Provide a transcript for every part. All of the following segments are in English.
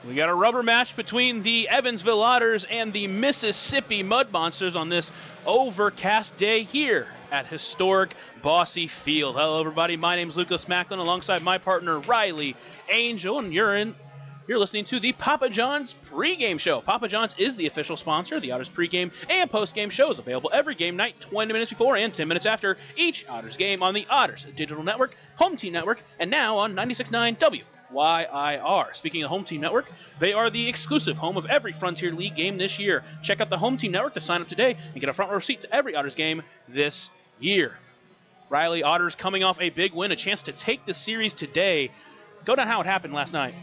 We got a rubber match between the Evansville Otters and the Mississippi Mud Monsters on this overcast day here at historic Bosse Field. Hello, everybody. My name is Lucas Macklin alongside my partner, Riley Angel, and you're listening to the Papa John's pregame show. Papa John's is the official sponsor. The Otters pregame and postgame show is available every game night, 20 minutes before and 10 minutes after each Otters game on the Otters Digital Network, Home Team Network, and now on 96.9 WYIR. Speaking of the Home Team Network, they are the exclusive home of every Frontier League game this year. Check out the Home Team Network to sign up today and get a front row seat to every Otters game this year. Riley, Otters coming off a big win, a chance to take the series today. Go down how it happened last night.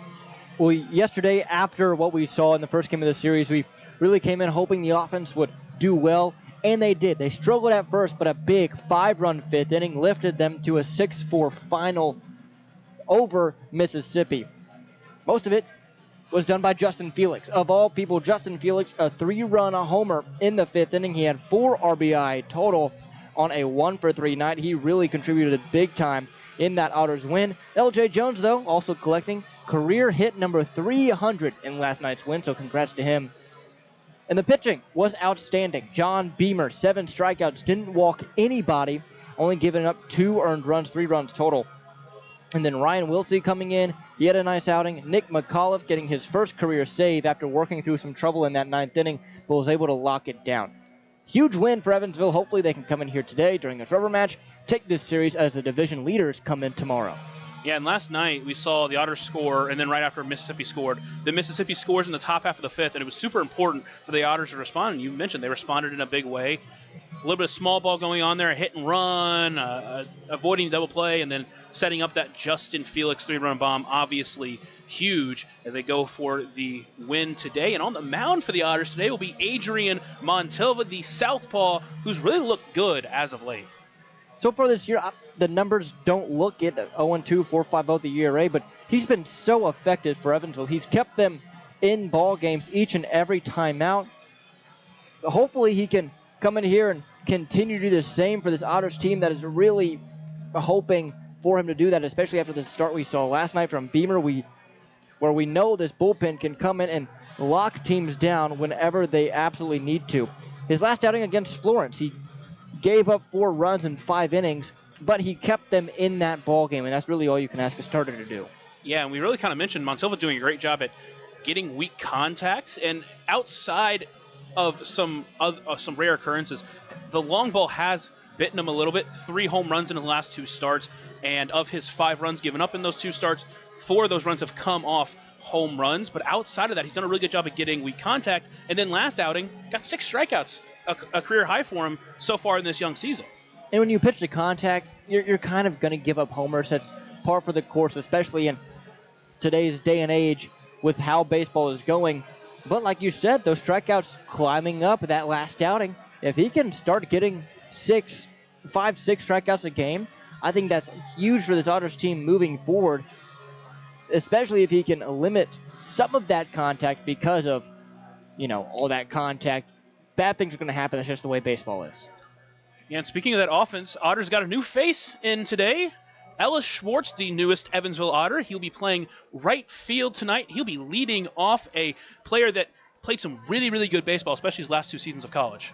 Well, yesterday, after what we saw in the first game of the series, we really came in hoping the offense would do well, and they did. They struggled at first, but a big 5-run fifth inning lifted them to a 6-4 final over Mississippi. Most of it was done by Justin Felix. Of all people, Justin Felix, a 3-run homer in the fifth inning. He had 4 RBI total on a 1-for-3 night. He really contributed big time in that Otters win. LJ Jones, though, also collecting career hit number 300 in last night's win, so congrats to him. And the pitching was outstanding. John Beamer, 7 strikeouts, didn't walk anybody, only giving up 2 earned runs, 3 runs total. And then Ryan Wiltsey coming in, he had a nice outing. Nick McAuliffe getting his first career save after working through some trouble in that 9th inning, but was able to lock it down. Huge win for Evansville. Hopefully they can come in here today during this rubber match, take this series as the division leaders come in tomorrow. Yeah, and last night we saw the Otters score, and then right after Mississippi scored. The Mississippi scores in the top half of the 5th, and it was super important for the Otters to respond. And you mentioned they responded in a big way. A little bit of small ball going on there, a hit and run, avoiding double play, and then setting up that Justin Felix 3-run bomb. Obviously huge as they go for the win today. And on the mound for the Otters today will be Adrian Montilva, the southpaw, who's really looked good as of late. So far this year, the numbers don't look at 0-2, 4.50 the ERA, but he's been so effective for Evansville. He's kept them in ball games each and every time out. Hopefully he can come in here and continue to do the same for this Otters team that is really hoping for him to do that, especially after the start we saw last night from Beamer, where we know this bullpen can come in and lock teams down whenever they absolutely need to. His last outing against Florence, he gave up 4 runs in 5 innings, but he kept them in that ball game, and that's really all you can ask a starter to do. Yeah, and we really kind of mentioned Montilva doing a great job at getting weak contacts, and outside of some rare occurrences, the long ball has bitten him a little bit. 3 home runs in his last 2 starts, and of his 5 runs given up in those 2 starts, 4 of those runs have come off home runs. But outside of that, he's done a really good job at getting weak contact, and then last outing, got 6 strikeouts, a career high for him so far in this young season. And when you pitch to contact, you're kind of going to give up homers. That's par for the course, especially in today's day and age with how baseball is going. But like you said, those strikeouts climbing up that last outing, if he can start getting 5, 6 strikeouts a game, I think that's huge for this Otters team moving forward, especially if he can limit some of that contact because of, all that contact. Bad things are going to happen. That's just the way baseball is. Yeah, and speaking of that offense, Otters got a new face in today. Ellis Schwartz, the newest Evansville Otter. He'll be playing right field tonight. He'll be leading off a player that played some really, really good baseball, especially his last 2 seasons of college.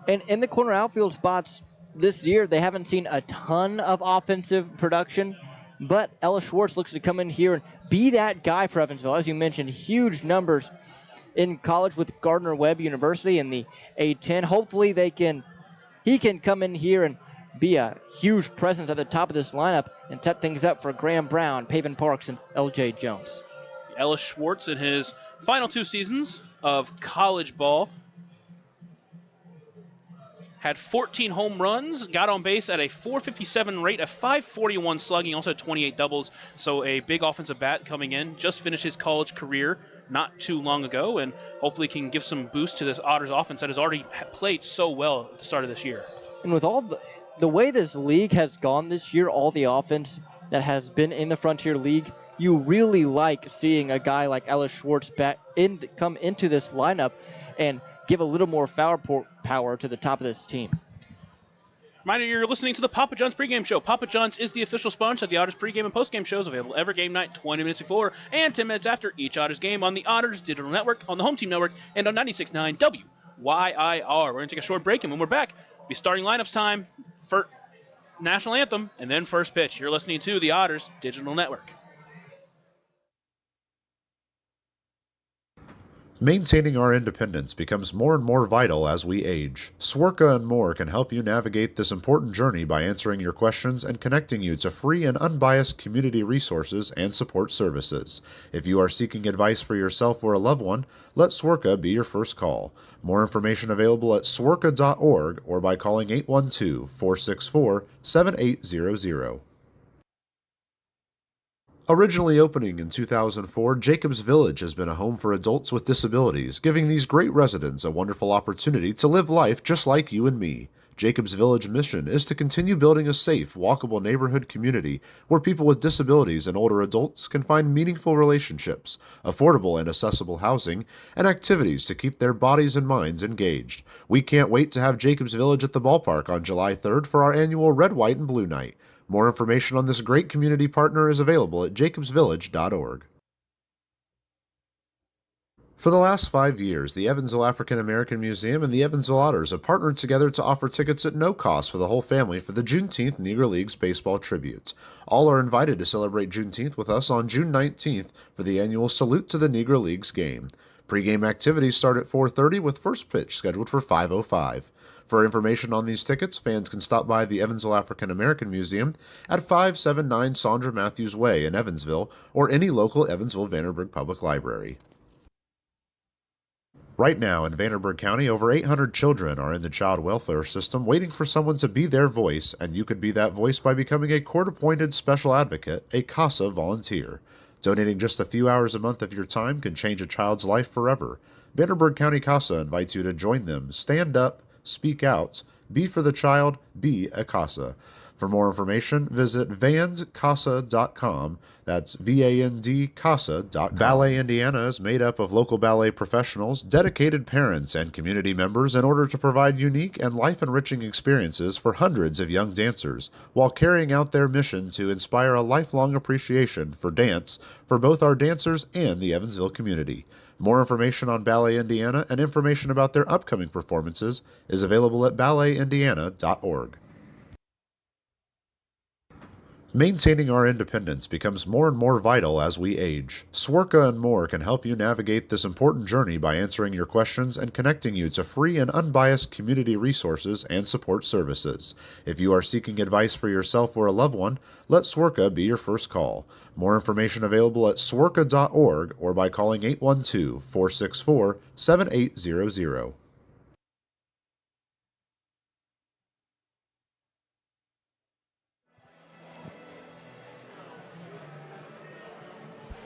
And in the corner outfield spots this year, they haven't seen a ton of offensive production, but Ellis Schwartz looks to come in here and be that guy for Evansville. As you mentioned, huge numbers in college with Gardner-Webb University in the A-10. Hopefully he can come in here and be a huge presence at the top of this lineup and set things up for Graham Brown, Paven Parks, and LJ Jones. Ellis Schwartz in his final 2 seasons of college ball had 14 home runs, got on base at a .457 rate, a .541 slugging, also had 28 doubles, so a big offensive bat coming in. Just finished his college career not too long ago, and hopefully can give some boost to this Otters offense that has already played so well at the start of this year. And with all the way this league has gone this year, all the offense that has been in the Frontier League, you really like seeing a guy like Ellis Schwartz come into this lineup and give a little more power to the top of this team. Reminder, you're listening to the Papa John's pregame show. Papa John's is the official sponsor of the Otters pregame and postgame shows, available every game night, 20 minutes before and 10 minutes after each Otters game on the Otters Digital Network, on the Home Team Network, and on 96.9 WYIR. We're going to take a short break, and when we're back, it'll be starting lineups time for National Anthem and then first pitch. You're listening to the Otters Digital Network. Maintaining our independence becomes more and more vital as we age. Swerka and More can help you navigate this important journey by answering your questions and connecting you to free and unbiased community resources and support services. If you are seeking advice for yourself or a loved one, let Swerka be your first call. More information available at swerka.org or by calling 812-464-7800. Originally opening in 2004, Jacobs Village has been a home for adults with disabilities, giving these great residents a wonderful opportunity to live life just like you and me. Jacobs Village mission is to continue building a safe, walkable neighborhood community where people with disabilities and older adults can find meaningful relationships, affordable and accessible housing, and activities to keep their bodies and minds engaged. We can't wait to have Jacobs Village at the ballpark on July 3rd for our annual Red, White, and Blue Night. More information on this great community partner is available at jacobsvillage.org. For the last 5 years, the Evansville African American Museum and the Evansville Otters have partnered together to offer tickets at no cost for the whole family for the Juneteenth Negro Leagues Baseball Tribute. All are invited to celebrate Juneteenth with us on June 19th for the annual Salute to the Negro Leagues game. Pre-game activities start at 4:30 with first pitch scheduled for 5:05. For information on these tickets, fans can stop by the Evansville African American Museum at 579 Sandra Matthews Way in Evansville or any local Evansville-Vanderburgh Public Library. Right now in Vanderburgh County, over 800 children are in the child welfare system waiting for someone to be their voice, and you could be that voice by becoming a court-appointed special advocate, a CASA volunteer. Donating just a few hours a month of your time can change a child's life forever. Vanderburgh County CASA invites you to join them. Stand up, speak out, be for the child, be a CASA. For more information, visit vandcasa.com. That's VAND CASA.com. Ballet Indiana is made up of local ballet professionals, dedicated parents, and community members in order to provide unique and life-enriching experiences for hundreds of young dancers, while carrying out their mission to inspire a lifelong appreciation for dance for both our dancers and the Evansville community. More information on Ballet Indiana and information about their upcoming performances is available at balletindiana.org. Maintaining our independence becomes more and more vital as we age. Swerka and More can help you navigate this important journey by answering your questions and connecting you to free and unbiased community resources and support services. If you are seeking advice for yourself or a loved one, let Swerka be your first call. More information available at swerka.org or by calling 812-464-7800.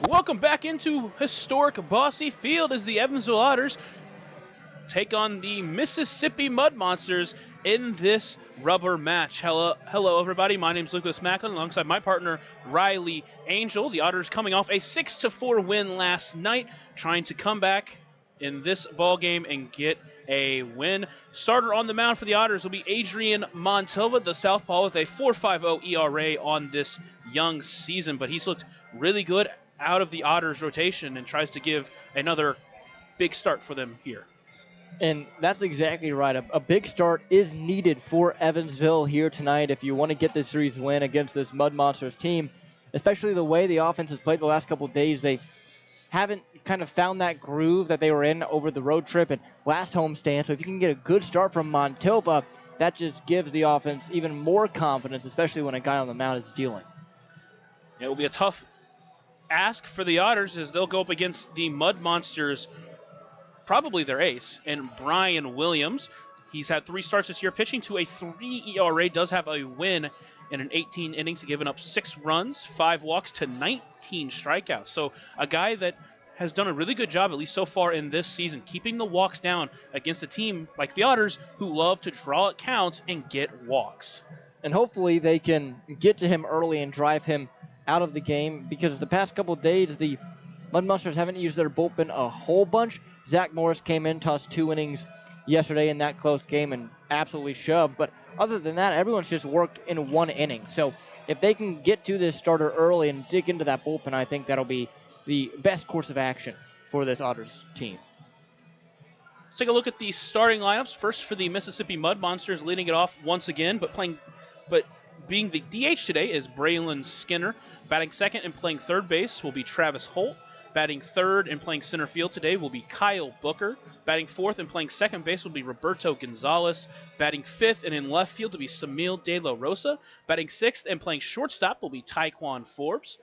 Welcome back into historic Bossy Field as the Evansville Otters take on the Mississippi Mud Monsters in this rubber match. Hello, everybody. My name's Lucas Macklin alongside my partner, Riley Angel. The Otters coming off a 6-4 win last night, trying to come back in this ball game and get a win. Starter on the mound for the Otters will be Adrian Montilva, the southpaw, with a 4.50 ERA on this young season, but he's looked really good out of the Otters rotation and tries to give another big start for them here. And that's exactly right. A big start is needed for Evansville here tonight if you want to get this series win against this Mud Monsters team, especially the way the offense has played the last couple of days. They haven't kind of found that groove that they were in over the road trip and last homestand. So if you can get a good start from Montilva, that just gives the offense even more confidence, especially when a guy on the mound is dealing. It will be a tough ask for the Otters as they'll go up against the Mud Monsters, probably their ace, and Brian Williams. He's had 3 starts this year, pitching to a 3 ERA, does have a win in an 18 innings, giving up 6 runs, 5 walks to 19 strikeouts. So a guy that has done a really good job, at least so far in this season, keeping the walks down against a team like the Otters who love to draw at counts and get walks. And hopefully they can get to him early and drive him out of the game, because the past couple of days the Mud Monsters haven't used their bullpen a whole bunch. Zach Morris came in, tossed 2 innings yesterday in that close game and absolutely shoved, but other than that, everyone's just worked in one inning. So if they can get to this starter early and dig into that bullpen, I think that'll be the best course of action for this Otters team. Let's take a look at the starting lineups. First for the Mississippi Mud Monsters, leading it off once again, but being the DH today is Braylon Skinner. Batting second and playing third base will be Travis Holt. Batting third and playing center field today will be Kyle Booker. Batting fourth and playing second base will be Roberto Gonzalez. Batting fifth and in left field will be Samil De La Rosa. Batting sixth and playing shortstop will be Taekwon Forbes.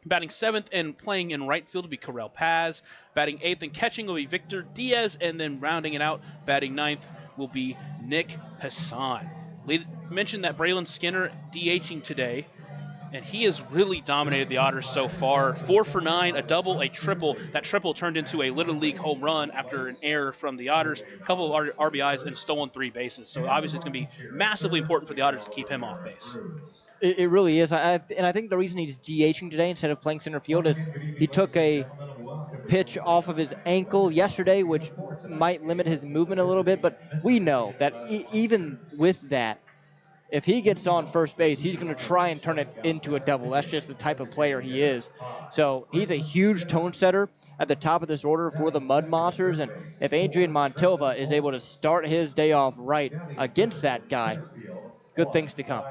Batting seventh and playing in right field will be Corel Paz. Batting eighth and catching will be Victor Diaz. And then rounding it out, batting ninth will be Nick Hassan. Mentioned that Braylon Skinner DHing today, and he has really dominated the Otters so far. 4 for 9, a double, a triple. That triple turned into a Little League home run after an error from the Otters, a couple of RBIs, and stolen 3 bases. So obviously it's going to be massively important for the Otters to keep him off base. It really is. And I think the reason he's DHing today instead of playing center field is he took a pitch off of his ankle yesterday, which might limit his movement a little bit. But we know that even with that, if he gets on first base, he's going to try and turn it into a double. That's just the type of player he is. So he's a huge tone setter at the top of this order for the Mud Monsters. And if Adrian Montova is able to start his day off right against that guy, good things to come.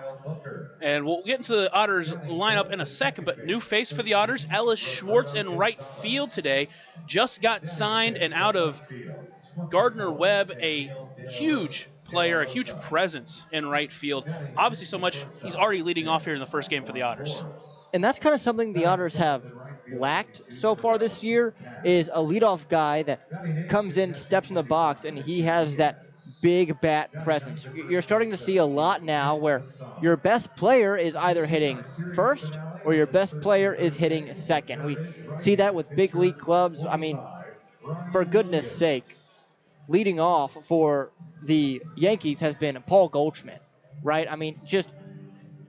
And we'll get into the Otters lineup in a second, but new face for the Otters, Ellis Schwartz in right field today. Just got signed and out of Gardner Webb, a huge player, a huge presence in right field. Obviously so much, he's already leading off here in the first game for the Otters. And that's kind of something the Otters have lacked so far this year, is a leadoff guy that comes in, steps in the box, and he has that big bat presence. You're starting to see a lot now where your best player is either hitting first or your best player is hitting second. We see that with big league clubs. I mean, for goodness sake, leading off for the Yankees has been Paul Goldschmidt, right? I mean, just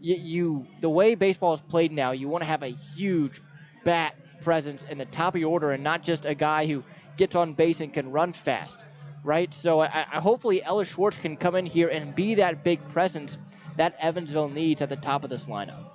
the way baseball is played now, you want to have a huge bat presence in the top of your order and not just a guy who gets on base and can run fast, right? So I hopefully Ellis Schwartz can come in here and be that big presence that Evansville needs at the top of this lineup.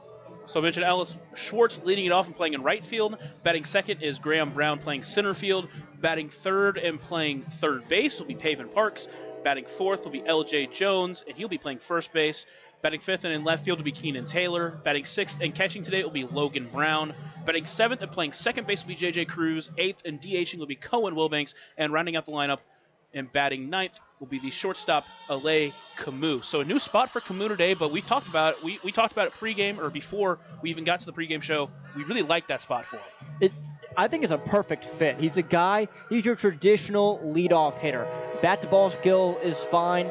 So I mentioned Ellis Schwartz leading it off and playing in right field. Batting second is Graham Brown playing center field. Batting third and playing third base will be Paven Parks. Batting fourth will be L.J. Jones, and he'll be playing first base. Batting fifth and in left field will be Keenan Taylor. Batting sixth and catching today will be Logan Brown. Batting seventh and playing second base will be J.J. Cruz. Eighth and DHing will be Cohen Wilbanks. And rounding out the lineup and batting ninth will be the shortstop, Alay Camus. So a new spot for Camus today, but we talked about it. We talked about it pregame or before we even got to the pregame show. We really like that spot for him. I think it's a perfect fit. He's a guy, he's your traditional leadoff hitter. Bat-to-ball skill is fine.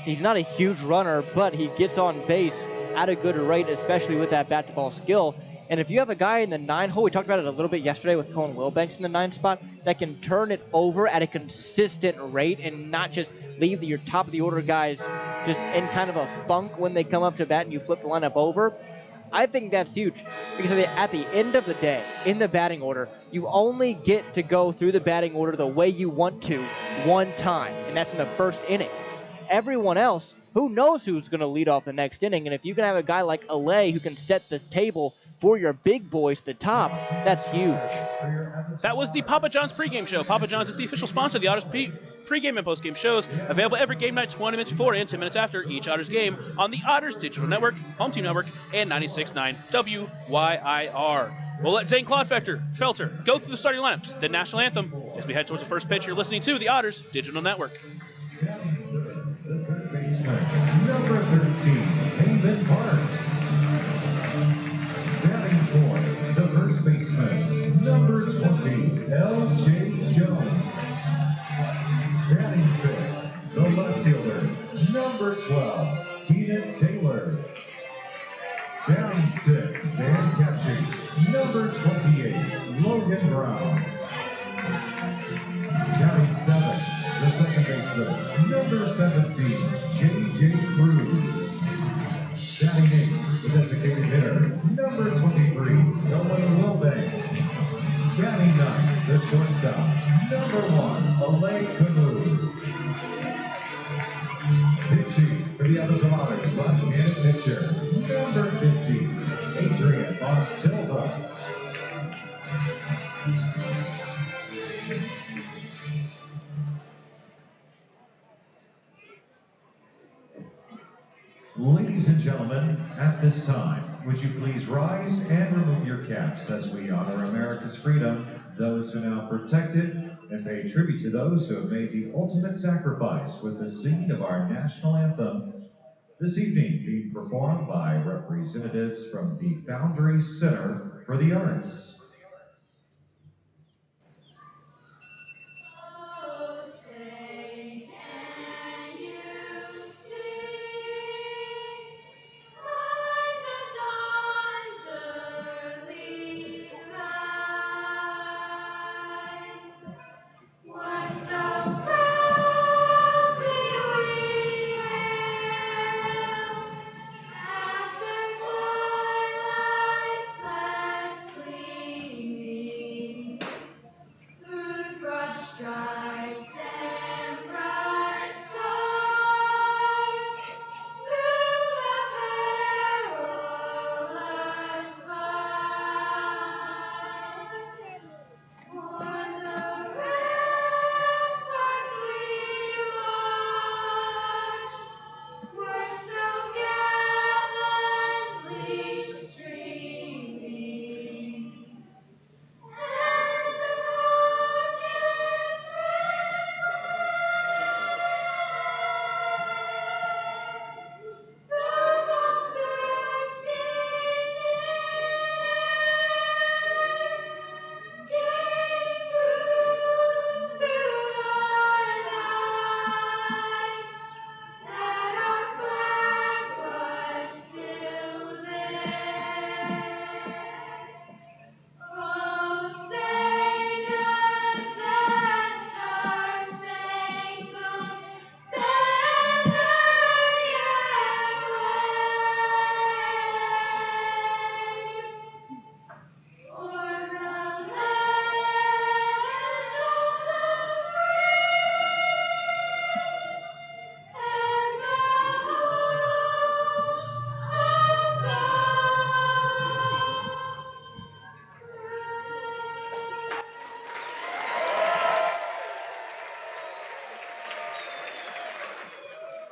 He's not a huge runner, but he gets on base at a good rate, especially with that bat-to-ball skill. And if you have a guy in the 9 hole, we talked about it a little bit yesterday with Cohen Wilbanks in the 9 spot, that can turn it over at a consistent rate and not just leave your top of the order guys just in kind of a funk when they come up to bat and you flip the lineup over. I think that's huge because at the end of the day, in the batting order, you only get to go through the batting order the way you want to one time, and that's in the first inning. Everyone else, who knows who's going to lead off the next inning, and if you can have a guy like Alay who can set the table for your big boys at the top, that's huge. That was the Papa John's pregame show. Papa John's is the official sponsor of the Otters pregame and postgame shows, available every game night 20 minutes before and 10 minutes after each Otters game on the Otters Digital Network, Home Team Network, and 96.9 WYIR. We'll let Zane Claude Felter go through the starting lineups, the national anthem, as we head towards the first pitch. You're listening to the Otters Digital Network. Number 13, Paven Parks. Batting fourth, the first baseman, number 20, L.J. Jones. Batting fifth, the left fielder, number 12, Keenan Taylor. Batting sixth and catching, number 28, Logan Brown. Batting seventh, the second baseman, number 17, J.J. Cruz. Batting eighth, the designated hitter, number 23, Cohen Wilbanks. Batting ninth, the shortstop, number 1, Alay Camus. Evansville Otters left-handed pitcher, number 50, Adrian Montilva. Ladies and gentlemen, at this time, would you please rise and remove your caps as we honor America's freedom, those who now protect it, and pay tribute to those who have made the ultimate sacrifice with the singing of our national anthem, this evening being performed by representatives from the Boundary Center for the Arts.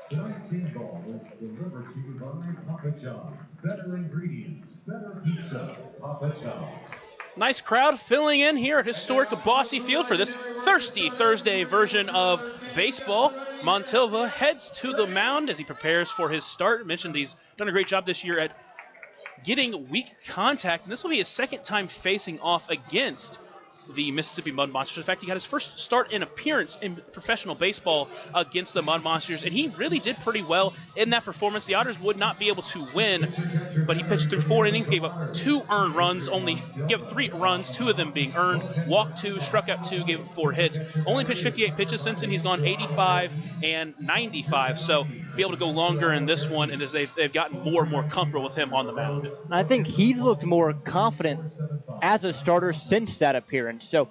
Tonight's game ball is delivered to you by Papa John's. Better ingredients, better pizza, Papa John's. Nice crowd filling in here at historic Bossy Field for this Thirsty Thursday version of baseball. Montilva heads to the mound as he prepares for his start. I mentioned he's done a great job this year at getting weak contact, and this will be his second time facing off against the Mississippi Mud Monsters. In fact, he got his first start in appearance in professional baseball against the Mud Monsters, and he really did pretty well in that performance. The Otters would not be able to win, but he pitched through 4 innings, gave up 2 earned runs, only gave up 3 runs, 2 of them being earned, walked 2, struck out 2, gave up 4 hits. Only pitched 58 pitches since then. He's gone 85 and 95, so be able to go longer in this one, and as they've gotten more and more comfortable with him on the mound. I think he's looked more confident as a starter since that appearance. So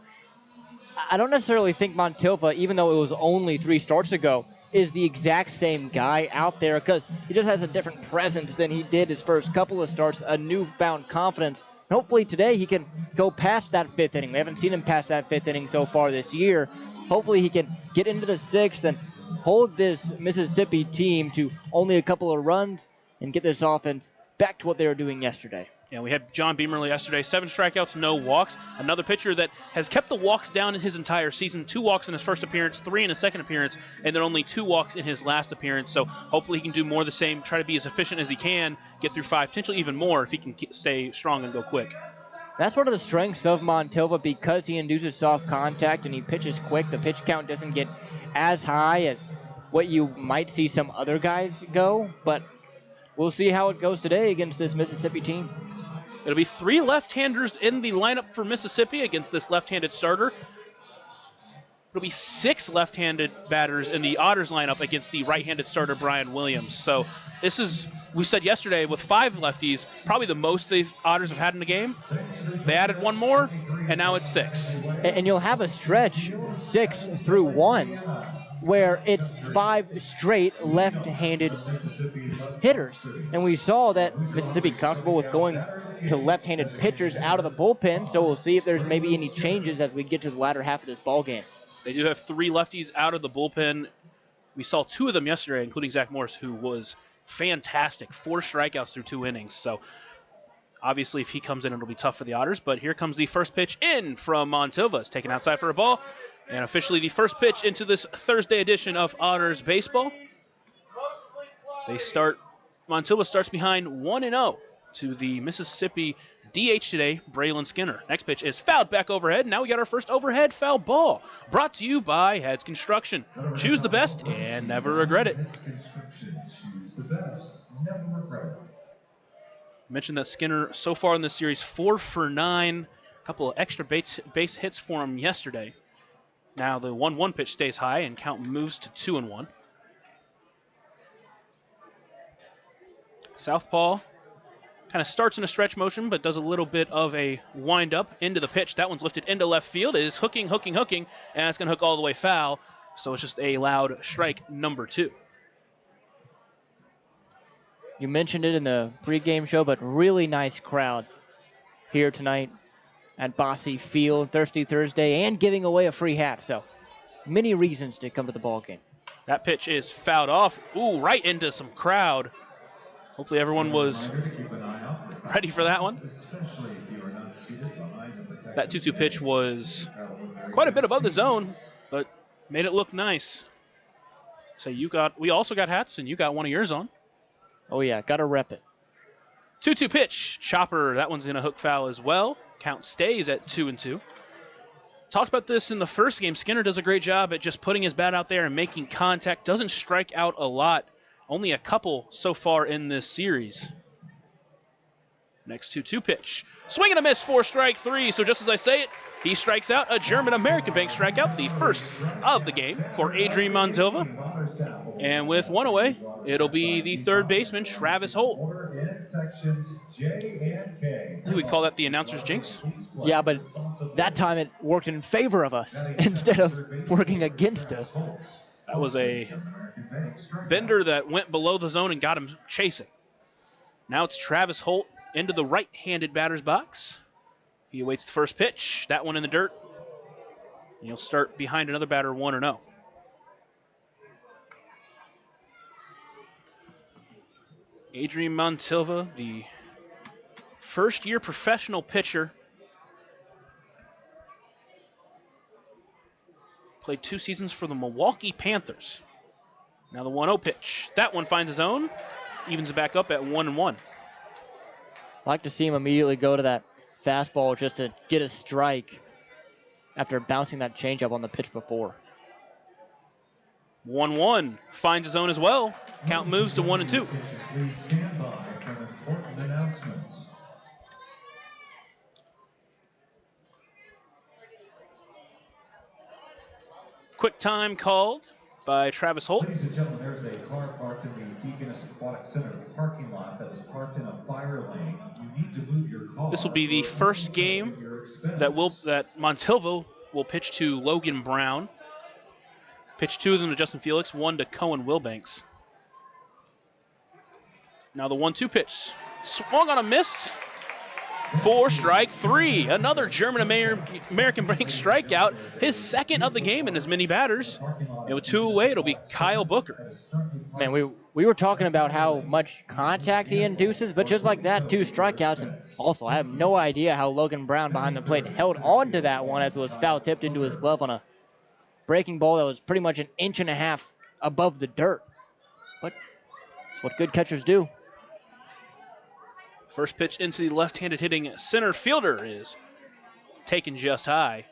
I don't necessarily think Montilva, even though it was only 3 starts ago, is the exact same guy out there, because he just has a different presence than he did his first couple of starts, a newfound confidence. And hopefully today he can go past that 5th inning. We haven't seen him past that 5th inning so far this year. Hopefully he can get into the 6th and hold this Mississippi team to only a couple of runs and get this offense back to what they were doing yesterday. Yeah, we had John Beamerly yesterday, 7 strikeouts, no walks. Another pitcher that has kept the walks down in his entire season. 2 walks in his first appearance, 3 in his second appearance, and then only 2 walks in his last appearance. So hopefully he can do more of the same, try to be as efficient as he can, get through 5, potentially even more if he can stay strong and go quick. That's one of the strengths of Montilva, because he induces soft contact and he pitches quick. The pitch count doesn't get as high as what you might see some other guys go, but we'll see how it goes today against this Mississippi team. It'll be 3 left-handers in the lineup for Mississippi against this left-handed starter. It'll be 6 left-handed batters in the Otters lineup against the right-handed starter, Brian Williams. So this is, we said yesterday, with 5 lefties, probably the most the Otters have had in a game. They added 1 more, and now it's 6. And you'll have a stretch 6 through 1 where it's 5 straight left-handed hitters. And we saw that Mississippi comfortable with going to left-handed pitchers out of the bullpen, so we'll see if there's maybe any changes as we get to the latter half of this ball game. They do have 3 lefties out of the bullpen. We saw 2 of them yesterday, including Zach Morris, who was fantastic. 4 strikeouts through 2 innings. So obviously if he comes in, it'll be tough for the Otters. But here comes the first pitch in from Montilva. It's taken outside for a ball. And officially the first pitch into this Thursday edition of Otters baseball. Montilva starts behind 1-0 to the Mississippi DH today, Braylon Skinner. Next pitch is fouled back overhead. Now we got our first overhead foul ball. Brought to you by Heads Construction. Choose the best and never regret it. Choose the best, never regret it. Mentioned that Skinner so far in this series 4 for 9. A couple of extra base hits for him yesterday. Now the 1-1 pitch stays high and count moves to 2-1. Southpaw kind of starts in a stretch motion, but does a little bit of a wind up into the pitch. That one's lifted into left field. It is hooking, and it's going to hook all the way foul. So it's just a loud strike number 2. You mentioned it in the pregame show, but really nice crowd here tonight at Bosse Field, Thirsty Thursday, and giving away a free hat. So many reasons to come to the ball game. That pitch is fouled off. Ooh, right into some crowd. Hopefully everyone was ready for that one. That 2-2 pitch was quite a bit above the zone, but made it look nice. So we also got hats, and you got one of yours on. Oh yeah, gotta rep it. 2-2 pitch, chopper. That one's in a hook foul as well. Count stays at 2-2. Talked about this in the first game. Skinner does a great job at just putting his bat out there and making contact. Doesn't strike out a lot. Only a couple so far in this series. Next 2-2 pitch. Swing and a miss, 4 strike 3. So just as I say it, he strikes out. A German-American bank strikeout, the first of the game for Adrian Montilva. And with 1 away, it'll be the third baseman, Travis Holt. I think we call that the announcer's jinx. Yeah, but that time it worked in favor of us instead of working against us. That was a bender that went below the zone and got him chasing. Now it's Travis Holt into the right-handed batter's box. He awaits the first pitch. That one in the dirt. And he'll start behind another batter 1-0. Adrian Montilva, the first-year professional pitcher. Played 2 seasons for the Milwaukee Panthers. Now the 1-0 pitch. That one finds his own. Evens it back up at 1-1. I like to see him immediately go to that fastball just to get a strike after bouncing that changeup on the pitch before. 1-1 finds his own as well. Count moves to 1-2. Please stand by for an important announcement. Quick time called by Travis Holt. Ladies and gentlemen, there's a car parked in the Deaconess Aquatic Center parking lot that is parked in a fire lane. You need to move your car. This will be the first game that Montilva will pitch to Logan Brown. Pitch 2 of them to Justin Felix, 1 to Cohen Wilbanks. Now the 1-2 pitch. Swung on a miss. 4 strike 3. Another German-American bank strikeout. His second of the game in as many batters. And with 2 away, it'll be Kyle Booker. Man, we were talking about how much contact he induces, but just like that, 2 strikeouts. And also, I have no idea how Logan Brown behind the plate held on to that one as it was foul tipped into his glove on a breaking ball that was pretty much 1.5 inches above the dirt. But it's what good catchers do. First pitch into the left-handed hitting center fielder is taken just high.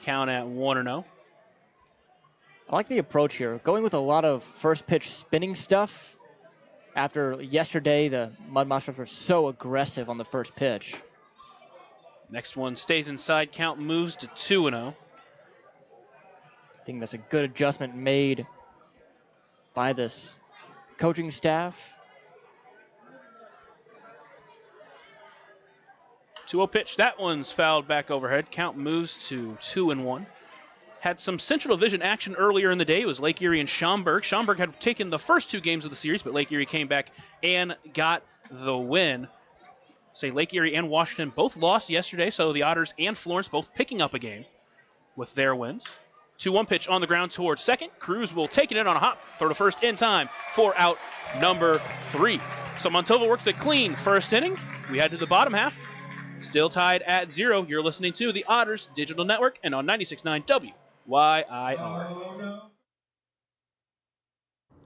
Count at 1-0. I like the approach here. Going with a lot of first pitch spinning stuff. After yesterday, the Mud Monsters were so aggressive on the first pitch. Next one stays inside. Count moves to 2-0. I think that's a good adjustment made by this coaching staff. 2-0 pitch. That one's fouled back overhead. Count moves to 2-1. had some Central Division action earlier in the day. It was Lake Erie and Schaumburg. Schaumburg had taken the first 2 games of the series, but Lake Erie came back and got the win. Say Lake Erie and Washington both lost yesterday, so the Otters and Florence both picking up a game with their wins. 2-1 pitch on the ground towards second. Cruz will take it in on a hop. Throw to first in time for out number 3. So Montova works a clean first inning. We head to the bottom half. Still tied at 0. You're listening to the Otters Digital Network and on 96.9 WYIR.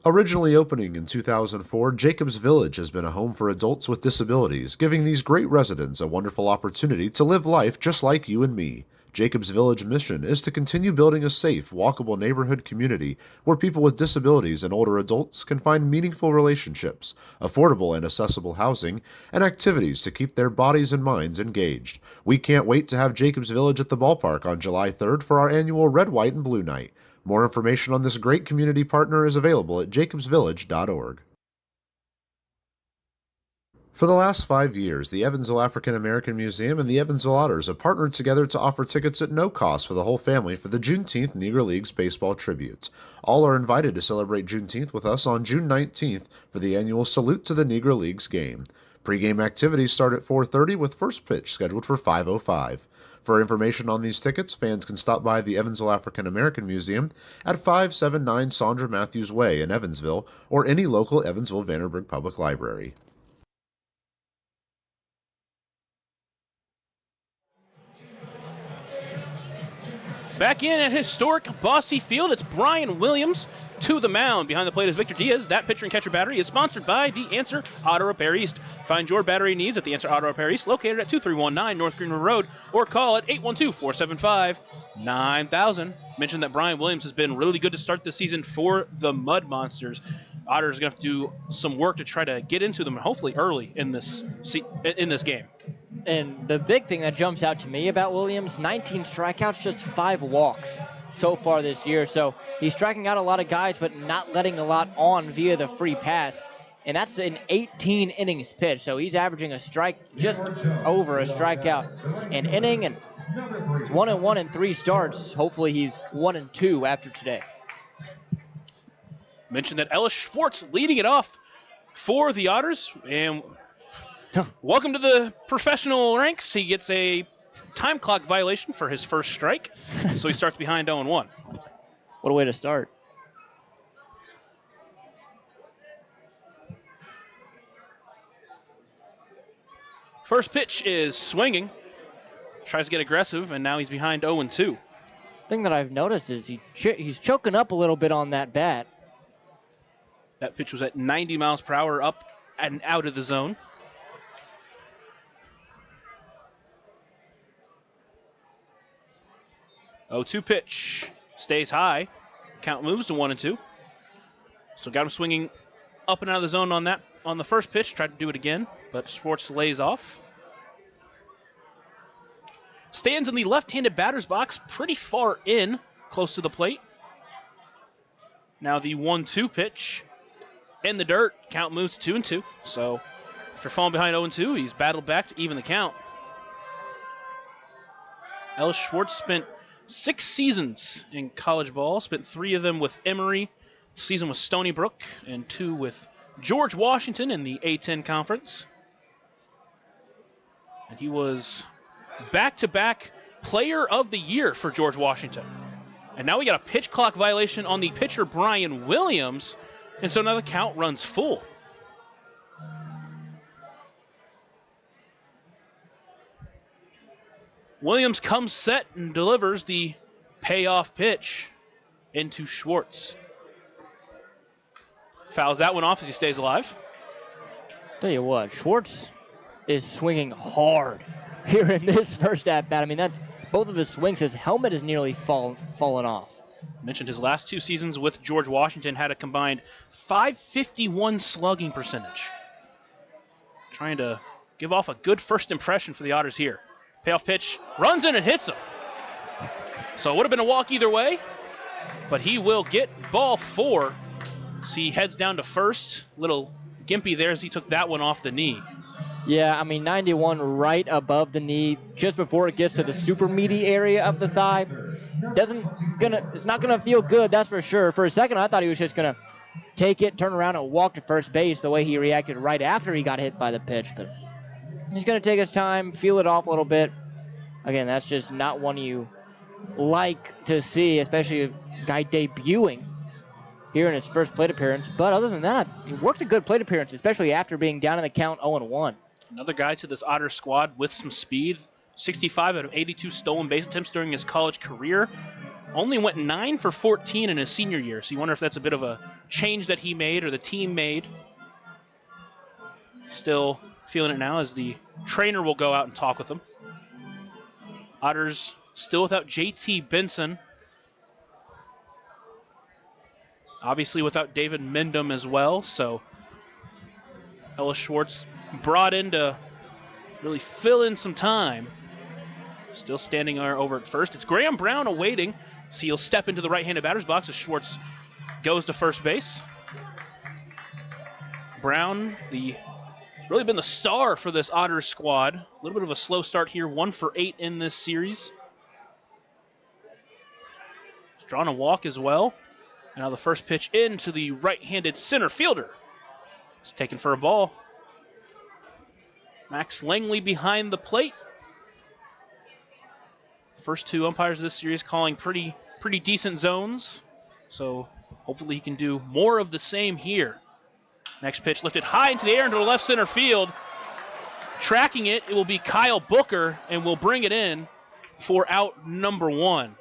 Originally opening in 2004, Jacobs Village has been a home for adults with disabilities, giving these great residents a wonderful opportunity to live life just like you and me. Jacobs Village mission is to continue building a safe, walkable neighborhood community where people with disabilities and older adults can find meaningful relationships, affordable and accessible housing, and activities to keep their bodies and minds engaged. We can't wait to have Jacobs Village at the ballpark on July 3rd for our annual Red, White, and Blue Night. More information on this great community partner is available at jacobsvillage.org. For the last 5 years, the Evansville African American Museum and the Evansville Otters have partnered together to offer tickets at no cost for the whole family for the Juneteenth Negro Leagues Baseball Tribute. All are invited to celebrate Juneteenth with us on June 19th for the annual Salute to the Negro Leagues game. Pre-game activities start at 4:30 with first pitch scheduled for 5:05. For information on these tickets, fans can stop by the Evansville African American Museum at 579 Sandra Matthews Way in Evansville or any local Evansville-Vanderburgh Public Library. Back in at historic Bossy Field, it's Brian Williams to the mound. Behind the plate is Victor Diaz. That pitcher and catcher battery is sponsored by The Answer Auto Repair East. Find your battery needs at The Answer Auto Repair East, located at 2319 North Greenwood Road, or call at 812-475-9000. Mentioned that Brian Williams has been really good to start the season for the Mud Monsters. Otters are going to have to do some work to try to get into them, hopefully early in this game. And the big thing that jumps out to me about Williams, 19 strikeouts, just 5 walks so far this year. So he's striking out a lot of guys, but not letting a lot on via the free pass. And that's in 18 innings pitched. So he's averaging a strike, just over a strikeout an inning. And he's 1-1 in 3 starts. Hopefully he's 1-2 after today. Mentioned that Ellis Schwartz leading it off for the Otters. And welcome to the professional ranks. He gets a time clock violation for his first strike, so he starts behind 0-1. What a way to start. First pitch is swinging. Tries to get aggressive, and now he's behind 0-2. Thing that I've noticed is he's choking up a little bit on that bat. That pitch was at 90 miles per hour, up and out of the zone. 0-2 pitch stays high. Count moves to 1-2. So got him swinging up and out of the zone on the first pitch. Tried to do it again, but Schwartz lays off. Stands in the left-handed batter's box, pretty far in, close to the plate. Now the 1-2 pitch in the dirt. Count moves to 2-2. So after falling behind 0-2, he's battled back to even the count. Ellis Schwartz spent 6 seasons in college ball, spent 3 of them with Emory, season with Stony Brook, and 2 with George Washington in the A-10 conference. And he was back-to-back player of the year for George Washington. And now we got a pitch clock violation on the pitcher Brian Williams, and so now the count runs full. Williams comes set and delivers the payoff pitch into Schwartz. Fouls that one off as he stays alive. Tell you what, Schwartz is swinging hard here in this first at-bat. I mean, that's both of his swings. His helmet is nearly fallen off. Mentioned his last 2 seasons with George Washington had a combined .551 slugging percentage. Trying to give off a good first impression for the Otters here. Payoff pitch, runs in and hits him. So it would have been a walk either way, but he will get ball 4. So he heads down to first. Little gimpy there as he took that one off the knee. Yeah, I mean, 91 right above the knee, just before it gets to the super meaty area of the thigh. it's not gonna feel good, that's for sure. For a second, I thought he was just gonna take it, turn around, and walk to first base the way he reacted right after he got hit by the pitch. But he's gonna take his time, feel it off a little bit. Again, that's just not one you like to see, especially a guy debuting here in his first plate appearance. But other than that, he worked a good plate appearance, especially after being down in the count 0-1. Another guy to this Otters squad with some speed. 65 out of 82 stolen base attempts during his college career. Only went 9 for 14 in his senior year, so you wonder if that's a bit of a change that he made or the team made. Still feeling it now as the trainer will go out and talk with him. Otters still without JT Benson. Obviously without David Mendham as well, so Ellis Schwartz brought in to really fill in some time. Still standing over at first. It's Graham Brown awaiting. So he'll step into the right-handed batter's box as Schwartz goes to first base. Brown, really been the star for this Otters squad. A little bit of a slow start here, 1 for 8 in this series. He's drawn a walk as well. And now the first pitch into the right-handed center fielder. He's taken for a ball. Max Langley behind the plate. First two umpires of this series calling pretty decent zones. So hopefully he can do more of the same here. Next pitch lifted high into the air into the left center field. Tracking it, it will be Kyle Booker, and will bring it in for out number 1.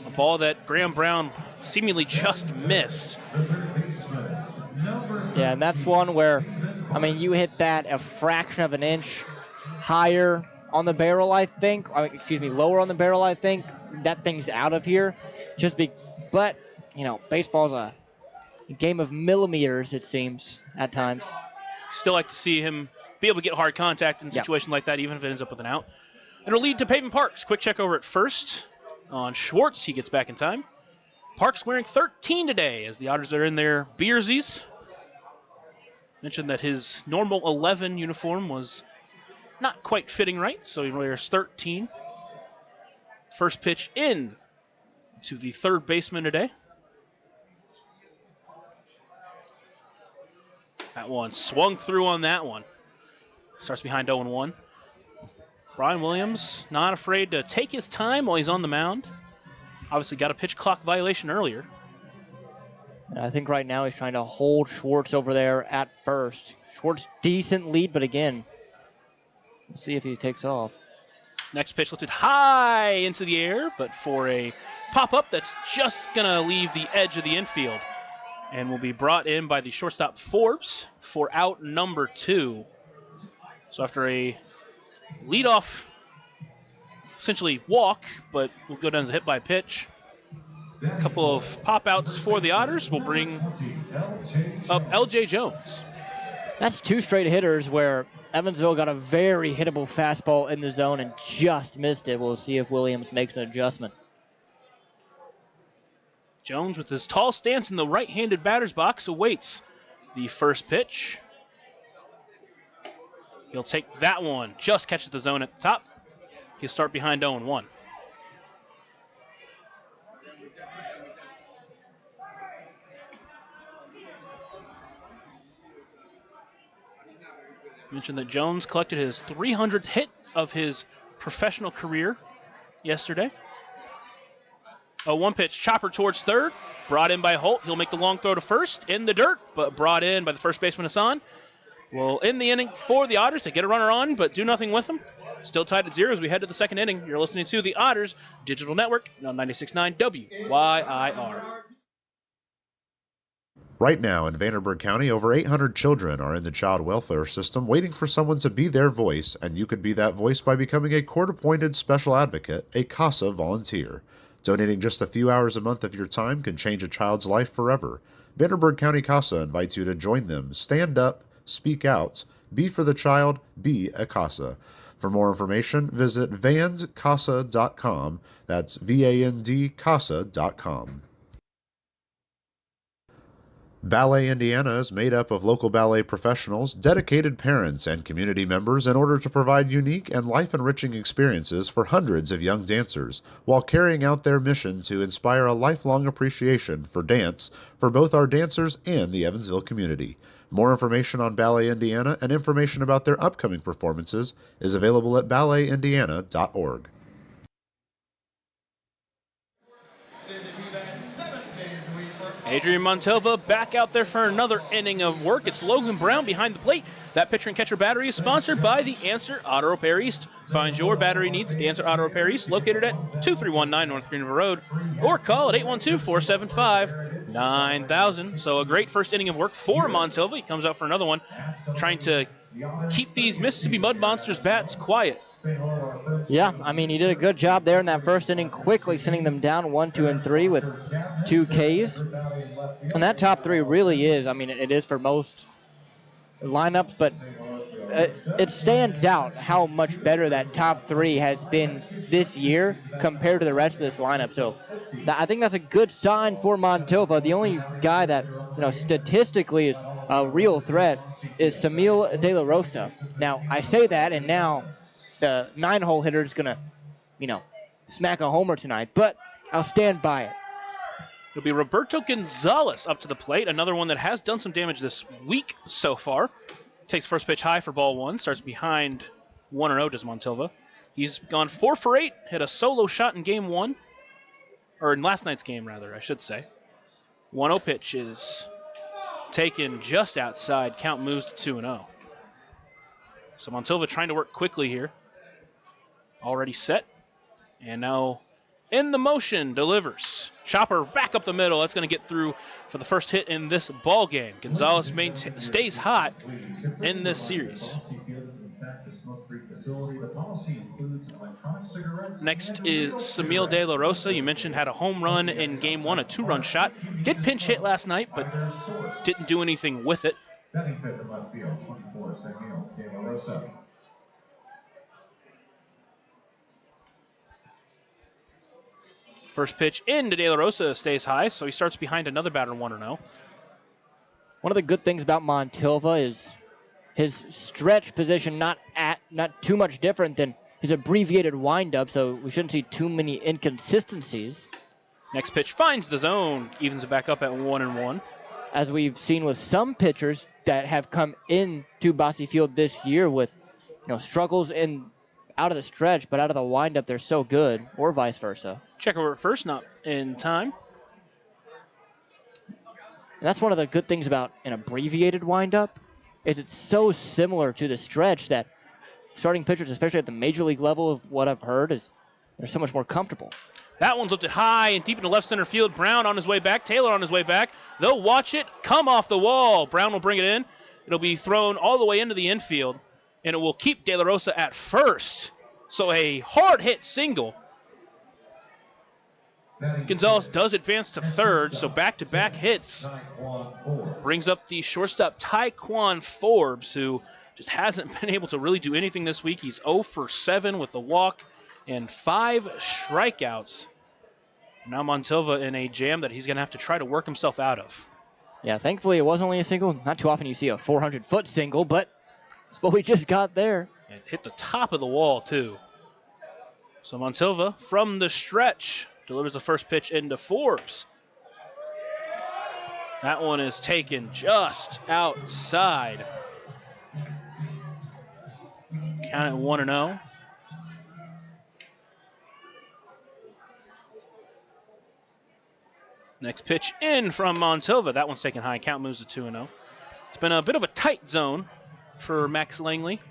A ball that Graham Brown seemingly just missed. Yeah, and that's one where, you hit that a fraction of an inch higher on the barrel, lower on the barrel, I think. That thing's out of here. But, baseball's a game of millimeters, it seems, at times. Still like to see him be able to get hard contact in a situation like that, even if it ends up with an out. It'll lead to Pavement Parks. Quick check over at first on Schwartz. He gets back in time. Parks wearing 13 today as the Otters are in their beersies. Mentioned that his normal 11 uniform was not quite fitting right, so he wears 13. First pitch in to the third baseman today. That one swung through on that one. Starts behind 0-1. Brian Williams not afraid to take his time while he's on the mound. Obviously got a pitch clock violation earlier. And I think right now he's trying to hold Schwartz over there at first. Schwartz, decent lead, but again, we'll see if he takes off. Next pitch lifted high into the air, but for a pop-up that's just going to leave the edge of the infield. And will be brought in by the shortstop Forbes for out number 2. So after a leadoff, essentially walk, but will go down as a hit by pitch. A couple of pop-outs for the Otters will bring up L.J. Jones. That's 2 straight hitters where Evansville got a very hittable fastball in the zone and just missed it. We'll see if Williams makes an adjustment. Jones, with his tall stance in the right-handed batter's box, awaits the first pitch. He'll take that one. Just catches the zone at the top. He'll start behind 0-1. Mentioned that Jones collected his 300th hit of his professional career yesterday. A 1 pitch chopper towards third, brought in by Holt. He'll make the long throw to first in the dirt, but brought in by the first baseman Hassan. Will end the inning for the Otters to get a runner on, but do nothing with him. Still tied at 0 as we head to the second inning. You're listening to the Otters Digital Network on 96.9 WYIR. Right now in Vanderburgh County, over 800 children are in the child welfare system waiting for someone to be their voice, and you could be that voice by becoming a court-appointed special advocate, a CASA volunteer. Donating just a few hours a month of your time can change a child's life forever. Vanderburgh County CASA invites you to join them. Stand up, speak out, be for the child, be a CASA. For more information, visit vandcasa.com. That's VAND CASA.com. Ballet Indiana is made up of local ballet professionals, dedicated parents, and community members in order to provide unique and life-enriching experiences for hundreds of young dancers, while carrying out their mission to inspire a lifelong appreciation for dance for both our dancers and the Evansville community. More information on Ballet Indiana and information about their upcoming performances is available at balletindiana.org. Adrian Montalva back out there for another inning of work. It's Logan Brown behind the plate. That pitcher and catcher battery is sponsored by the Answer Auto Repair East. Find your battery needs at the Answer Auto Repair East, located at 2319 North Green River Road, or call at 812-475-9000. So a great first inning of work for Montalva. He comes out for another one, trying to keep these Mississippi Mud Monsters bats quiet. Yeah, I mean, he did a good job there in that first inning, quickly sending them down 1, 2, and 3 with 2 Ks. And that top 3 really is, I mean, it is for most lineups, but it stands out how much better that top 3 has been this year compared to the rest of this lineup. So I think that's a good sign for Montalva. The only guy that, statistically is a real threat is Samil De La Rosa. Now, I say that, and now the 9-hole hitter is going to, smack a homer tonight, but I'll stand by it. It'll be Roberto Gonzalez up to the plate, another one that has done some damage this week so far. Takes first pitch high for ball 1, starts behind 1-0, does Montalva. He's gone 4 for 8, hit a solo shot in game 1, or in last night's game, rather, I should say. 1-0 pitch is taken just outside, count moves to 2-0. So Montalva trying to work quickly here. Already set, and now in the motion, delivers. Chopper back up the middle. That's going to get through for the first hit in this ball game. Gonzalez stays hot in this series. Next is Samil De La Rosa. You mentioned had a home run in game 1, a 2-run shot. Did pinch hit last night, but didn't do anything with it. Batting fifth in left field, 24, Samuel De La Rosa. First pitch into De La Rosa stays high, so he starts behind another batter, 1-0. One of the good things about Montalva is his stretch position not too much different than his abbreviated windup, so we shouldn't see too many inconsistencies. Next pitch finds the zone, evens it back up at 1-1. As we've seen with some pitchers that have come into Bosse Field this year with struggles out of the stretch, but out of the windup they're so good, or vice versa. Check over at first, not in time. And that's one of the good things about an abbreviated windup, is it's so similar to the stretch that starting pitchers, especially at the major league level of what I've heard, is they're so much more comfortable. That one's lifted high and deep into left center field. Brown on his way back, Taylor on his way back. They'll watch it come off the wall. Brown will bring it in. It'll be thrown all the way into the infield, and it will keep De La Rosa at first. So a hard-hit single. Gonzalez does advance to third, so back-to-back hits. Brings up the shortstop Tyquan Forbes, who just hasn't been able to really do anything this week. He's 0 for 7 with the walk and 5 strikeouts. Now Montalva in a jam that he's going to have to try to work himself out of. Yeah, thankfully it was only a single. Not too often you see a 400-foot single, but that's what we just got there. And hit the top of the wall, too. So Montalva from the stretch delivers the first pitch into Forbes. That one is taken just outside. Count it 1-0. Next pitch in from Montalva. That one's taken high. Count moves to 2-0. It's been a bit of a tight zone for Max Langley.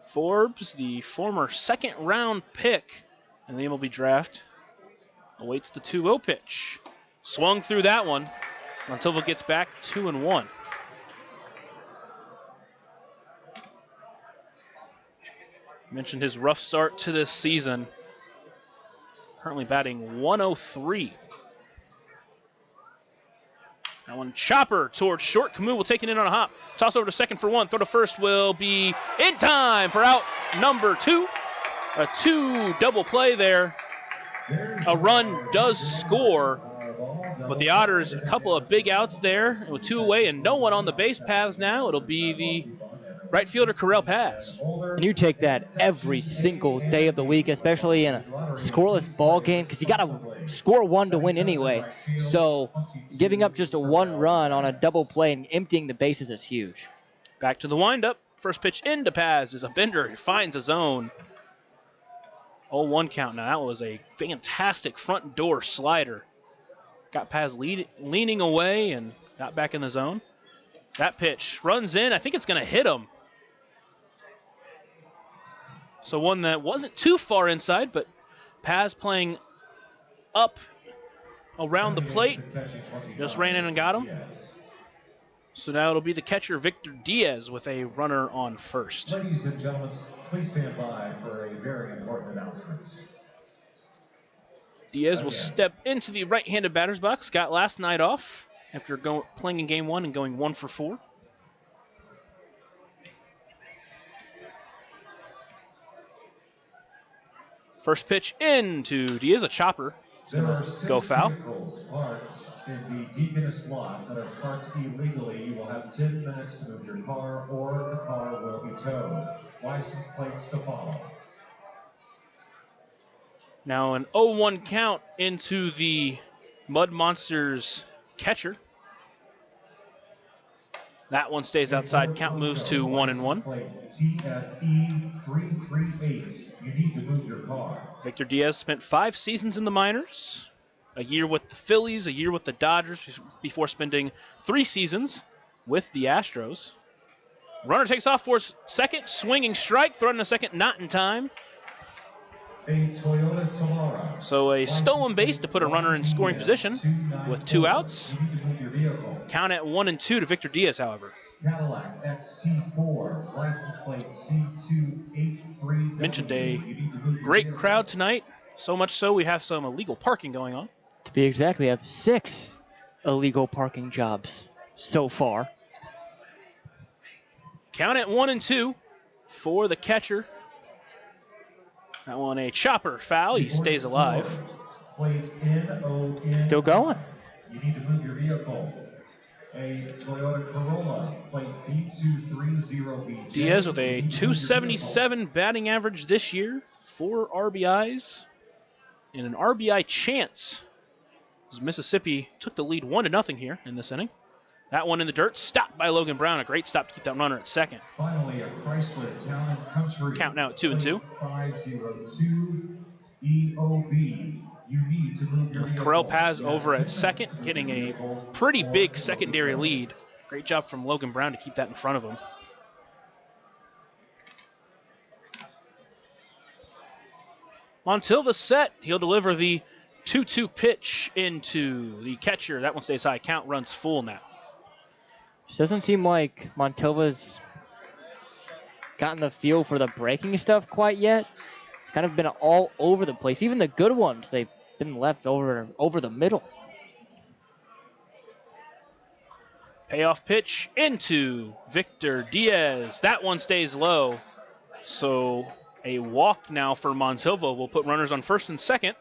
Forbes, the former second-round pick in the MLB draft, awaits the 2-0 pitch. Swung through that one. Montalva gets back 2-1. Mentioned his rough start to this season. Currently batting 103. That one chopper towards short. Camus will take it in on a hop. Toss over to second for 1. Throw to first will be in time for out number 2. A 2 double play there. a run does score, but the Otters, a couple of big outs there with 2 away and no one on the base paths now. It'll be the right fielder, Correll Paz. And you take that every single day of the week, especially in a scoreless ball game, because you got to score 1 to win anyway. So giving up just a 1 run on a double play and emptying the bases is huge. Back to the windup. First pitch into Paz is a bender. He finds a zone. 0-1 count now. That was a fantastic front door slider. Got Paz leaning away and got back in the zone. That pitch runs in. I think it's going to hit him. So one that wasn't too far inside, but Paz playing up around the plate. Just ran in and got him. So now it'll be the catcher, Victor Diaz, with a runner on first. Ladies and gentlemen, please stand by for a very important announcement. Diaz will step into the right-handed batter's box. Got last night off after playing in game 1 and going 1 for 4. First pitch into Diaz, a chopper. It's going to go foul. Vehicles parked in the Deaconess lot that are parked illegally. You will have 10 minutes to move your car, or the car will be towed. License plates to follow. Now an 0-1 count into the Mud Monsters catcher. That one stays outside. Count moves to 1-1. TFE 338. You need to move your car. Victor Diaz spent 5 seasons in the minors, a year with the Phillies, a year with the Dodgers, before spending 3 seasons with the Astros. Runner takes off for second, swinging strike, thrown in a second, not in time. A Toyota Solara. So a stolen base to put a runner in scoring position with 2 outs. You need to move your vehicle. Count at 1-2 to Victor Diaz, however. Cadillac XT4, license plate C283W. Mentioned a great crowd tonight, so much so we have some illegal parking going on. To be exact, we have 6 illegal parking jobs so far. Count at 1-2 for the catcher. That one a chopper foul. He stays alive. Plate NON. Still going. You need to move your vehicle. A Toyota Corolla, plate D230VJ. Diaz with a 277 batting average this year, 4 RBIs, and an RBI chance. As Mississippi took the lead 1-0 here in this inning. That one in the dirt, stopped by Logan Brown. A great stop to keep that runner at second. Finally, a Chrysler Town & Country. Count now at 2-2. 502 EOV. You need to move your With vehicle. Corell Paz over at second, getting a pretty big secondary lead. Great job from Logan Brown to keep that in front of him. Montilva set. He'll deliver the 2-2 pitch into the catcher. That one stays high. Count runs full now. Just doesn't seem like Montilva's gotten the feel for the breaking stuff quite yet. It's kind of been all over the place. Even the good ones, they've been left over the middle. Payoff pitch into Victor Diaz. That one stays low. So a walk now for Montilva will put runners on first and second.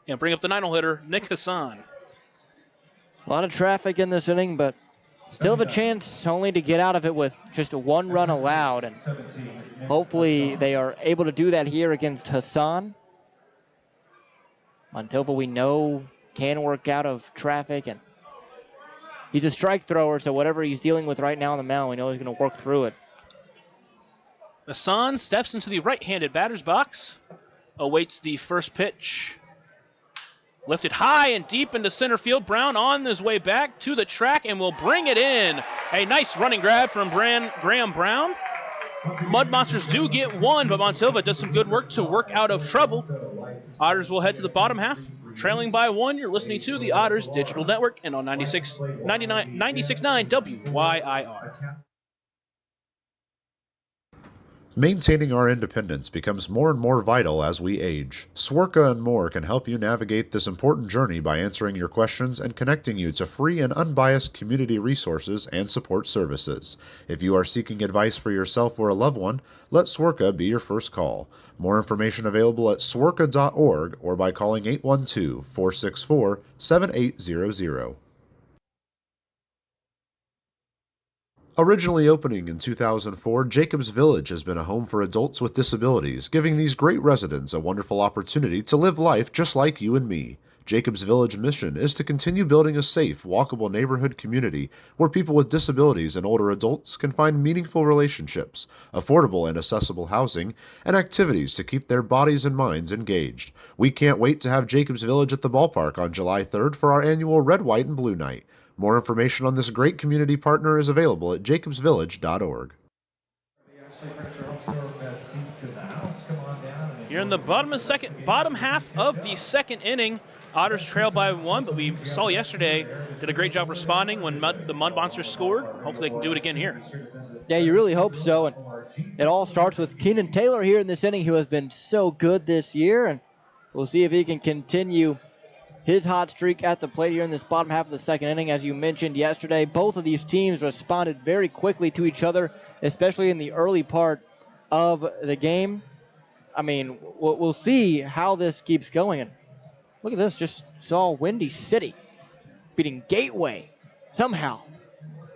And bring up the 9-hole hitter, Nick Hassan. A lot of traffic in this inning, but still have a chance only to get out of it with just a 1 run allowed. And hopefully they are able to do that here against Hassan. Montilva, we know, can work out of traffic, and he's a strike thrower, so whatever he's dealing with right now on the mound, we know he's going to work through it. Hassan steps into the right-handed batter's box, awaits the first pitch. Lifted high and deep into center field. Brown on his way back to the track and will bring it in. A nice running grab from Graham Brown. Mud Monsters do get 1, but Montilva does some good work to work out of trouble. Otters will head to the bottom half, trailing by 1. You're listening to the Otters Digital Network and on 96.9 WYIR. Maintaining our independence becomes more and more vital as we age. Swerka and more can help you navigate this important journey by answering your questions and connecting you to free and unbiased community resources and support services. If you are seeking advice for yourself or a loved one, let Swerka be your first call. More information available at swerka.org or by calling 812-464-7800. Originally opening in 2004, Jacobs Village has been a home for adults with disabilities, giving these great residents a wonderful opportunity to live life just like you and me. Jacobs Village mission is to continue building a safe, walkable neighborhood community where people with disabilities and older adults can find meaningful relationships, affordable and accessible housing, and activities to keep their bodies and minds engaged. We can't wait to have Jacobs Village at the ballpark on July 3rd for our annual Red, White, and Blue Night. More information on this great community partner is available at jacobsvillage.org. Here in the bottom half of the second inning, Otters trail by 1, but we saw yesterday did a great job responding when the Mud Monsters scored. Hopefully they can do it again here. Yeah, you really hope so. And it all starts with Keenan Taylor here in this inning, who has been so good this year, and we'll see if he can continue his hot streak at the plate here in this bottom half of the second inning. As you mentioned yesterday, both of these teams responded very quickly to each other, especially in the early part of the game. I mean, we'll see how this keeps going. And look at this, just saw Windy City beating Gateway somehow.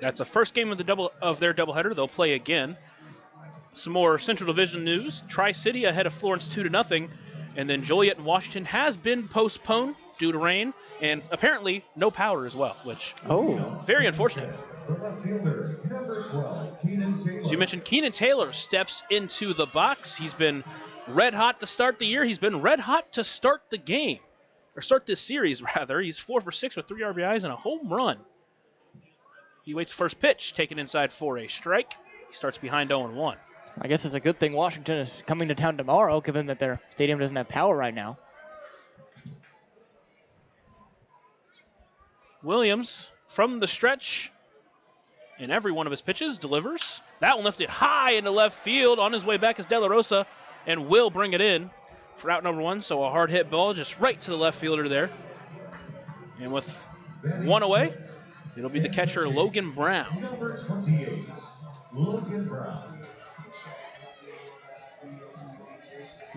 That's the first game of their doubleheader. They'll play again. Some more Central Division news. Tri-City ahead of Florence 2-0. And then Joliet and Washington has been postponed due to rain, and apparently no power as well, which very unfortunate. As you mentioned, Keenan Taylor steps into the box. He's been red hot to start the year. He's been red hot to start the game, or start this series, rather. He's 4 for 6 with 3 RBIs and a home run. He waits first pitch, taken inside for a strike. He starts behind 0-1. I guess it's a good thing Washington is coming to town tomorrow, given that their stadium doesn't have power right now. Williams from the stretch, and every one of his pitches delivers. That one lifted high into left field. On his way back is De La Rosa, and will bring it in for out number 1. So a hard hit ball just right to the left fielder there. And with 1 away, it'll be the catcher Logan Brown. Number 28, Logan Brown.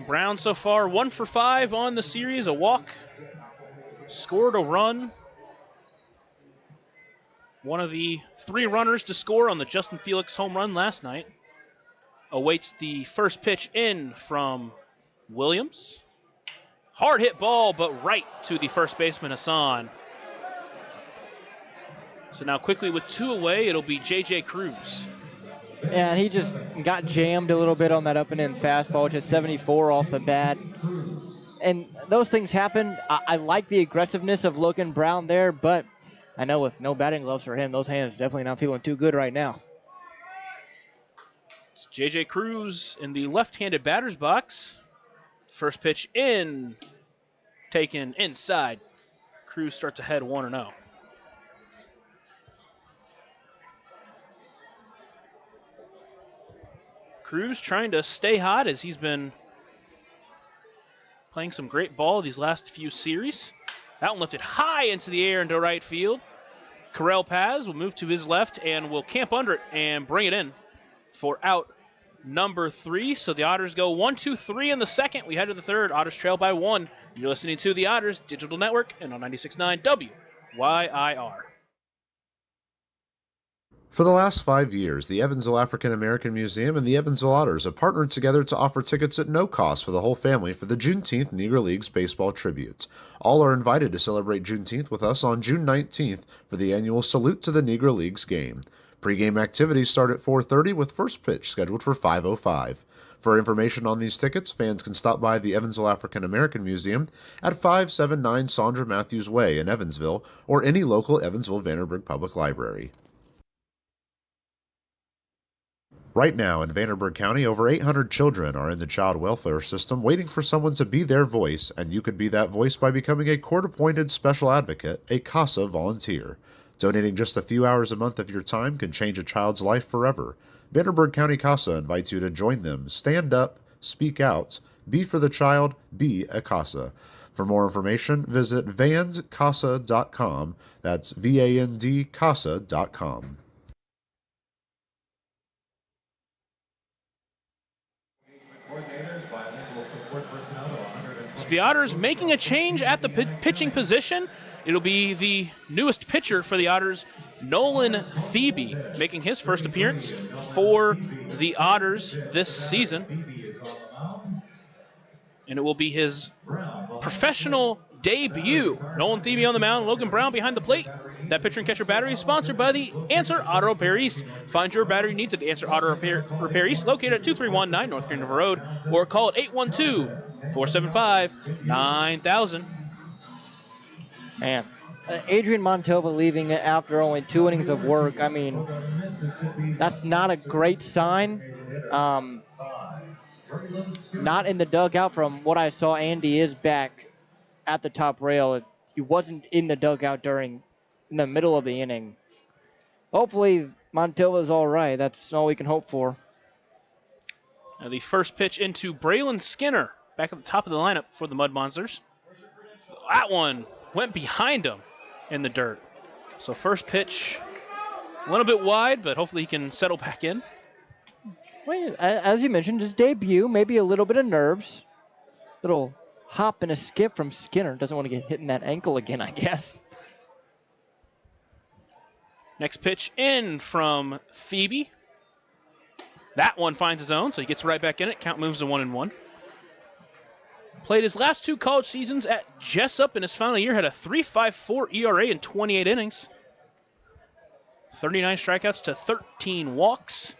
Brown so far 1 for 5 on the series, a walk, scored a run. One of the 3 runners to score on the Justin Felix home run last night. Awaits the first pitch in from Williams. Hard hit ball, but right to the first baseman, Hassan. So now quickly with 2 away, it'll be J.J. Cruz. Yeah, and he just got jammed a little bit on that up-and-in fastball, which is 74 off the bat. And those things happen. I like the aggressiveness of Logan Brown there, but I know with no batting gloves for him, those hands definitely not feeling too good right now. It's J.J. Cruz in the left-handed batter's box. First pitch in, taken inside. Cruz starts ahead 1-0. Cruz trying to stay hot as he's been playing some great ball these last few series. That one lifted high into the air into right field. Correll Paz will move to his left and will camp under it and bring it in for out number 3. So the Otters go 1-2-3 in the second. We head to the third. Otters trail by 1. You're listening to the Otters Digital Network and on 96.9 WYIR. For the last 5 years, the Evansville African American Museum and the Evansville Otters have partnered together to offer tickets at no cost for the whole family for the Juneteenth Negro Leagues Baseball Tribute. All are invited to celebrate Juneteenth with us on June 19th for the annual Salute to the Negro Leagues game. Pre-game activities start at 4:30 with first pitch scheduled for 5:05. For information on these tickets, fans can stop by the Evansville African American Museum at 579 Sandra Matthews Way in Evansville or any local Evansville-Vanderburgh Public Library. Right now in Vanderburgh County, over 800 children are in the child welfare system waiting for someone to be their voice, and you could be that voice by becoming a court-appointed special advocate, a CASA volunteer. Donating just a few hours a month of your time can change a child's life forever. Vanderburgh County CASA invites you to join them. Stand up, speak out, be for the child, be a CASA. For more information, visit vandcasa.com. That's VAND-CASA.com. So the Otters making a change at the pitching position. It'll be the newest pitcher for the Otters, Nolan Thebe, making his first appearance for the Otters this season. And it will be his professional debut. Nolan Thebe on the mound, Logan Brown behind the plate. That pitcher and catcher battery is sponsored by the Answer Auto Repair East. Find your battery needs at the Answer Auto Repair East, located at 2319 North Green River Road, or call at 812-475-9000. Man, Adrian Montova leaving after only 2 innings of work. I mean, that's not a great sign. Not in the dugout. From what I saw, Andy is back at the top rail. He wasn't in the dugout in the middle of the inning. Hopefully, Montova's all right. That's all we can hope for. Now the first pitch into Braylon Skinner, back at the top of the lineup for the Mud Monsters. That one went behind him in the dirt. So first pitch, a little bit wide, but hopefully he can settle back in. Well, as you mentioned, his debut, maybe a little bit of nerves. Little hop and a skip from Skinner. Doesn't want to get hit in that ankle again, I guess. Next pitch in from Thebe. That one finds his own, so he gets right back in it. Count moves to 1-1. Played his last 2 college seasons at Jessup in his final year. Had a 3.54 ERA in 28 innings. 39 strikeouts to 13 walks.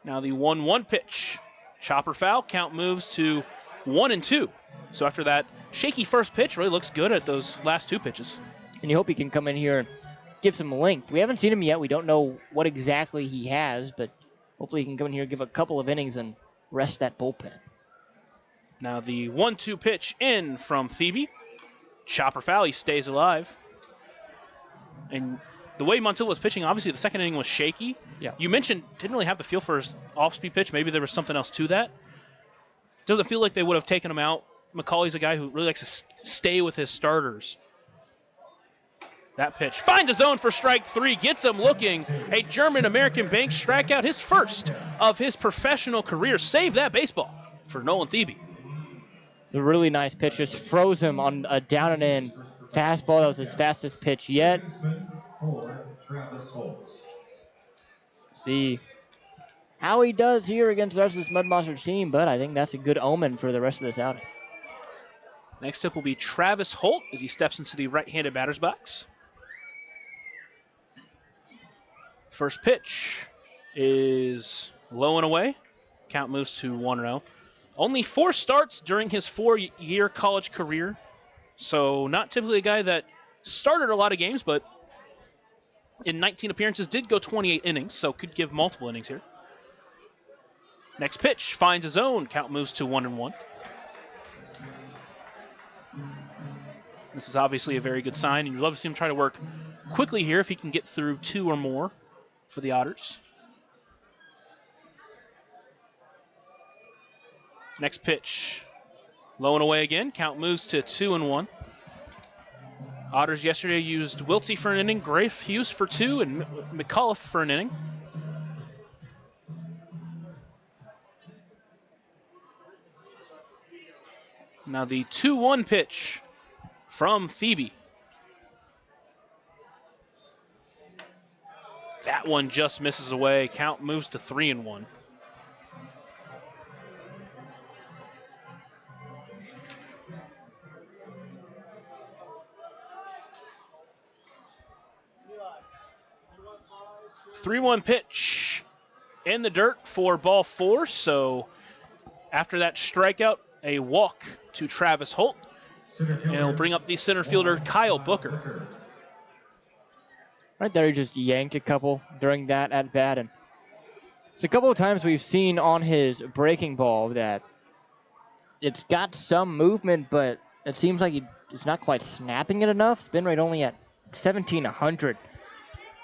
Now the 1-1 pitch. Chopper foul. Count moves to 1-2. So after that shaky first pitch, really looks good at those last 2 pitches. And you hope he can come in here and give some length. We haven't seen him yet. We don't know what exactly he has, but hopefully he can come in here, give a couple of innings, and rest that bullpen. Now the 1-2 pitch in from Thebe. Chopper foul. He stays alive. And the way Montilla was pitching, obviously the second inning was shaky. Yeah. You mentioned didn't really have the feel for his off-speed pitch. Maybe there was something else to that. Doesn't feel like they would have taken him out. McCauley's a guy who really likes to stay with his starters. That pitch finds a zone for strike 3, gets him looking. A German-American bank strikeout, his first of his professional career. Save that baseball for Nolan Thebe. It's a really nice pitch. Just froze him on a down and in fastball. That was his fastest pitch yet. See how he does here against the rest of this Mud Monsters team, but I think that's a good omen for the rest of this outing. Next up will be Travis Holt as he steps into the right-handed batter's box. First pitch is low and away. Count moves to 1-0. Only 4 starts during his 4-year college career. So not typically a guy that started a lot of games, but in 19 appearances did go 28 innings, so could give multiple innings here. Next pitch finds his own. Count moves to 1-1. This is obviously a very good sign, and you'd love to see him try to work quickly here if he can get through 2 or more for the Otters. Next pitch, low and away again. Count moves to 2-1. Otters yesterday used Wiltsey for an inning, Grafe Hughes for 2, and McAuliffe for an inning. Now the 2-1 pitch from Thebe. That one just misses away. Count moves to 3-1. Three-one pitch in the dirt for ball 4. So after that strikeout, a walk to Travis Holt. And it'll bring up the center fielder, Kyle Booker. Right there, he just yanked a couple during that at-bat. And it's a couple of times we've seen on his breaking ball that it's got some movement, but it seems like it's not quite snapping it enough. Spin rate only at 1,700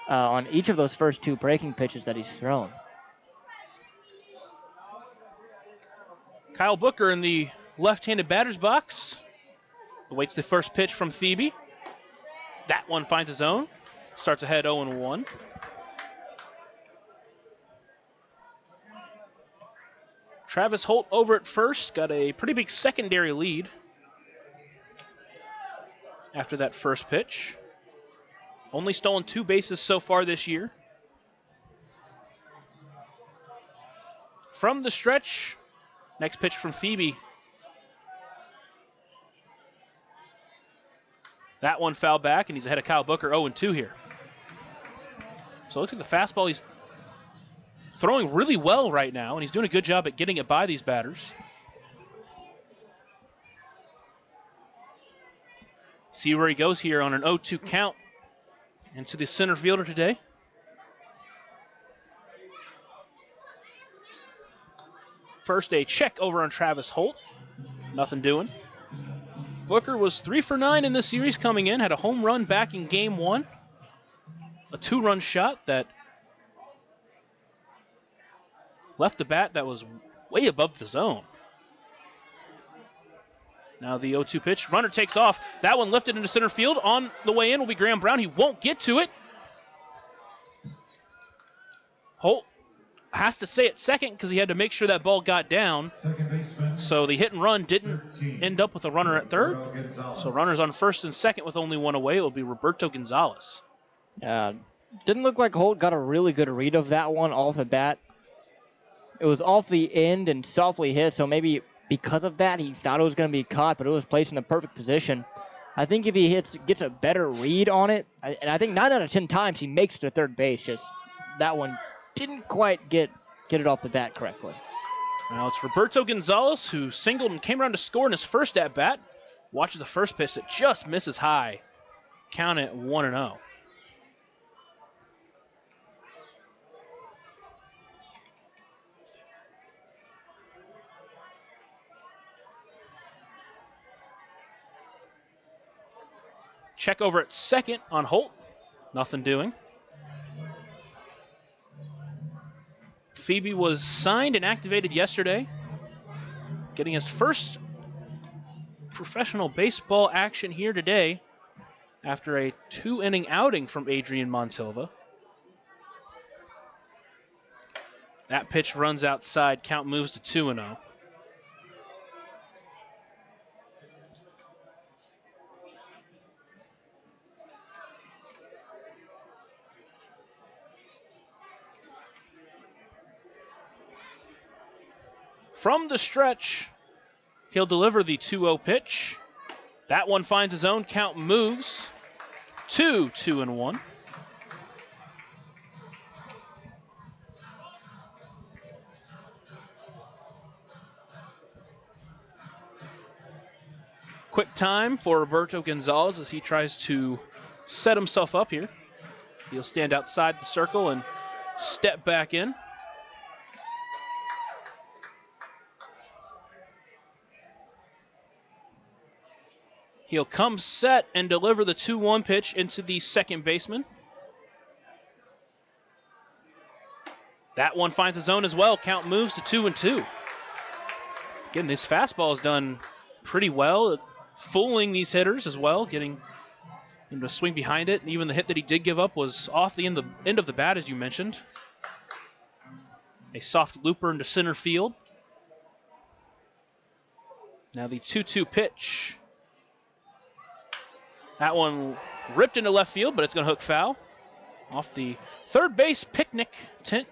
on each of those first 2 breaking pitches that he's thrown. Kyle Booker in the left-handed batter's box. Awaits the first pitch from Phoebe. That one finds his own. Starts ahead 0-1. Travis Holt over at first. Got a pretty big secondary lead after that first pitch. Only stolen 2 bases so far this year. From the stretch, next pitch from Phoebe. That one fouled back, and he's ahead of Kyle Booker, 0-2 here. So it looks like the fastball, he's throwing really well right now, and he's doing a good job at getting it by these batters. See where he goes here on an 0-2 count into the center fielder today. First, a check over on Travis Holt. Nothing doing. Booker was 3 for 9 in this series coming in. Had a home run back in game 1. A 2-run shot that left the bat that was way above the zone. Now the 0-2 pitch. Runner takes off. That one lifted into center field. On the way in will be Graham Brown. He won't get to it. Holt has to stay at second because he had to make sure that ball got down. So the hit and run didn't end up with a runner at third. So runners on first and second with only one away. It will be Roberto Gonzalez. Didn't look like Holt got a really good read of that one off the bat. It was off the end and softly hit, so maybe because of that he thought it was going to be caught, but it was placed in the perfect position. I think if he gets a better read on it, and I think 9 out of 10 times he makes it to third base, just that one didn't quite get it off the bat correctly. Now it's Roberto Gonzalez who singled and came around to score in his first at-bat. Watches the first pitch that just misses high. Count it 1-0. Check over at second on Holt. Nothing doing. Phoebe was signed and activated yesterday, getting his first professional baseball action here today after a 2-inning outing from Adrian Montilva. That pitch runs outside. Count moves to 2-0. From the stretch, he'll deliver the 2-0 pitch. That one finds his own. Count moves to 2-1. Quick time for Roberto Gonzalez as he tries to set himself up here. He'll stand outside the circle and step back in. He'll come set and deliver the 2-1 pitch into the second baseman. That one finds his own as well. Count moves to 2-2. Again, this fastball is done pretty well, fooling these hitters as well, getting him to swing behind it. And even the hit that he did give up was off the end of the bat, as you mentioned. A soft looper into center field. Now the 2-2 pitch. That one ripped into left field, but it's going to hook foul off the third base picnic tent.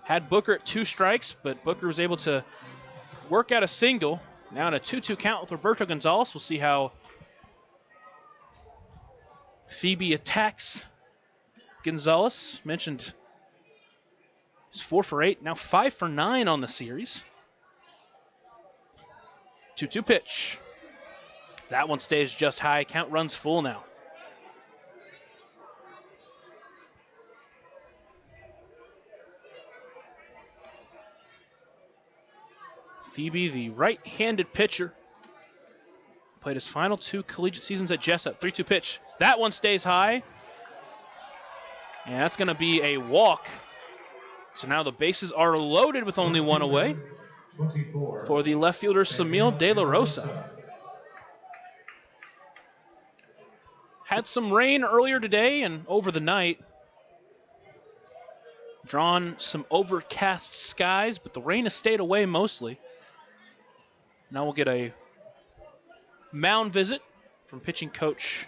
Had Booker at 2 strikes, but Booker was able to work out a single. Now in a 2-2 count with Roberto Gonzalez. We'll see how Phoebe attacks Gonzalez. Mentioned he's 4 for 8, now 5 for 9 on the series. 2-2 pitch. That one stays just high. Count runs full now. Phoebe, the right-handed pitcher, played his final 2 collegiate seasons at Jessup. 3-2 pitch. That one stays high. And that's going to be a walk So now the bases are loaded with only one away 24. for the left fielder, Samil De La Rosa. Had some rain earlier today and over the night. Drawn some overcast skies, but the rain has stayed away mostly. Now we'll get a mound visit from pitching coach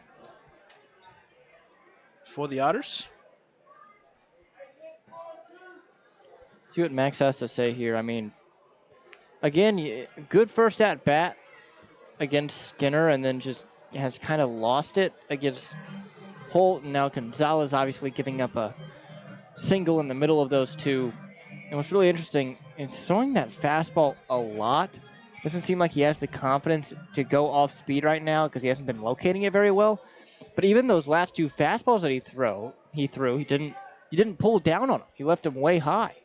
for the Otters. See what Max has to say here. I mean, again, good first at bat against Skinner, and then just has kind of lost it against Holt. And now Gonzalez obviously giving up a single in the middle of those two. And what's really interesting is throwing that fastball a lot. Doesn't seem like he has the confidence to go off speed right now because he hasn't been locating it very well. But even those last two fastballs that he didn't pull down on them. He left them way high.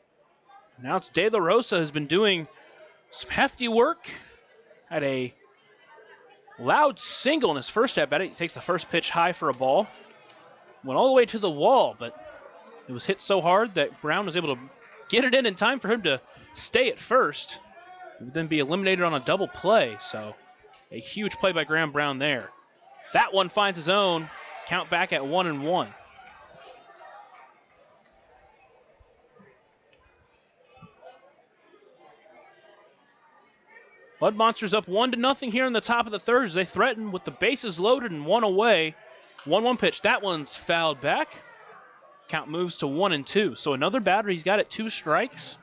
Now it's De La Rosa has been doing some hefty work. Had a loud single in his first at bat. He takes the first pitch high for a ball. Went all the way to the wall, but it was hit so hard that Brown was able to get it in time for him to stay at first. He would then be eliminated on a double play, so a huge play by Graham Brown there. That one finds his own. Count back at 1-1. Mud Monsters up 1-0 here in the top of the third as they threaten with the bases loaded and one away. 1-1 pitch. That one's fouled back. Count moves to 1-2. So another batter he's got at 2 strikes.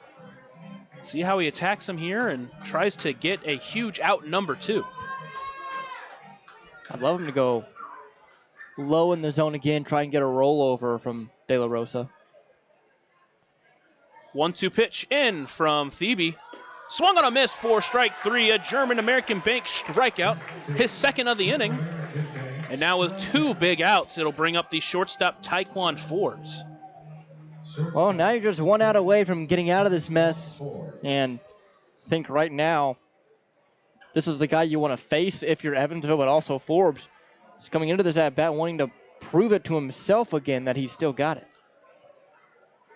See how he attacks him here and tries to get a huge out number 2. I'd love him to go low in the zone again, try and get a rollover from De La Rosa. 1-2 pitch in from Thebe. Swung on a miss for strike 3, a German-American bank strikeout, his second of the inning. And now with 2 big outs, it'll bring up the shortstop Taekwon Forbes. Well, now you're just 1 out away from getting out of this mess. And I think right now, this is the guy you want to face if you're Evansville, but also Forbes is coming into this at-bat wanting to prove it to himself again that he's still got it.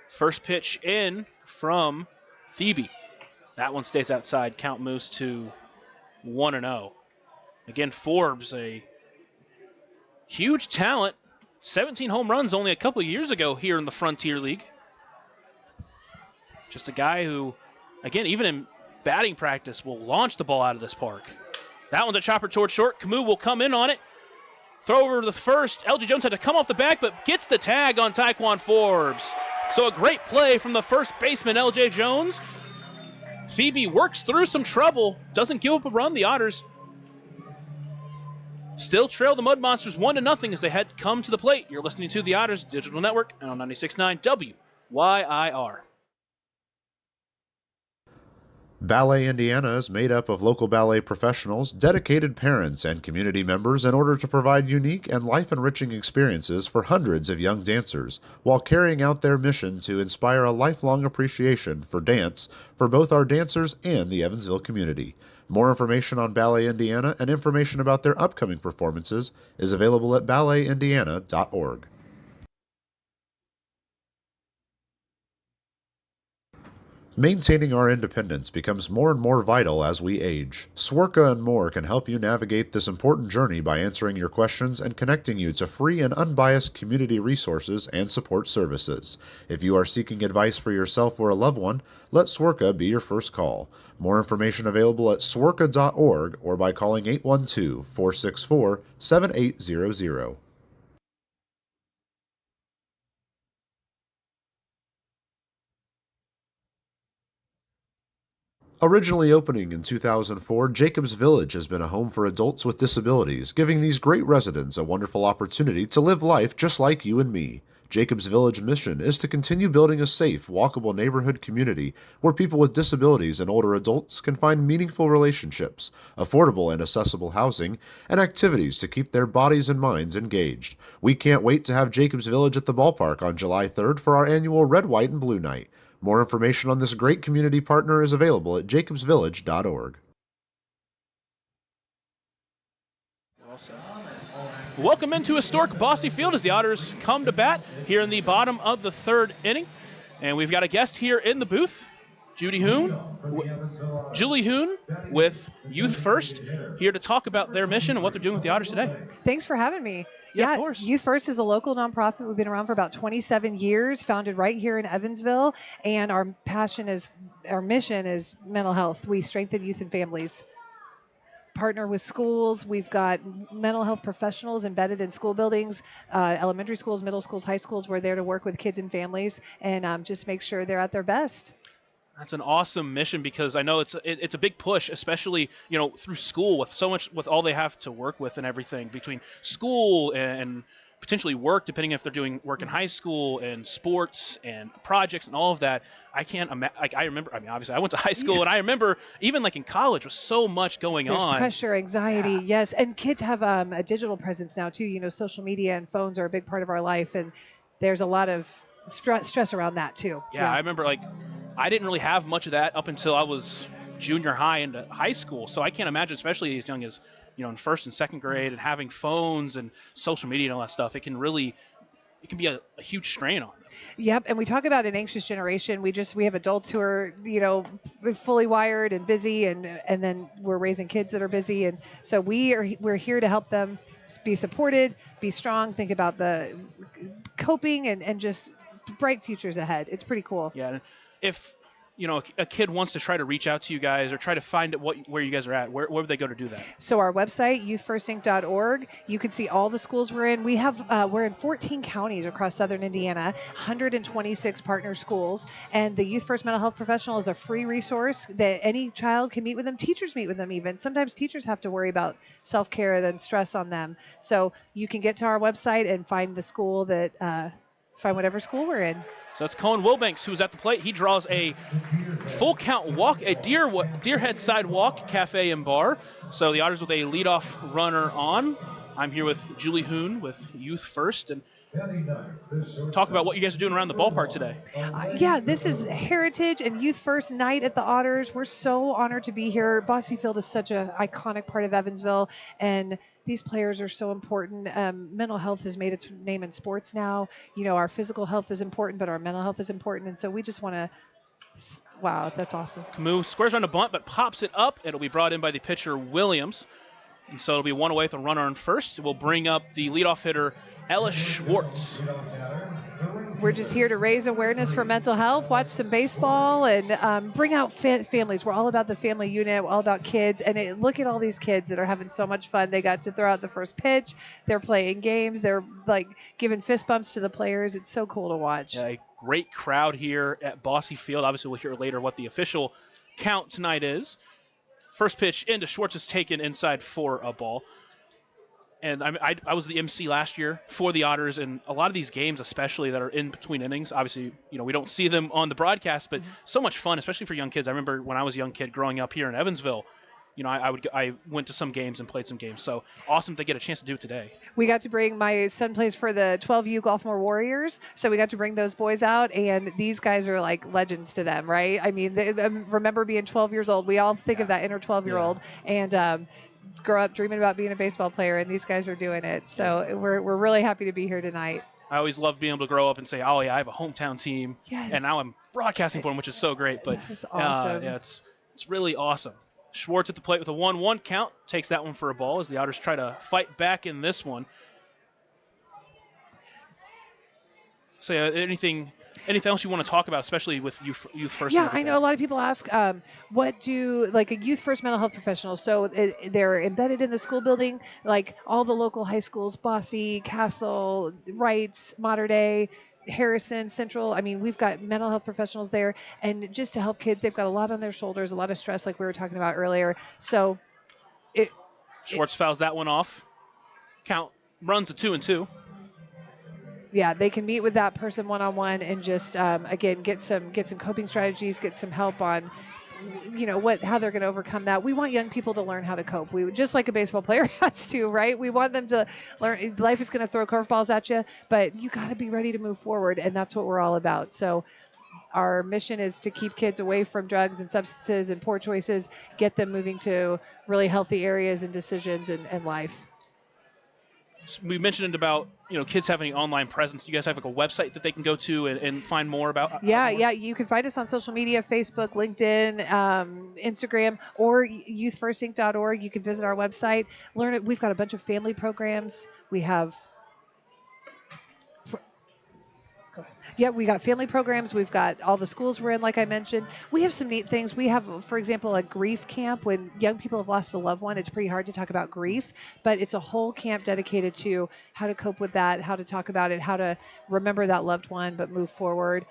First pitch in from Thebe. That one stays outside. Count moves to 1-0. Again, Forbes, a huge talent. 17 home runs only a couple of years ago here in the Frontier League. Just a guy who, again, even in batting practice, will launch the ball out of this park. That one's a chopper towards short. Camus will come in on it. Throw over to the first. LJ Jones had to come off the back, but gets the tag on Taekwon Forbes. So a great play from the first baseman, LJ Jones. Thebe works through some trouble, doesn't give up a run. The Otters still trail the Mud Monsters 1-0 as they head come to the plate. You're listening to the Otters Digital Network and on 96.9 WYIR. Ballet Indiana is made up of local ballet professionals, dedicated parents, and community members in order to provide unique and life-enriching experiences for hundreds of young dancers, while carrying out their mission to inspire a lifelong appreciation for dance for both our dancers and the Evansville community. More information on Ballet Indiana and information about their upcoming performances is available at balletindiana.org. Maintaining our independence becomes more and more vital as we age. Swerka and More can help you navigate this important journey by answering your questions and connecting you to free and unbiased community resources and support services. If you are seeking advice for yourself or a loved one, let Swerka be your first call. More information available at swerka.org or by calling 812-464-7800. Originally opening in 2004, Jacobs Village has been a home for adults with disabilities, giving these great residents a wonderful opportunity to live life just like you and me. Jacobs Village mission is to continue building a safe, walkable neighborhood community where people with disabilities and older adults can find meaningful relationships, affordable and accessible housing, and activities to keep their bodies and minds engaged. We can't wait to have Jacobs Village at the ballpark on July 3rd for our annual Red, White, and Blue Night. More information on this great community partner is available at jacobsvillage.org. Welcome into historic Bosse Field as the Otters come to bat here in the bottom of the third inning. And we've got a guest here in the booth, Julie Hoon with Youth First, here to talk about their mission and what they're doing with the Otters today. Thanks for having me. Yeah, of course. Youth First is a local nonprofit. We've been around for about 27 years, founded right here in Evansville, and our mission is mental health. We strengthen youth and families. Partner with schools. We've got mental health professionals embedded in school buildings, elementary schools, middle schools, high schools. We're there to work with kids and families and just make sure they're at their best. That's an awesome mission, because I know it's a big push, especially through school, with all they have to work with and everything between school and potentially work, depending if they're doing work in high school and sports and projects and all of that. I can't imagine. I remember. I mean, obviously, I went to high school, and I remember even in college was so much going There's on. Pressure, anxiety, yes, and kids have a digital presence now too. Social media and phones are a big part of our life, and there's a lot of stress around that too. Yeah, I remember I didn't really have much of that up until I was junior high into high school. So I can't imagine, especially as young as in first and second grade, and having phones and social media and all that stuff. It can be a huge strain on them. Yep, and we talk about an anxious generation. We have adults who are fully wired and busy, and then we're raising kids that are busy, and so we're here to help them be supported, be strong, think about the coping, and just bright futures ahead. It's pretty cool. Yeah, if a kid wants to try to reach out to you guys or try to find where you guys are at, where would they go to do that? So our website, youthfirstinc.org, you can see all the schools we're in. We're in 14 counties across southern Indiana, 126 partner schools, and the Youth First Mental Health Professional is a free resource that any child can meet with them. Teachers meet with them even. Sometimes teachers have to worry about self-care and stress on them. So you can get to our website and find the school find whatever school we're in. So that's Cohen Wilbanks, who's at the plate. He draws a full count walk, a Deerhead side walk, cafe and bar. So the Otters with a leadoff runner on. I'm here with Julie Hoon with Youth First, and talk about what you guys are doing around the ballpark today. This is Heritage and Youth First night at the Otters. We're so honored to be here. Bosse Field is such an iconic part of Evansville, and these players are so important. Mental health has made its name in sports now. Our physical health is important, but our mental health is important, and so we just want to. Wow, that's awesome. Camus squares on a bunt, but pops it up. It'll be brought in by the pitcher, Williams. And so it'll be one away with a runner on first. We'll bring up the leadoff hitter, Ella Schwartz. We're just here to raise awareness for mental health, watch some baseball, and bring out families. We're all about the family unit. We're all about kids. And look at all these kids that are having so much fun. They got to throw out the first pitch. They're playing games. They're giving fist bumps to the players. It's so cool to watch. Yeah, a great crowd here at Bosse Field. Obviously, we'll hear later what the official count tonight is. First pitch into Schwartz is taken inside for a ball. And I was the MC last year for the Otters, and a lot of these games, especially that are in between innings, obviously, we don't see them on the broadcast, but so much fun, especially for young kids. I remember when I was a young kid growing up here in Evansville, I went to some games and played some games. So awesome to get a chance to do it today. We got to bring, my son plays for the 12U Gulfmore Warriors, so we got to bring those boys out, and these guys are like legends to them, right? I mean, they remember being 12 years old. We all think of that inner 12-year-old, and grow up dreaming about being a baseball player, and these guys are doing it. So we're really happy to be here tonight. I always love being able to grow up and say, oh, yeah, I have a hometown team, yes, and now I'm broadcasting for them, which is so great. But that's awesome. It's really awesome. Schwartz at the plate with a 1-1 count, takes that one for a ball as the Otters try to fight back in this one. So anything else you want to talk about, especially with Youth First? Yeah, I know a lot of people ask, what do a Youth First mental health professional? So they're embedded in the school building, like all the local high schools, Bosse, Castle, Wrights, Mater Dei, Harrison, Central. I mean, we've got mental health professionals there, and just to help kids, they've got a lot on their shoulders, a lot of stress, like we were talking about earlier. So Schwartz fouls that one off. Count runs to 2-2. Yeah, they can meet with that person one-on-one and just again get some coping strategies, get some help on how they're going to overcome that. We want young people to learn how to cope. We just like a baseball player has to, right? We want them to learn. Life is going to throw curveballs at you, but you got to be ready to move forward, and that's what we're all about. So our mission is to keep kids away from drugs and substances and poor choices, get them moving to really healthy areas and decisions in life. we mentioned about kids having an online presence. Do you guys have like a website that they can go to and find more about? Yeah, you can find us on social media: Facebook, LinkedIn, Instagram, or youthfirstinc.org. You can visit our website, learn it. We've got a bunch of family programs. We have. Yeah, we got family programs. We've got all the schools we're in, like I mentioned. We have some neat things. We have, for example, a grief camp. When young people have lost a loved one, it's pretty hard to talk about grief, but it's a whole camp dedicated to how to cope with that, how to talk about it, how to remember that loved one, but move forward.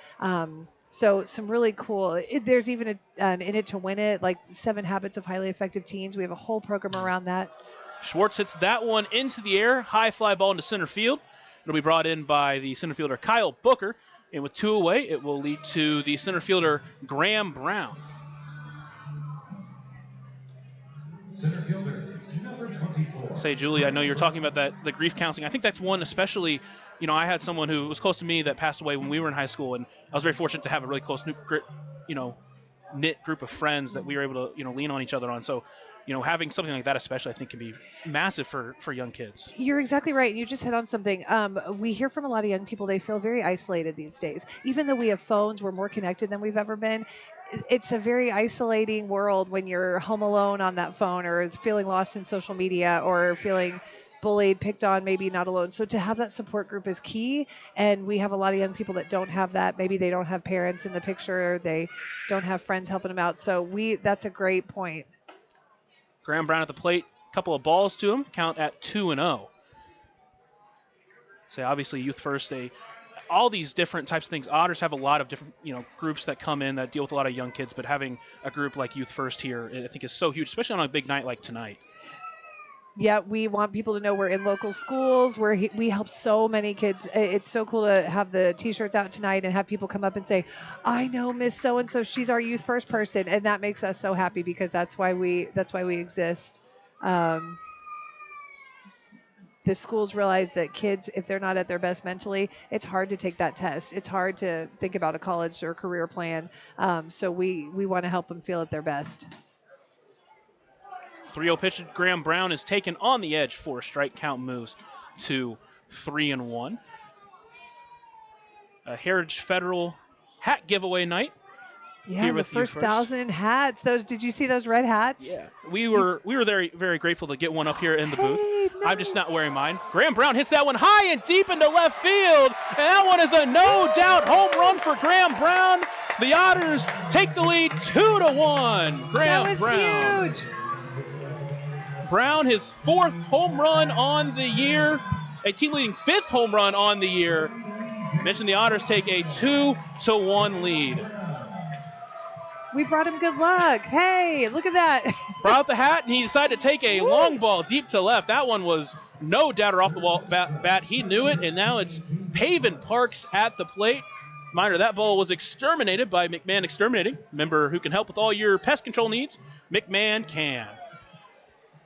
So some really cool. There's even an In It to Win It, like 7 Habits of Highly Effective Teens. We have a whole program around that. Schwartz hits that one into the air. High fly ball into center field. It'll be brought in by the center fielder Kyle Booker. And with 2 away, it will lead to the center fielder Graham Brown. Center fielder, number 24. Say, Julie, I know you're talking about the grief counseling. I think that's one especially, I had someone who was close to me that passed away when we were in high school, and I was very fortunate to have a really close, knit group of friends that we were able to, lean on each other on. So, having something like that especially, I think, can be massive for young kids. You're exactly right. And you just hit on something. We hear from a lot of young people, they feel very isolated these days. Even though we have phones, we're more connected than we've ever been. It's a very isolating world when you're home alone on that phone, or feeling lost in social media, or feeling bullied, picked on, maybe not alone. So to have that support group is key. And we have a lot of young people that don't have that. Maybe they don't have parents in the picture. They don't have friends helping them out. So that's a great point. Graham Brown at the plate, couple of balls to him, count at 2-0. So obviously Youth First, all these different types of things. Otters have a lot of different groups that come in that deal with a lot of young kids, but having a group like Youth First here, I think, is so huge, especially on a big night like tonight. Yeah, we want people to know we're in local schools, where we help so many kids. It's so cool to have the T-shirts out tonight and have people come up and say, "I know Miss So-and-so. She's our Youth First person," and that makes us so happy, because that's why we exist. The schools realize that kids, if they're not at their best mentally, it's hard to take that test. It's hard to think about a college or career plan. So we want to help them feel at their best. 3-0 pitch to Graham Brown is taken on the edge for a strike. Count moves to 3-1. A Heritage Federal hat giveaway night. Yeah, the first 1,000 hats. Did you see those red hats? Yeah, we were very, very grateful to get one up here in the booth. Nice. I'm just not wearing mine. Graham Brown hits that one high and deep into left field, and that one is a no-doubt home run for Graham Brown. The Otters take the lead 2-1. Graham That was Brown. huge. Brown, his 4th home run on the year, a team-leading 5th home run on the year. Mentioned the Otters take a 2-1 lead. We brought him good luck. Hey, look at that. Brought out the hat, and he decided to take a long ball deep to left. That one was no doubter off the wall bat. He knew it, and now it's Pavin Parks at the plate. Reminder, that ball was exterminated by McMahon Exterminating. Member who can help with all your pest control needs, McMahon can.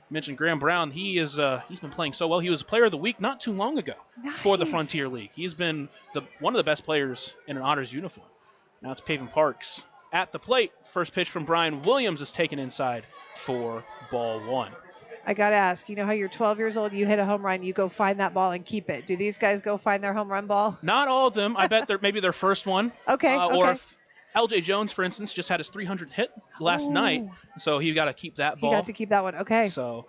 Mentioned Graham Brown. He's been playing so well. He was Player of the Week not too long ago for the Frontier League. He's been one of the best players in an Otters uniform. Now it's Pavin Parks at the plate. First pitch from Brian Williams is taken inside for ball 1. I got to ask, how you're 12 years old, you hit a home run, you go find that ball and keep it. Do these guys go find their home run ball? Not all of them. I bet maybe their first one. Okay. Or if LJ Jones, for instance, just had his 300th hit last night, so he got to keep that ball. He got to keep that one. Okay. So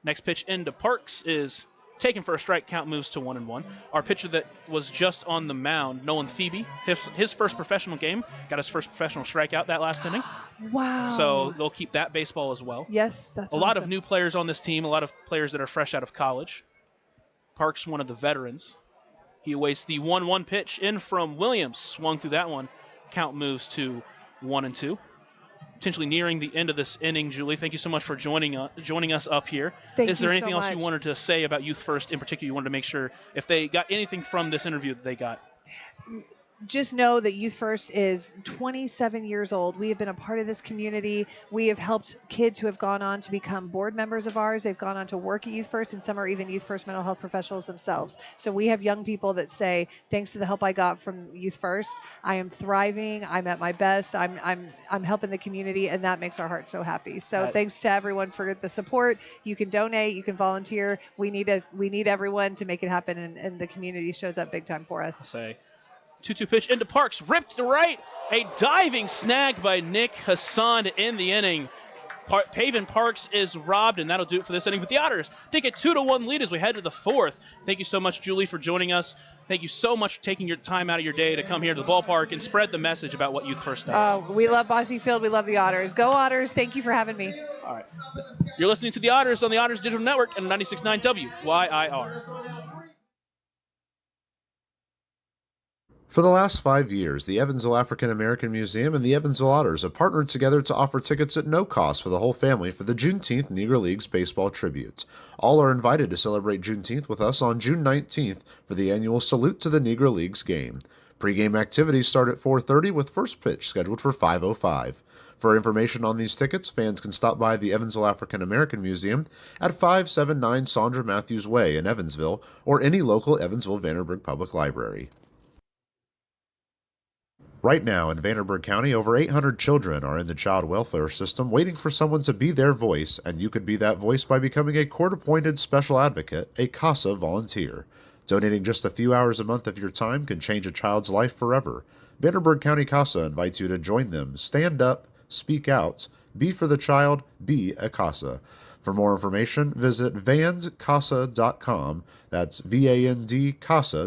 next pitch into Parks is taken for a strike. Count moves to 1-1. Our pitcher that was just on the mound, Nolan Thebe, his first professional game, got his first professional strikeout that last inning. Wow. So they'll keep that baseball as well. Yes, that's a awesome. lot of new players on this team, a lot of players that are fresh out of college. Parks, one of the veterans. He awaits the 1-1 pitch in from Williams. Swung through that one. Count moves to 1-2. Potentially nearing the end of this inning, Julie. Thank you so much for joining us up here. Is there anything else you wanted to say about Youth First in particular? You wanted to make sure if they got anything from this interview that they got? just know that Youth First is 27 years old. We have been a part of this community. We have helped kids who have gone on to become board members of ours. They've gone on to work at Youth First, and some are even Youth First mental health professionals themselves. So we have young people that say, thanks to the help I got from Youth First, I am thriving. I'm at my best. I'm helping the community, and that makes our hearts so happy. So thanks to everyone for the support. You can donate. You can volunteer. We need everyone to make it happen, and the community shows up big time for us. Say 2-2 pitch into Parks, ripped to right. A diving snag by Nick Hassan to end the inning. Paven Parks is robbed, and that'll do it for this inning. But the Otters take a 2-1 lead as we head to the fourth. Thank you so much, Julie, for joining us. Thank you so much for taking your time out of your day to come here to the ballpark and spread the message about what Youth First does. We love Bossy Field. We love the Otters. Go Otters. Thank you for having me. All right. You're listening to the Otters on the Otters Digital Network and 96.9 WYIR. For the last 5 years, the Evansville African American Museum and the Evansville Otters have partnered together to offer tickets at no cost for the whole family for the Juneteenth Negro Leagues Baseball Tribute. All are invited to celebrate Juneteenth with us on June 19th for the annual Salute to the Negro Leagues game. Pre-game activities start at 4:30 with first pitch scheduled for 5:05. For information on these tickets, fans can stop by the Evansville African American Museum at 579 Sandra Matthews Way in Evansville or any local Evansville-Vanderburgh Public Library. Right now in Vanderburgh County, over 800 children are in the child welfare system waiting for someone to be their voice, and you could be that voice by becoming a court-appointed special advocate, a CASA volunteer. Donating just a few hours a month of your time can change a child's life forever. Vanderburgh County CASA invites you to join them. Stand up, speak out, be for the child, be a CASA. For more information, visit vandcasa.com. That's VAND-CASA.com.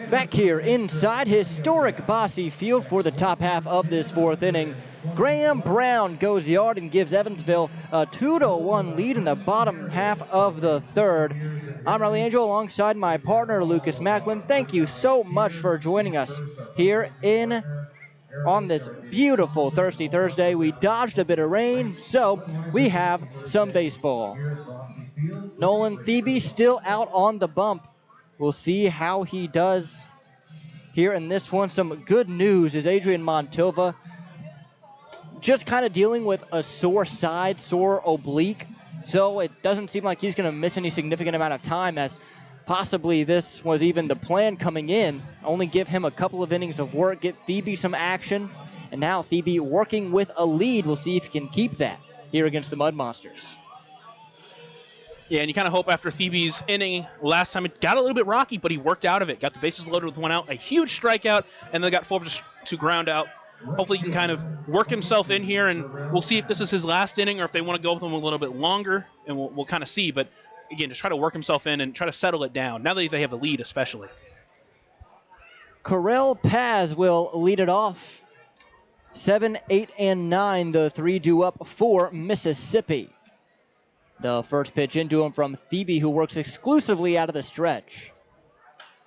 Back here inside historic Bossy Field for the top half of this fourth inning, Graham Brown goes yard and gives Evansville a 2-1 lead in the bottom half of the third. I'm Riley Angel alongside my partner Lucas Macklin. Thank you so much for joining us here on this beautiful thirsty Thursday. We dodged a bit of rain, so we have some baseball. Nolan Thebe still out on the bump. We'll see how he does here in this one. Some good news is Adrian Montova just kind of dealing with a sore side, sore oblique. So it doesn't seem like he's going to miss any significant amount of time, as possibly this was even the plan coming in. Only give him a couple of innings of work, get Thebe some action. And now Thebe working with a lead. We'll see if he can keep that here against the Mud Monsters. Yeah, and you kind of hope after Thebe's inning last time, it got a little bit rocky, but he worked out of it. Got the bases loaded with one out, a huge strikeout, and then got 4 to ground out. Hopefully he can kind of work himself in here, and we'll see if this is his last inning or if they want to go with him a little bit longer, and we'll kind of see. But, again, just try to work himself in and try to settle it down, now that they have the lead especially. Correll Paz will lead it off. 7, 8, and 9, the three due up for Mississippi. The first pitch into him from Thebe, who works exclusively out of the stretch.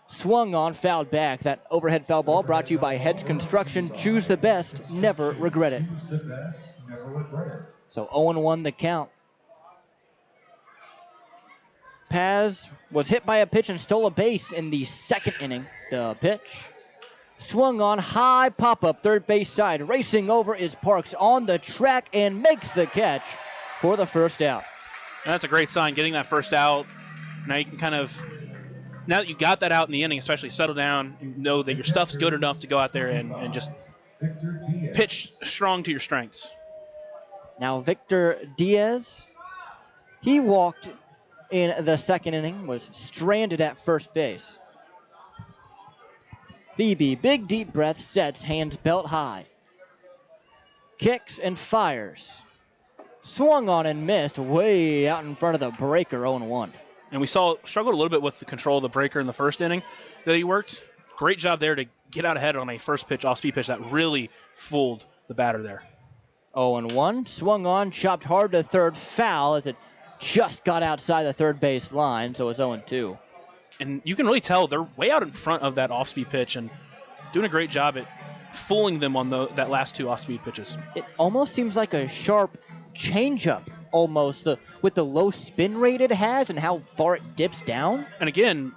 Swung on, fouled back. That overhead foul ball brought to you by Heads Construction. Choose the best, never regret it. So 0-1 the count. Paz was hit by a pitch and stole a base in the second inning. The pitch. Swung on, high pop-up, third base side. Racing over is Parks on the track and makes the catch for the first out. And that's a great sign, getting that first out. Now you can kind of, now that you got that out in the inning, especially settle down and know that your stuff's good enough to go out there and just pitch strong to your strengths. Now Victor Diaz, he walked in the second inning, was stranded at first base. Thebe, big deep breath, sets, hands belt high. Kicks and fires. Swung on and missed way out in front of the breaker, 0-1. And we struggled a little bit with the control of the breaker in the first inning that he worked. Great job there to get out ahead on a first pitch, off-speed pitch that really fooled the batter there. 0-1, swung on, chopped hard to third, foul as it just got outside the third base line, so it's 0-2. And you can really tell they're way out in front of that off-speed pitch and doing a great job at fooling them on that last two off-speed pitches. It almost seems like a sharp changeup almost, with the low spin rate it has and how far it dips down. And again,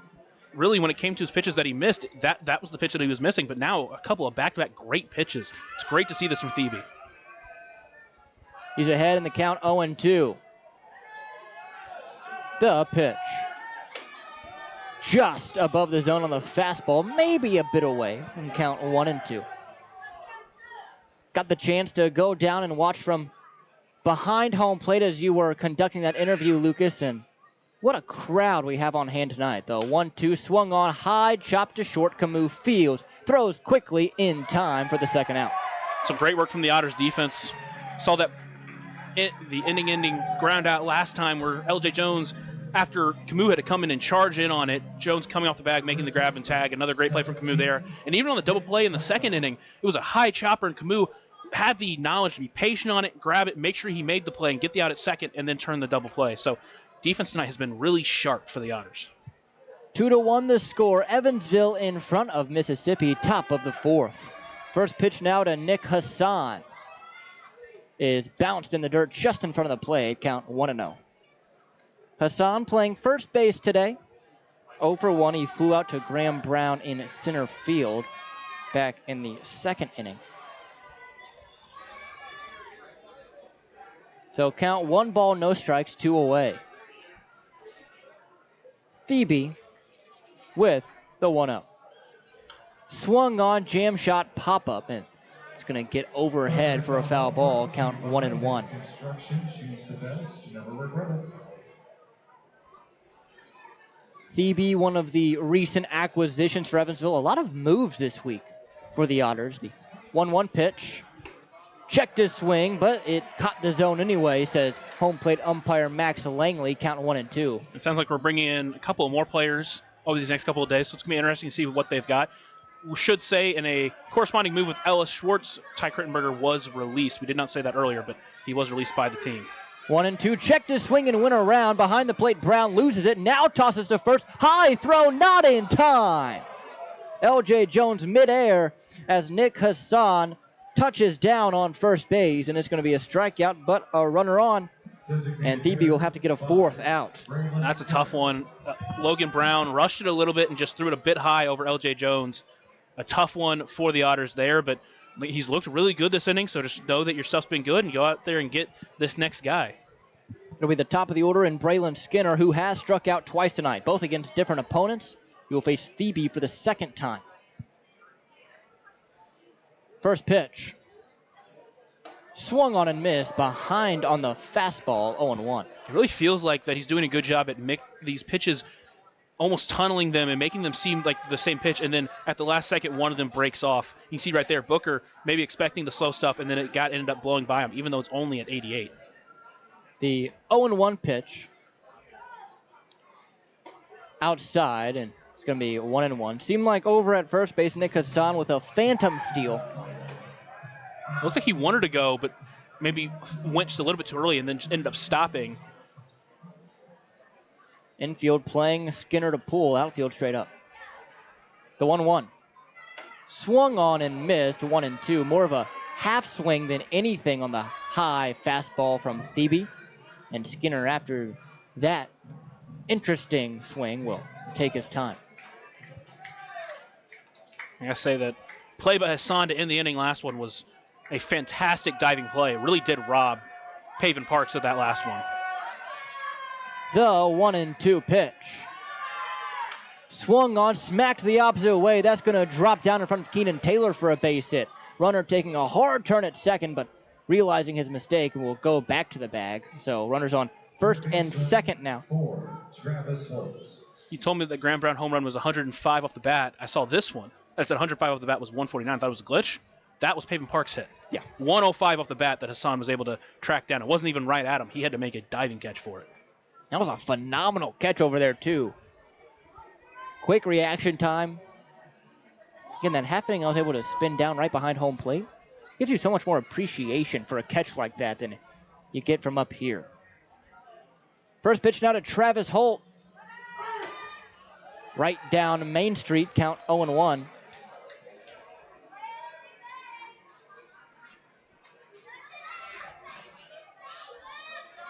really, when it came to his pitches that he missed, that was the pitch that he was missing. But now a couple of back-to-back great pitches. It's great to see this from Thebe. He's ahead in the count 0-2. The pitch. Just above the zone on the fastball, maybe a bit away from count 1-2. Got the chance to go down and watch from behind home plate as you were conducting that interview, Lucas, and what a crowd we have on hand tonight. The 1-2 swung on high, chopped to short. Camus fields, throws quickly in time for the second out. Some great work from the Otters defense. Saw that the inning-ending ground out last time where L.J. Jones, after Camus had to come in and charge in on it, Jones coming off the bag, making the grab and tag. Another great play from Camus there. And even on the double play in the second inning, it was a high chopper, and Camus had the knowledge to be patient on it, grab it, make sure he made the play, and get the out at second, and then turn the double play. So defense tonight has been really sharp for the Otters. 2-1 the score. Evansville in front of Mississippi, top of the fourth. First pitch now to Nick Hassan. Is bounced in the dirt just in front of the plate, count 1-0. Hassan playing first base today. 0 for 1, he flew out to Graham Brown in center field back in the second inning. So count 1 ball, no strikes, 2 away. Thebe with the 1-0. Swung on, jam shot, pop up, and it's going to get overhead for a foul ball, count 1-1. Thebe, one of the recent acquisitions for Evansville. A lot of moves this week for the Otters. The 1-1 pitch. Checked his swing, but it caught the zone anyway, says home plate umpire Max Langley, count 1-2. It sounds like we're bringing in a couple of more players over these next couple of days, so it's going to be interesting to see what they've got. We should say in a corresponding move with Ellis Schwartz, Ty Krittenberger was released. We did not say that earlier, but he was released by the team. 1-2, checked his swing and went around. Behind the plate, Brown loses it, now tosses to first. High throw, not in time. L.J. Jones midair as Nick Hassan touches down on first base, and it's going to be a strikeout, but a runner on. And Thebe will have to get a fourth out. That's a tough one. Logan Brown rushed it a little bit and just threw it a bit high over L.J. Jones. A tough one for the Otters there, but he's looked really good this inning, so just know that your stuff's been good and go out there and get this next guy. It'll be the top of the order in Braylon Skinner, who has struck out twice tonight, both against different opponents. He will face Thebe for the second time. First pitch. Swung on and missed, behind on the fastball, 0-1. It really feels like that he's doing a good job at these pitches, almost tunneling them and making them seem like the same pitch, and then at the last second, one of them breaks off. You can see right there, Booker maybe expecting the slow stuff, and then it ended up blowing by him, even though it's only at 88. The 0-1 pitch. Outside, and it's going to be 1-1. Seemed like over at first base, Nick Hassan with a phantom steal. Looks like he wanted to go, but maybe went just a little bit too early and then just ended up stopping. Infield playing Skinner to pull, outfield straight up. The 1-1. Swung on and missed, 1-2. More of a half swing than anything on the high fastball from Thebe. And Skinner, after that interesting swing, will take his time. I gotta say that play by Hassan to end the inning last one was a fantastic diving play. It really did rob Pavin Parks of that last one. The 1-2 pitch. Swung on, smacked the opposite way. That's going to drop down in front of Keenan Taylor for a base hit. Runner taking a hard turn at second, but realizing his mistake will go back to the bag. So runners on first and second now. You told me that Graham Brown home run was 105 off the bat. I saw this one. That's at 105 off the bat was 149. I thought it was a glitch. That was Pavin Parks' hit. Yeah. 105 off the bat that Hassan was able to track down. It wasn't even right at him. He had to make a diving catch for it. That was a phenomenal catch over there, too. Quick reaction time. Again, that half inning, I was able to spin down right behind home plate. Gives you so much more appreciation for a catch like that than you get from up here. First pitch now to Travis Holt. Right down Main Street, count 0-1.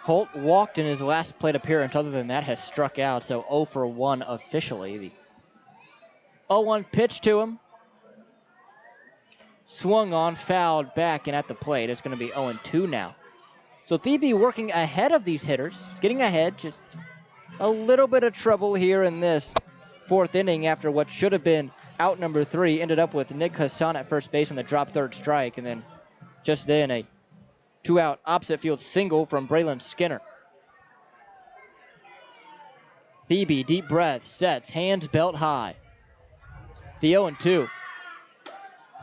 Holt walked in his last plate appearance. Other than that, has struck out, so 0 for 1 officially. The 0-1 pitch to him. Swung on, fouled back, and at the plate. It's going to be 0-2 now. So Thebe working ahead of these hitters, getting ahead, just a little bit of trouble here in this fourth inning after what should have been out number 3. Ended up with Nick Hassan at first base on the drop third strike, and then just then a 2-out opposite field single from Braylon Skinner. Thebe, deep breath, sets, hands belt high. The 0-2.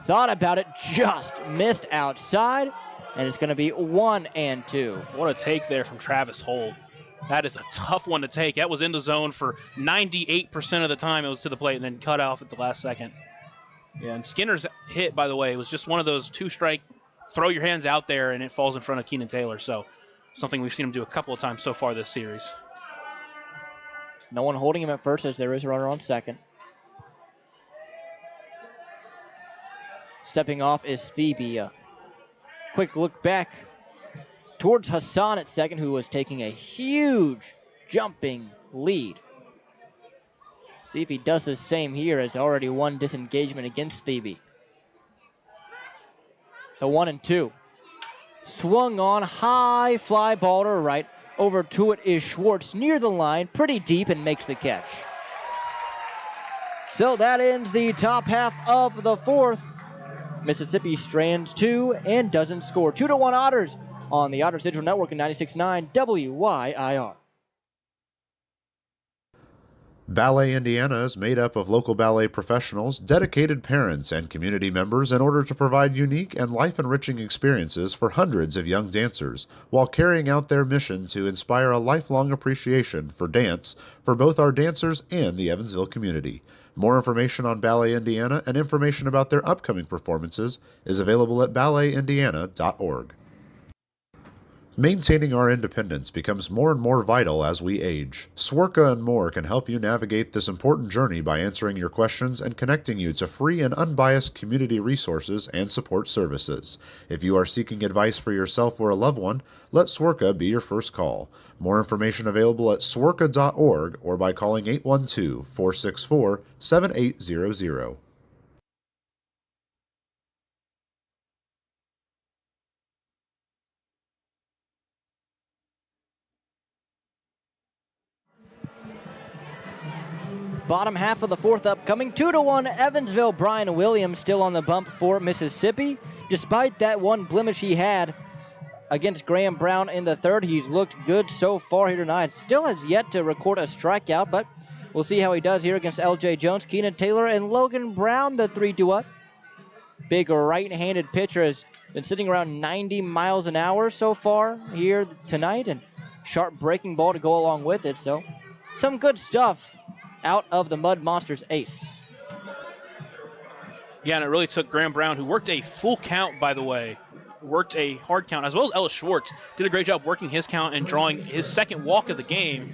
Thought about it, just missed outside, and it's going to be 1-2. What a take there from Travis Holt. That is a tough one to take. That was in the zone for 98% of the time. It was to the plate and then cut off at the last second. Yeah, and Skinner's hit, by the way, was just one of those 2-strike, throw your hands out there, and it falls in front of Keenan Taylor. So something we've seen him do a couple of times so far this series. No one holding him at first as there is a runner on second. Stepping off is Thebe. A quick look back towards Hassan at second, who was taking a huge jumping lead. See if he does the same here, as already one disengagement against Thebe. The 1-2. Swung on, high fly ball to right. Over to it is Schwartz near the line, pretty deep, and makes the catch. So that ends the top half of the fourth. Mississippi strands 2 and doesn't score. 2-1 Otters on the Otters Digital Network in 96.9 WYIR. Ballet Indiana is made up of local ballet professionals, dedicated parents, and community members in order to provide unique and life-enriching experiences for hundreds of young dancers, while carrying out their mission to inspire a lifelong appreciation for dance for both our dancers and the Evansville community. More information on Ballet Indiana and information about their upcoming performances is available at balletindiana.org. Maintaining our independence becomes more and more vital as we age. Swerka and more can help you navigate this important journey by answering your questions and connecting you to free and unbiased community resources and support services. If you are seeking advice for yourself or a loved one, let Swerka be your first call. More information available at swerka.org or by calling 812-464-7800. Bottom half of the fourth upcoming. 2-1 Evansville. Brian Williams still on the bump for Mississippi. Despite that one blemish he had against Graham Brown in the third, he's looked good so far here tonight. Still has yet to record a strikeout, but we'll see how he does here against L.J. Jones, Keenan Taylor, and Logan Brown, the 3-2. Big right-handed pitcher has been sitting around 90 miles an hour so far here tonight, and sharp breaking ball to go along with it. So some good stuff out of the Mud Monsters ace. Yeah, and it really took Graham Brown, who worked a full count, by the way, worked a hard count, as well as Ellis Schwartz did a great job working his count and drawing his second walk of the game,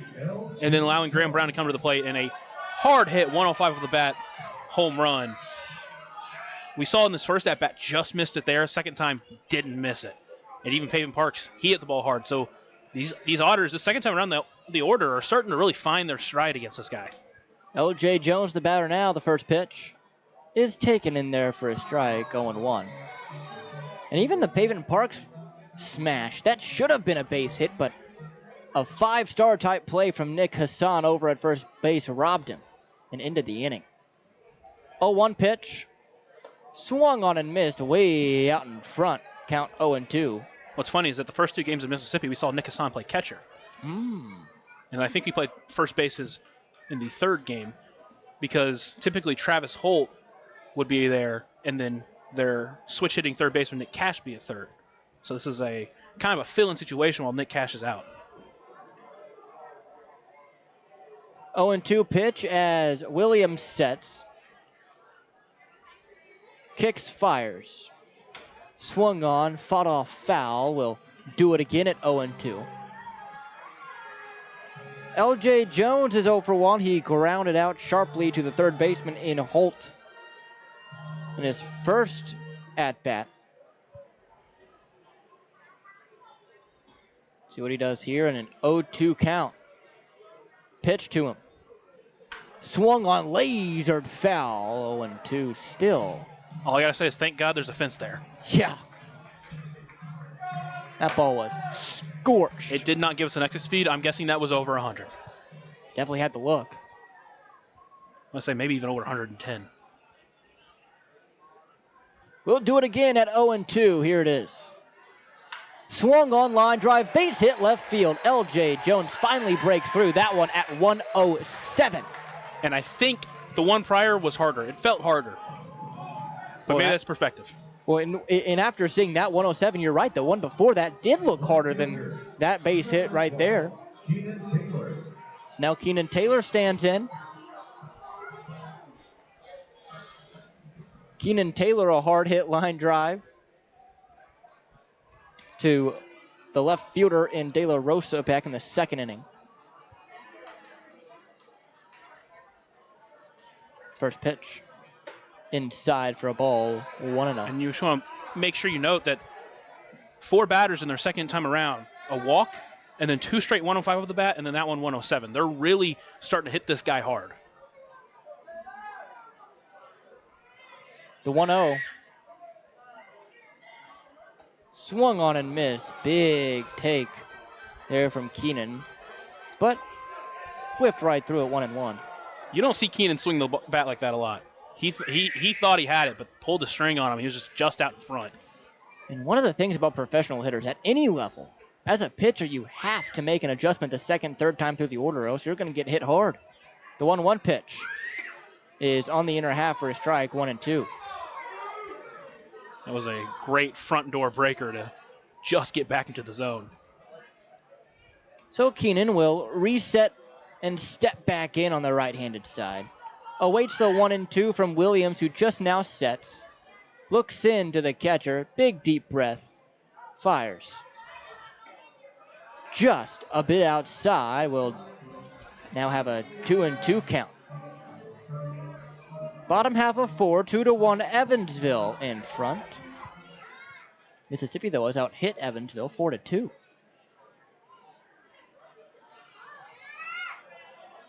and then allowing Graham Brown to come to the plate in a hard hit 105 of the bat home run. We saw in this first at-bat, just missed it there. Second time, didn't miss it. And even Pavin Parks, he hit the ball hard. So these Otters, the second time around the order, are starting to really find their stride against this guy. L.J. Jones, the batter now. The first pitch is taken in there for a strike, 0-1. And even the Pavin Parks smash, that should have been a base hit, but a five-star type play from Nick Hassan over at first base robbed him and ended the inning. 0-1 pitch. Swung on and missed way out in front. Count 0-2. What's funny is that the first two games of Mississippi, we saw Nick Hassan play catcher. And I think he played first bases in the third game because typically Travis Holt would be there and then their switch hitting third baseman Nick Cash be at third. So this is a kind of a fill-in situation while Nick Cash is out. 0-2 pitch as Williams sets. Kicks, fires. Swung on, fought off foul. Will do it again at 0-2. L.J. Jones is 0 for 1. He grounded out sharply to the third baseman in Holt in his first at-bat. See what he does here in an 0-2 count. Pitch to him. Swung on, lasered foul. 0-2 still. All I got to say is thank God there's a fence there. Yeah. That ball was scorched. It did not give us an exit speed. I'm guessing that was over 100. Definitely had the look. I'm going to say maybe even over 110. We'll do it again at 0-2. Here it is. Swung on, line drive, base hit left field. L.J. Jones finally breaks through that one at 107. And I think the one prior was harder. It felt harder. But maybe that's perspective. Well, and after seeing that 107, you're right. The one before that did look harder than that base hit right there. So now Keenan Taylor stands in. Keenan Taylor, a hard hit line drive to the left fielder in De La Rosa back in the second inning. First pitch inside for a ball, 1-0. And you just want to make sure you note that 4 batters in their second time around, a walk, and then 2 straight 105 off the bat, and then that one 107. They're really starting to hit this guy hard. The 1-0. Swung on and missed. Big take there from Keenan. But whipped right through it, 1-1. You don't see Keenan swing the bat like that a lot. He thought he had it, but pulled the string on him. He was just out in front. And one of the things about professional hitters at any level, as a pitcher, you have to make an adjustment the second, third time through the order, or else you're going to get hit hard. The 1-1 pitch is on the inner half for a strike, 1-2. That was a great front door breaker to just get back into the zone. So Keenan will reset and step back in on the right-handed side. Awaits the 1-2 from Williams, who just now sets. Looks into the catcher, big deep breath, fires. Just a bit outside, will now have a 2-2 count. Bottom half of 4, 2-1 Evansville in front. Mississippi, though, has out-hit Evansville 4-2.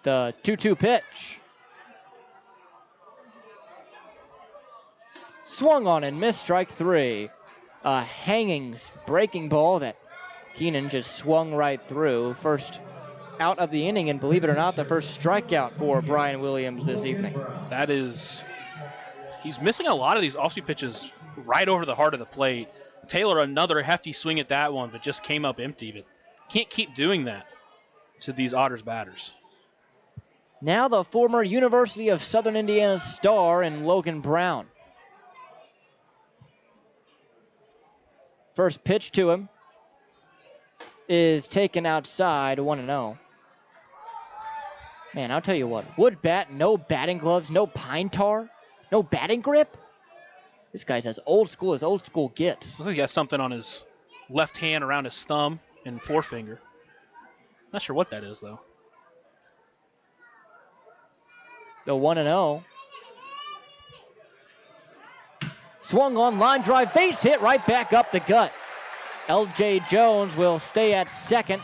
The 2-2 pitch. Swung on and missed, strike 3. A hanging, breaking ball that Keenan just swung right through. First out of the inning, and believe it or not, the first strikeout for Brian Williams this evening. That is, he's missing a lot of these off-speed pitches right over the heart of the plate. Taylor, another hefty swing at that one, but just came up empty. But can't keep doing that to these Otters batters. Now the former University of Southern Indiana star in Logan Brown. First pitch to him is taken outside, 1-0. Man, I'll tell you what, wood bat, no batting gloves, no pine tar, no batting grip. This guy's as old school gets. Looks like he got something on his left hand around his thumb and forefinger. Not sure what that is, though. The 1-0. Swung on, line drive, base hit right back up the gut. L.J. Jones will stay at second.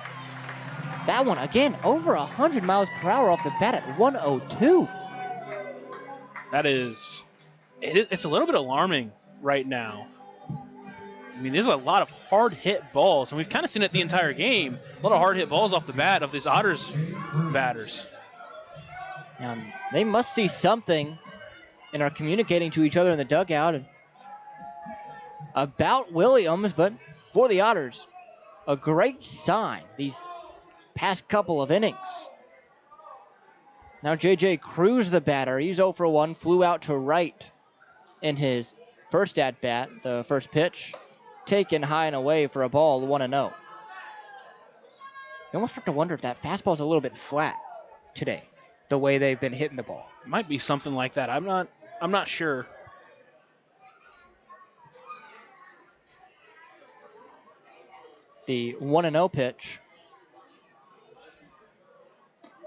That one, again, over 100 miles per hour off the bat at 102. That is, it's a little bit alarming right now. I mean, there's a lot of hard hit balls, and we've kind of seen it the entire game. A lot of hard hit balls off the bat of these Otters batters. They must see something and are communicating to each other in the dugout about Williams, but for the Otters, a great sign these past couple of innings. Now J.J. Cruz, the batter, he's 0 for 1, flew out to right in his first at-bat, the first pitch, taken high and away for a ball, 1-0. You almost start to wonder if that fastball's a little bit flat today, the way they've been hitting the ball. Might be something like that. I'm not sure. The 1-0 pitch.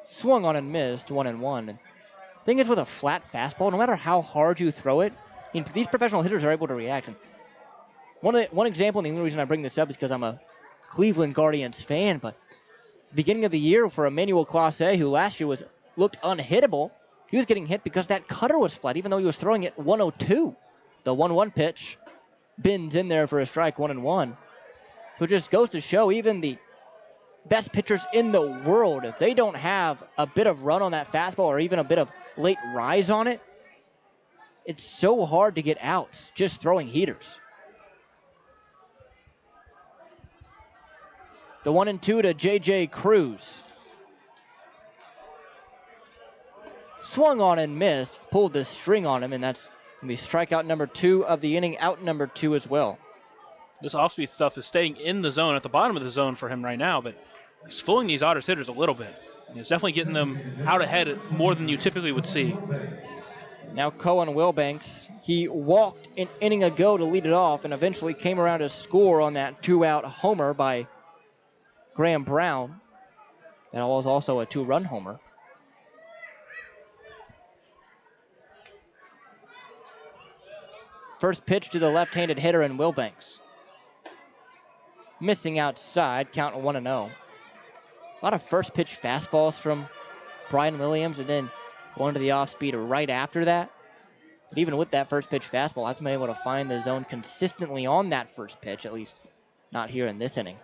Swung on and missed, 1-1. Thing is, with a flat fastball, no matter how hard you throw it, these professional hitters are able to react. And one example, and the only reason I bring this up is because I'm a Cleveland Guardians fan, but beginning of the year for Emmanuel Clase, who last year looked unhittable, he was getting hit because that cutter was flat, even though he was throwing it 102. The 1-1 pitch bends in there for a strike, 1-1. So it just goes to show even the best pitchers in the world, if they don't have a bit of run on that fastball or even a bit of late rise on it, it's so hard to get outs just throwing heaters. The 1-2 to J.J. Cruz. Swung on and missed, pulled the string on him, and that's going to be strikeout number 2 of the inning, out number 2 as well. This off-speed stuff is staying in the zone, at the bottom of the zone for him right now, but he's fooling these Otters hitters a little bit. He's definitely getting them out ahead more than you typically would see. Now Cohen Wilbanks, he walked an inning ago to lead it off and eventually came around to score on that 2-out homer by Graham Brown. That was also a 2-run homer. First pitch to the left-handed hitter in Wilbanks. Missing outside, count 1-0. A lot of first pitch fastballs from Brian Williams and then going to the off speed right after that. But even with that first pitch fastball, hasn't been able to find the zone consistently on that first pitch, at least not here in this inning.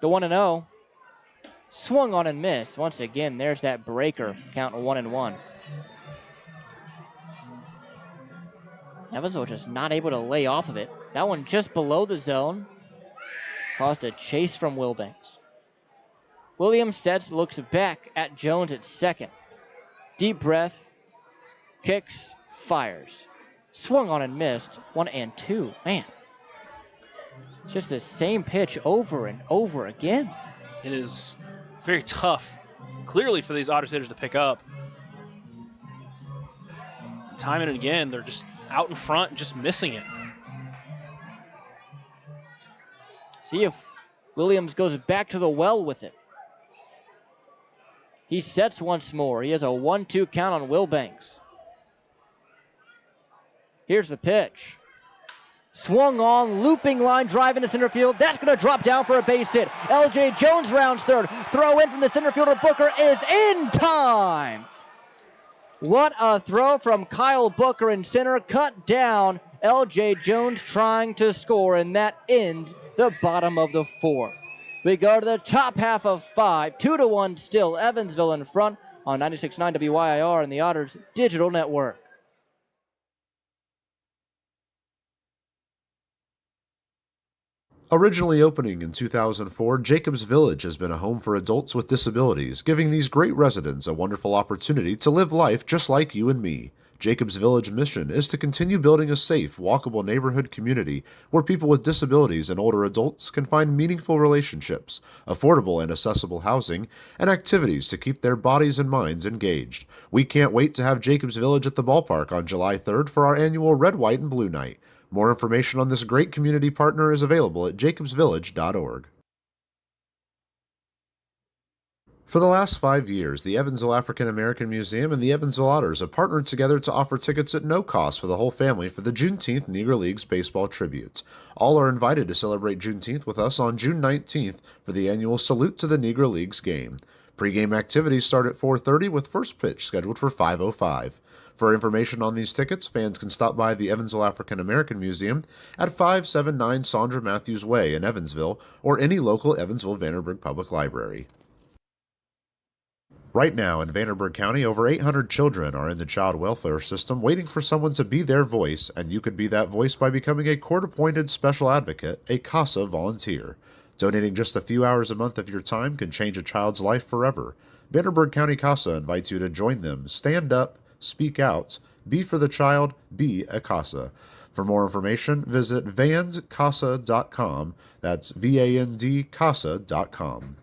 The 1-0, swung on and missed. Once again, there's that breaker, count 1-1. Evansville just not able to lay off of it. That one just below the zone. Caused a chase from Wilbanks. Williams sets, looks back at Jones at second. Deep breath, kicks, fires. Swung on and missed, 1-2. Man, it's just the same pitch over and over again. It is very tough, clearly, for these Otters hitters to pick up. Time and again, they're just out in front, just missing it. See if Williams goes back to the well with it. He sets once more. He has a 1-2 count on Wilbanks. Here's the pitch. Swung on, looping line, drive into center field. That's going to drop down for a base hit. L.J. Jones rounds third. Throw in from the center fielder. Booker is in time. What a throw from Kyle Booker in center. Cut down. L.J. Jones trying to score, and that ends the bottom of the fourth. We go to the top half of 5. 2-1 still. Evansville in front on 96.9 WYIR and the Otters Digital Network. Originally opening in 2004, Jacobs Village has been a home for adults with disabilities, giving these great residents a wonderful opportunity to live life just like you and me. Jacobs Village mission is to continue building a safe, walkable neighborhood community where people with disabilities and older adults can find meaningful relationships, affordable and accessible housing, and activities to keep their bodies and minds engaged. We can't wait to have Jacobs Village at the ballpark on July 3rd for our annual Red, White, and Blue Night. More information on this great community partner is available at jacobsvillage.org. For the last 5 years, the Evansville African American Museum and the Evansville Otters have partnered together to offer tickets at no cost for the whole family for the Juneteenth Negro Leagues Baseball Tribute. All are invited to celebrate Juneteenth with us on June 19th for the annual Salute to the Negro Leagues game. Pre-game activities start at 4:30 with first pitch scheduled for 5:05. For information on these tickets, fans can stop by the Evansville African American Museum at 579 Sandra Matthews Way in Evansville or any local Evansville-Vanderburgh Public Library. Right now in Vanderburgh County, over 800 children are in the child welfare system waiting for someone to be their voice, and you could be that voice by becoming a court-appointed special advocate, a CASA volunteer. Donating just a few hours a month of your time can change a child's life forever. Vanderburgh County CASA invites you to join them. Stand up, speak out, be for the child, be a CASA. For more information, visit vandcasa.com. That's VAND CASA.com.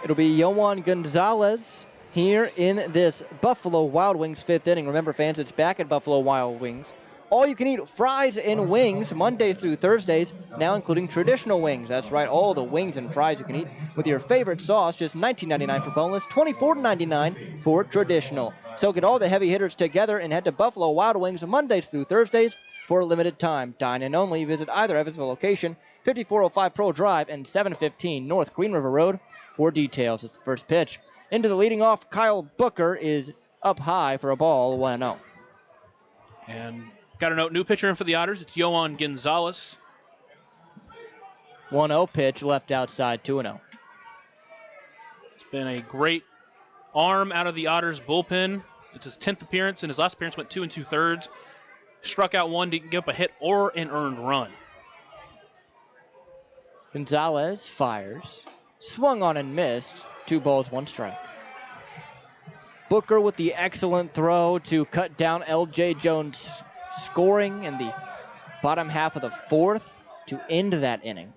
It'll be Yohan Gonzalez here in this Buffalo Wild Wings fifth inning. Remember, fans, it's back at Buffalo Wild Wings All-you-can-eat fries and wings Mondays through Thursdays, now including traditional wings. That's right, all the wings and fries you can eat with your favorite sauce, just $19.99 for boneless, $24.99 for traditional. So get all the heavy hitters together and head to Buffalo Wild Wings Mondays through Thursdays for a limited time. Dine-in only. Visit either Evansville location, 5405 Pearl Drive and 715 North Green River Road for details. It's the first pitch. Into the leading off, Kyle Booker is up high for a ball, 1-0. And got a note, new pitcher in for the Otters. It's Yohan Gonzalez. 1-0 pitch left outside, 2-0. It's been a great arm out of the Otters bullpen. It's his 10th appearance, and his last appearance went 2 2/3. Struck out 1, didn't give up a hit or an earned run. Gonzalez fires. Swung on and missed. 2 balls, 1 strike. Booker with the excellent throw to cut down L.J. Jones' scoring in the bottom half of the 4th to end that inning.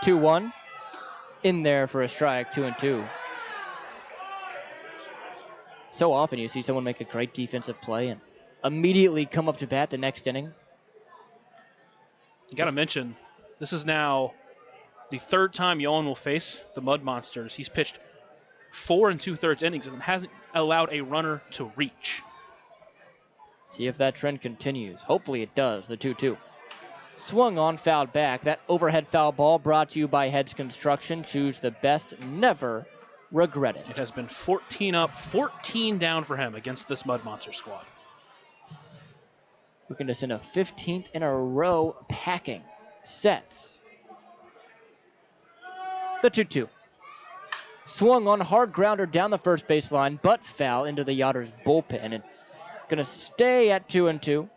2-1. In there for a strike, 2-2. So often you see someone make a great defensive play and immediately come up to bat the next inning. You got to mention, this is now the 3rd time Yohan will face the Mud Monsters. He's pitched 4 2/3 innings and hasn't allowed a runner to reach. See if that trend continues. Hopefully it does, the 2-2. Swung on, fouled back. That overhead foul ball brought to you by Heads Construction. Choose the best, never regret it. It has been 14 up, 14 down for him against this Mud Monster squad. Looking to send a 15th in a row packing. Sets. The 2-2. Swung on, hard grounder down the first baseline, but foul into the Otters bullpen. And going to stay at 2-2.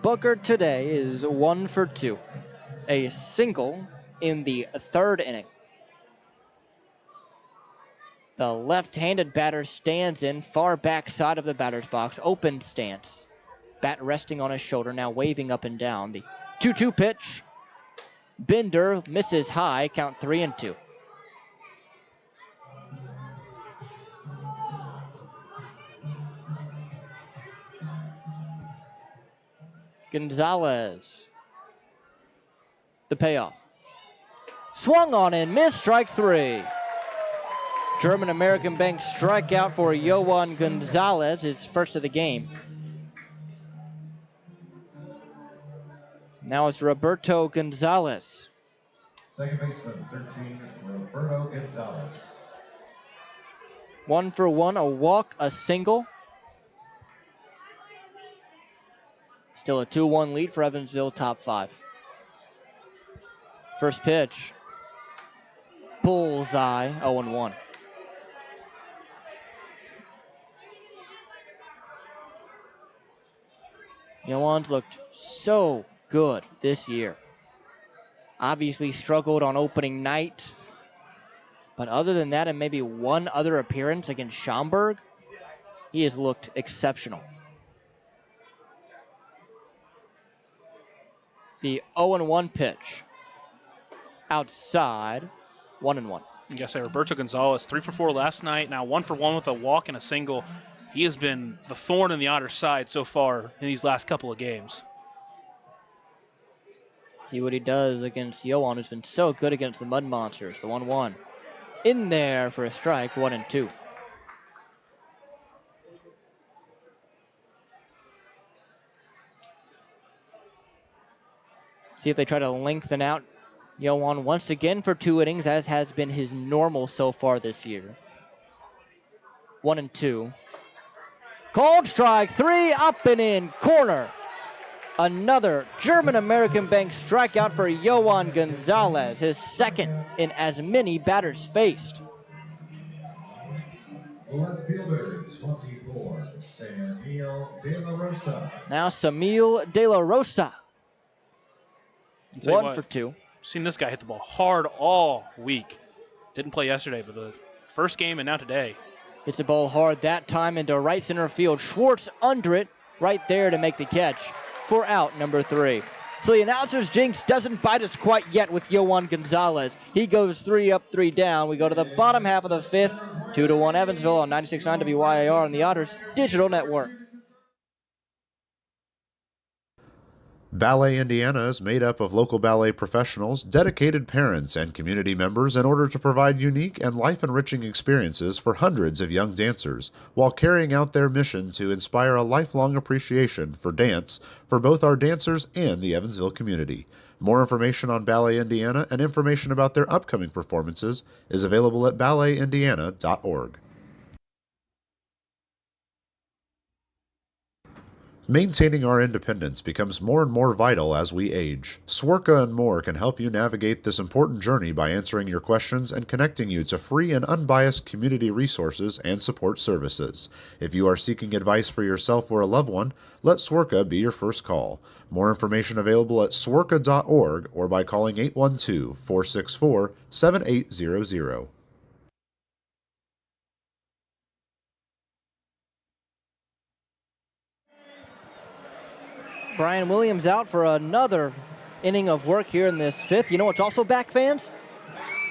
Booker today is 1 for 2. A single in the 3rd inning. The left-handed batter stands in, far back side of the batter's box, open stance. Bat resting on his shoulder, now waving up and down. The 2-2 pitch. Bender misses high, count 3-2. Gonzalez. The payoff. Swung on and missed, strike 3. German American Bank strikeout for Yohan Gonzalez, his first of the game. Now it's Roberto Gonzalez. Second baseman, 13, Roberto Gonzalez. 1 for 1, a walk, a single. Still a 2-1 lead for Evansville, top 5. First pitch. Bullseye, 0-1. Yohan's looked so good this year. Obviously struggled on opening night. But other than that, and maybe one other appearance against Schaumburg, he has looked exceptional. The 0-1 pitch. Outside, 1-1. You gotta say, Roberto Gonzalez, 3 for 4 last night, now 1 for 1 with a walk and a single. He has been the thorn in the Otters' side so far in these last couple of games. See what he does against Yohan, who's been so good against the Mud Monsters. The 1-1. In there for a strike, 1-2. See if they try to lengthen out Yohan once again for 2 innings, as has been his normal so far this year. 1-2. Called strike 3, up and in, corner. Another German American Bank strikeout for Yohan Gonzalez, his second in as many batters faced. Left fielder, 24, Samuel De La Rosa. Now Samuel De La Rosa. 1 for 2. Seen this guy hit the ball hard all week. Didn't play yesterday, but the first game and now today. Hits the ball hard that time into right center field. Schwartz under it, right there to make the catch for out number 3. So the announcer's jinx doesn't bite us quite yet with Yohan Gonzalez. He goes 3 up, 3 down. We go to the bottom half of the 5th. 2-1 Evansville on 96.9 WYAR on the Otters Digital Network. Ballet Indiana is made up of local ballet professionals, dedicated parents, and community members in order to provide unique and life-enriching experiences for hundreds of young dancers, while carrying out their mission to inspire a lifelong appreciation for dance for both our dancers and the Evansville community. More information on Ballet Indiana and information about their upcoming performances is available at balletindiana.org. Maintaining our independence becomes more and more vital as we age. Swerka and more can help you navigate this important journey by answering your questions and connecting you to free and unbiased community resources and support services. If you are seeking advice for yourself or a loved one, let Swerka be your first call. More information available at swerka.org or by calling 812-464-7800. Brian Williams out for another inning of work here in this 5th. You know what's also back, fans?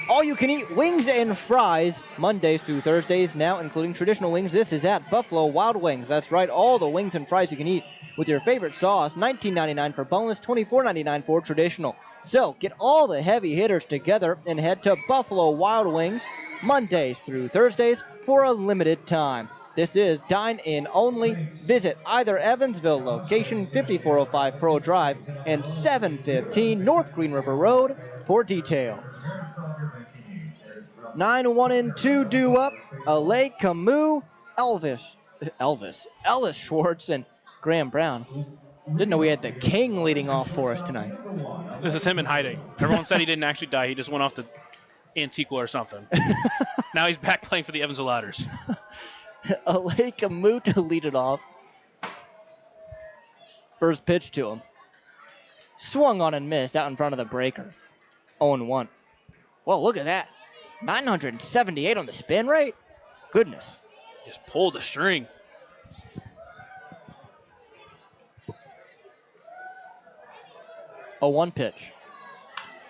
All you can eat wings and fries Mondays through Thursdays, now including traditional wings. This is at Buffalo Wild Wings. That's right, all the wings and fries you can eat with your favorite sauce. $19.99 for boneless, $24.99 for traditional. So get all the heavy hitters together and head to Buffalo Wild Wings Mondays through Thursdays for a limited time. This is dine-in only. Visit either Evansville location, 5405 Pearl Drive and 715 North Green River Road for details. 9-1-2 due up. Alay Camus, Ellis Schwartz, and Graham Brown. Didn't know we had the King leading off for us tonight. This is him in hiding. Everyone said he didn't actually die. He just went off to Antigua or something. Now he's back playing for the Evansville Otters. Alay Camus to lead it off. First pitch to him. Swung on and missed out in front of the breaker. 0-1. Well, look at that. 978 on the spin rate? Goodness. Just pulled the string. A 1 pitch.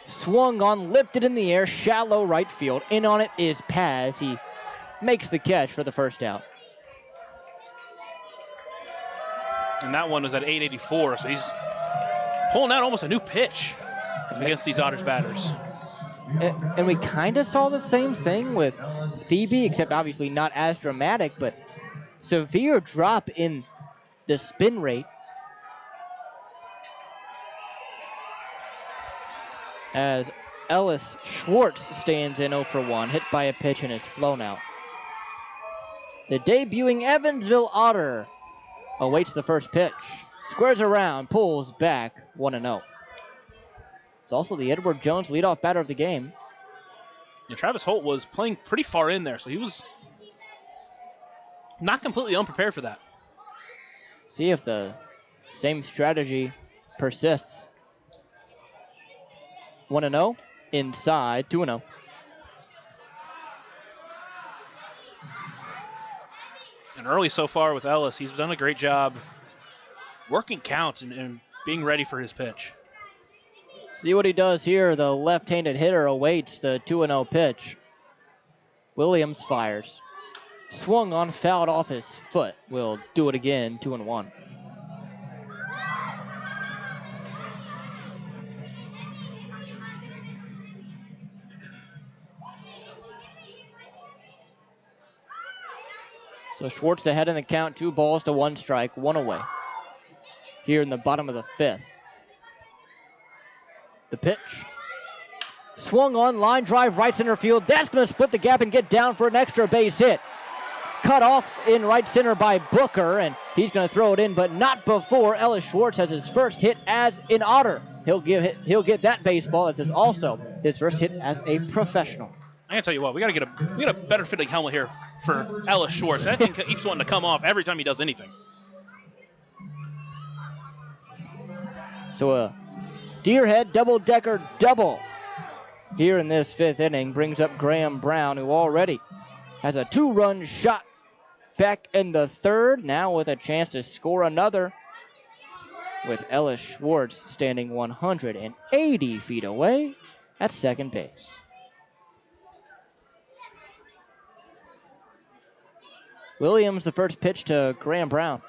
Swung on, lifted in the air, shallow right field. In on it is Paz. He makes the catch for the first out. And that one was at 884, so he's pulling out almost a new pitch against these Otters batters. And we kind of saw the same thing with Phoebe, except obviously not as dramatic, but severe drop in the spin rate. As Ellis Schwartz stands in 0 for 1, hit by a pitch and is flown out. The debuting Evansville Otter awaits the first pitch. Squares around, pulls back, 1-0. It's also the Edward Jones leadoff batter of the game. And Travis Holt was playing pretty far in there, so he was not completely unprepared for that. See if the same strategy persists. 1-0, inside, 2-0. And early so far with Ellis, he's done a great job working counts and being ready for his pitch. See what he does here. The left-handed hitter awaits the 2-0 pitch. Williams fires. Swung on, fouled off his foot. Will do it again, 2-1. So Schwartz ahead in the count, 2 balls to 1 strike, 1 away. Here in the bottom of the 5th. The pitch. Swung on, line drive, right center field. That's going to split the gap and get down for an extra base hit. Cut off in right center by Booker, and he's going to throw it in, but not before Ellis Schwartz has his first hit as an Otter. He'll get that baseball. This is also his first hit as a professional. I gotta tell you what, we gotta get a better fitting helmet here for Ellis Schwartz. That thing keeps wanting to come off every time he does anything. So a Deerhead double-decker double here in this 5th inning brings up Graham Brown, who already has a 2-run shot back in the 3rd, now with a chance to score another. with Ellis Schwartz standing 180 feet away at second base. Williams, the first pitch to Graham Brown.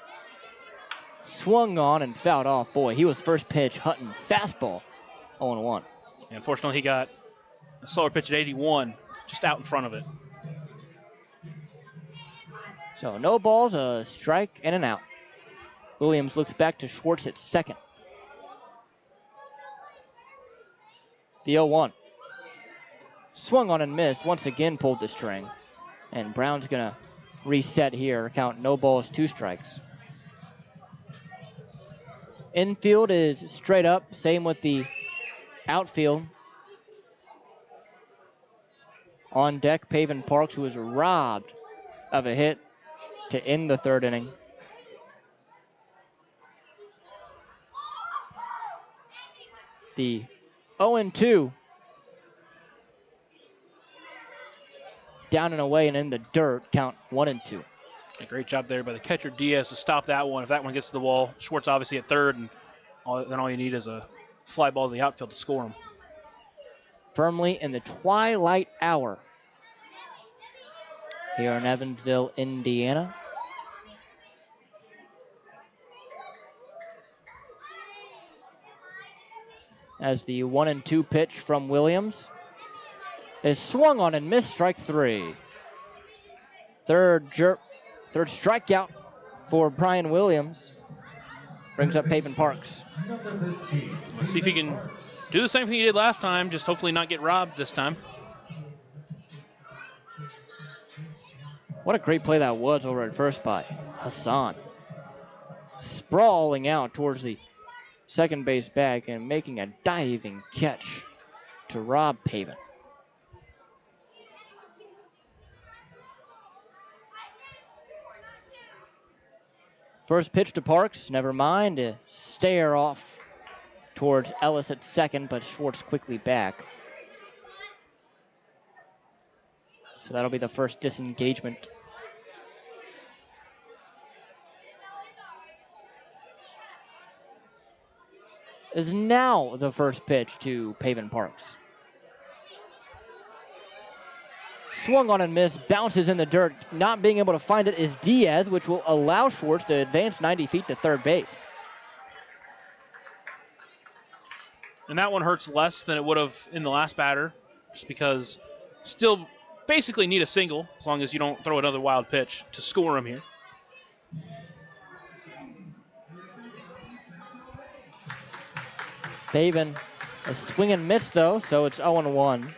Swung on and fouled off. Boy, he was first pitch Hutton fastball, 0-1. Unfortunately, he got a slower pitch at 81, just out in front of it. So no balls, a strike, and an out. Williams looks back to Schwartz at second. The 0-1. Swung on and missed. Once again pulled the string. And Brown's going to reset here. Count no balls, 2 strikes. Infield is straight up. Same with the outfield. On deck, Pavin Parks, who was robbed of a hit to end the third inning. The 0-2. Down and away and in the dirt, count 1-2. A great job there by the catcher Diaz to stop that one. If that one gets to the wall, Schwartz obviously at third, and then all you need is a fly ball to the outfield to score him. Firmly in the twilight hour here in Evansville, Indiana. As the 1-2 pitch from Williams is swung on and missed, strike 3. Third strikeout for Brian Williams. Brings up Pavin Parks. Let's see if he can do the same thing he did last time, just hopefully not get robbed this time. What a great play that was over at first by Hassan. Sprawling out towards the second base bag and making a diving catch to rob Pavin. First pitch to Parks, never mind. A stare off towards Ellis at second, but Schwartz quickly back. So that'll be the first disengagement. Is now the first pitch to Pavin Parks. Swung on and missed, bounces in the dirt. Not being able to find it is Diaz, which will allow Schwartz to advance 90 feet to third base. And that one hurts less than it would have in the last batter, just because still basically need a single, as long as you don't throw another wild pitch to score him here. Pavin, a swing and miss though, so it's 0-1.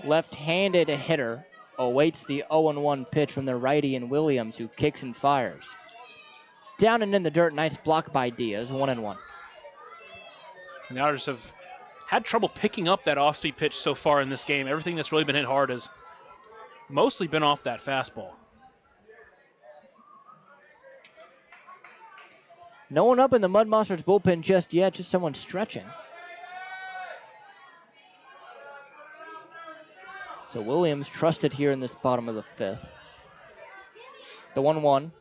Left-handed hitter awaits the 0-1 pitch from the righty in Williams, who kicks and fires. Down and in the dirt, nice block by Diaz, 1-1. And the Otters have had trouble picking up that off-speed pitch so far in this game. Everything that's really been hit hard has mostly been off that fastball. No one up in the Mud Monsters bullpen just yet, just someone stretching. So Williams trusted here in this bottom of the fifth. The 1-1.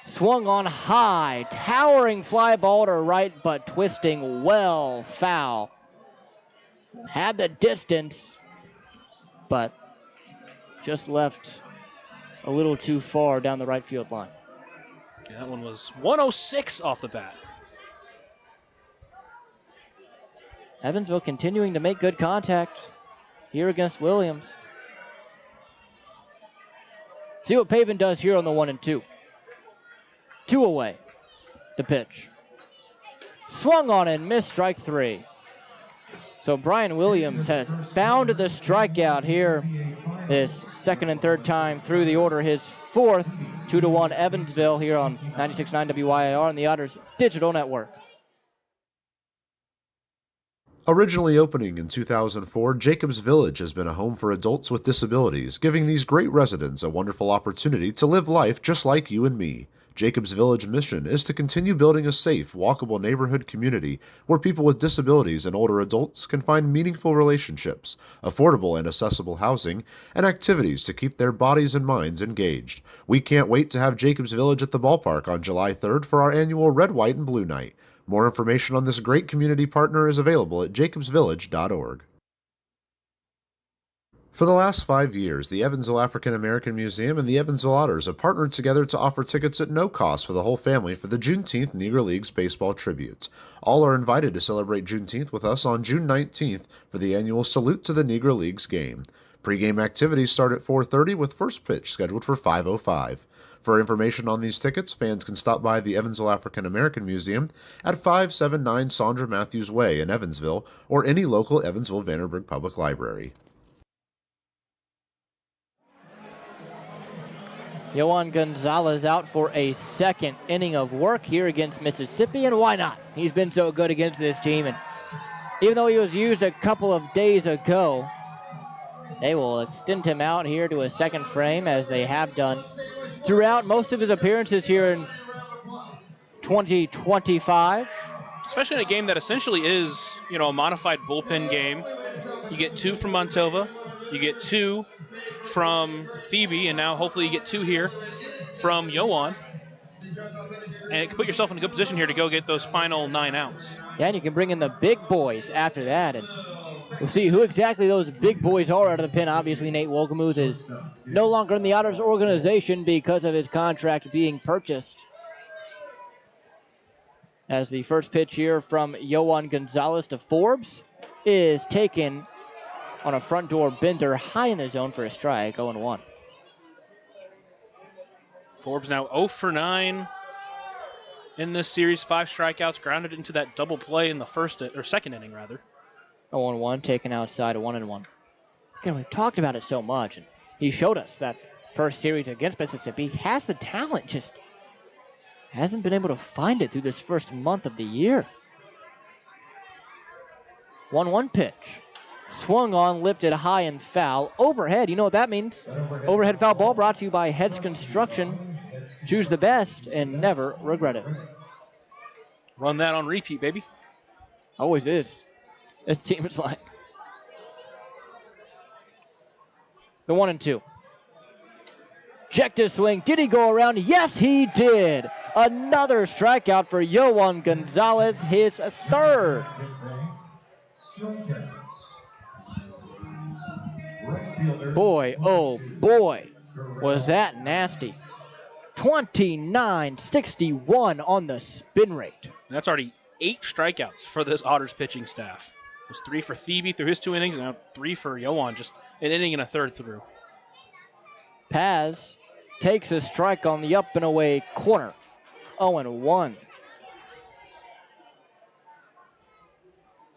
Swung on high, towering fly ball to right, but twisting well foul. Had the distance, but just left a little too far down the right field line. Yeah, that one was 106 off the bat. Evansville continuing to make good contact here against Williams. See what Pavin does here on the 1-2. 2 away, the pitch. Swung on and missed, strike 3. So Brian Williams has found the strikeout here this second and third time through the order, his fourth. 2-1 Evansville here on 96.9 WYIR and the Otters Digital Network. Originally opening in 2004, Jacobs Village has been a home for adults with disabilities, giving these great residents a wonderful opportunity to live life just like you and me. Jacobs Village mission is to continue building a safe, walkable neighborhood community where people with disabilities and older adults can find meaningful relationships, affordable and accessible housing, and activities to keep their bodies and minds engaged. We can't wait to have Jacobs Village at the ballpark on July 3rd for our annual Red, White, and Blue Night. More information on this great community partner is available at jacobsvillage.org. For the last 5 years, the Evansville African American Museum and the Evansville Otters have partnered together to offer tickets at no cost for the whole family for the Juneteenth Negro Leagues Baseball Tribute. All are invited to celebrate Juneteenth with us on June 19th for the annual Salute to the Negro Leagues game. Pre-game activities start at 4:30 with first pitch scheduled for 5:05. For information on these tickets, fans can stop by the Evansville African American Museum at 579 Sandra Matthews Way in Evansville or any local Evansville-Vanderburgh Public Library. Yohan Gonzalez out for a second inning of work here against Mississippi, and why not? He's been so good against this team, and even though he was used a couple of days ago, they will extend him out here to a second frame, as they have done throughout most of his appearances here in 2025. Especially in a game that essentially is, a modified bullpen game. You get 2 from Montova, you get 2 from Phoebe, and now hopefully you get 2 here from Yohan. And it can put yourself in a good position here to go get those final 9 outs. Yeah, and you can bring in the big boys after that, and we'll see who exactly those big boys are out of the pen. Obviously, Nate Wolgemuth is no longer in the Otters organization because of his contract being purchased. As the first pitch here from Yohan Gonzalez to Forbes is taken on a front door bender high in the zone for a strike, 0-1. Forbes now 0 for 9 in this series, 5 strikeouts, grounded into that double play in the second inning rather. 0-1, taken outside, a 1-1. Again, we've talked about it so much, and he showed us that first series against Mississippi. He has the talent, just hasn't been able to find it through this first month of the year. 1-1 pitch. Swung on, lifted high and foul. Overhead, you know what that means. Overhead foul ball brought to you by Heads Construction. Choose the best and never regret it. Run that on repeat, baby. Always is. It seems like. The 1-2. Checked his swing. Did he go around? Yes, he did. Another strikeout for Yohan Gonzalez, his third. Boy, oh boy, was that nasty. 29-61 on the spin rate. That's already 8 strikeouts for this Otters pitching staff. It was 3 for Thebe through his 2 innings, and now 3 for Yohan, just an inning and a third through. Paz takes a strike on the up and away corner. 0-1.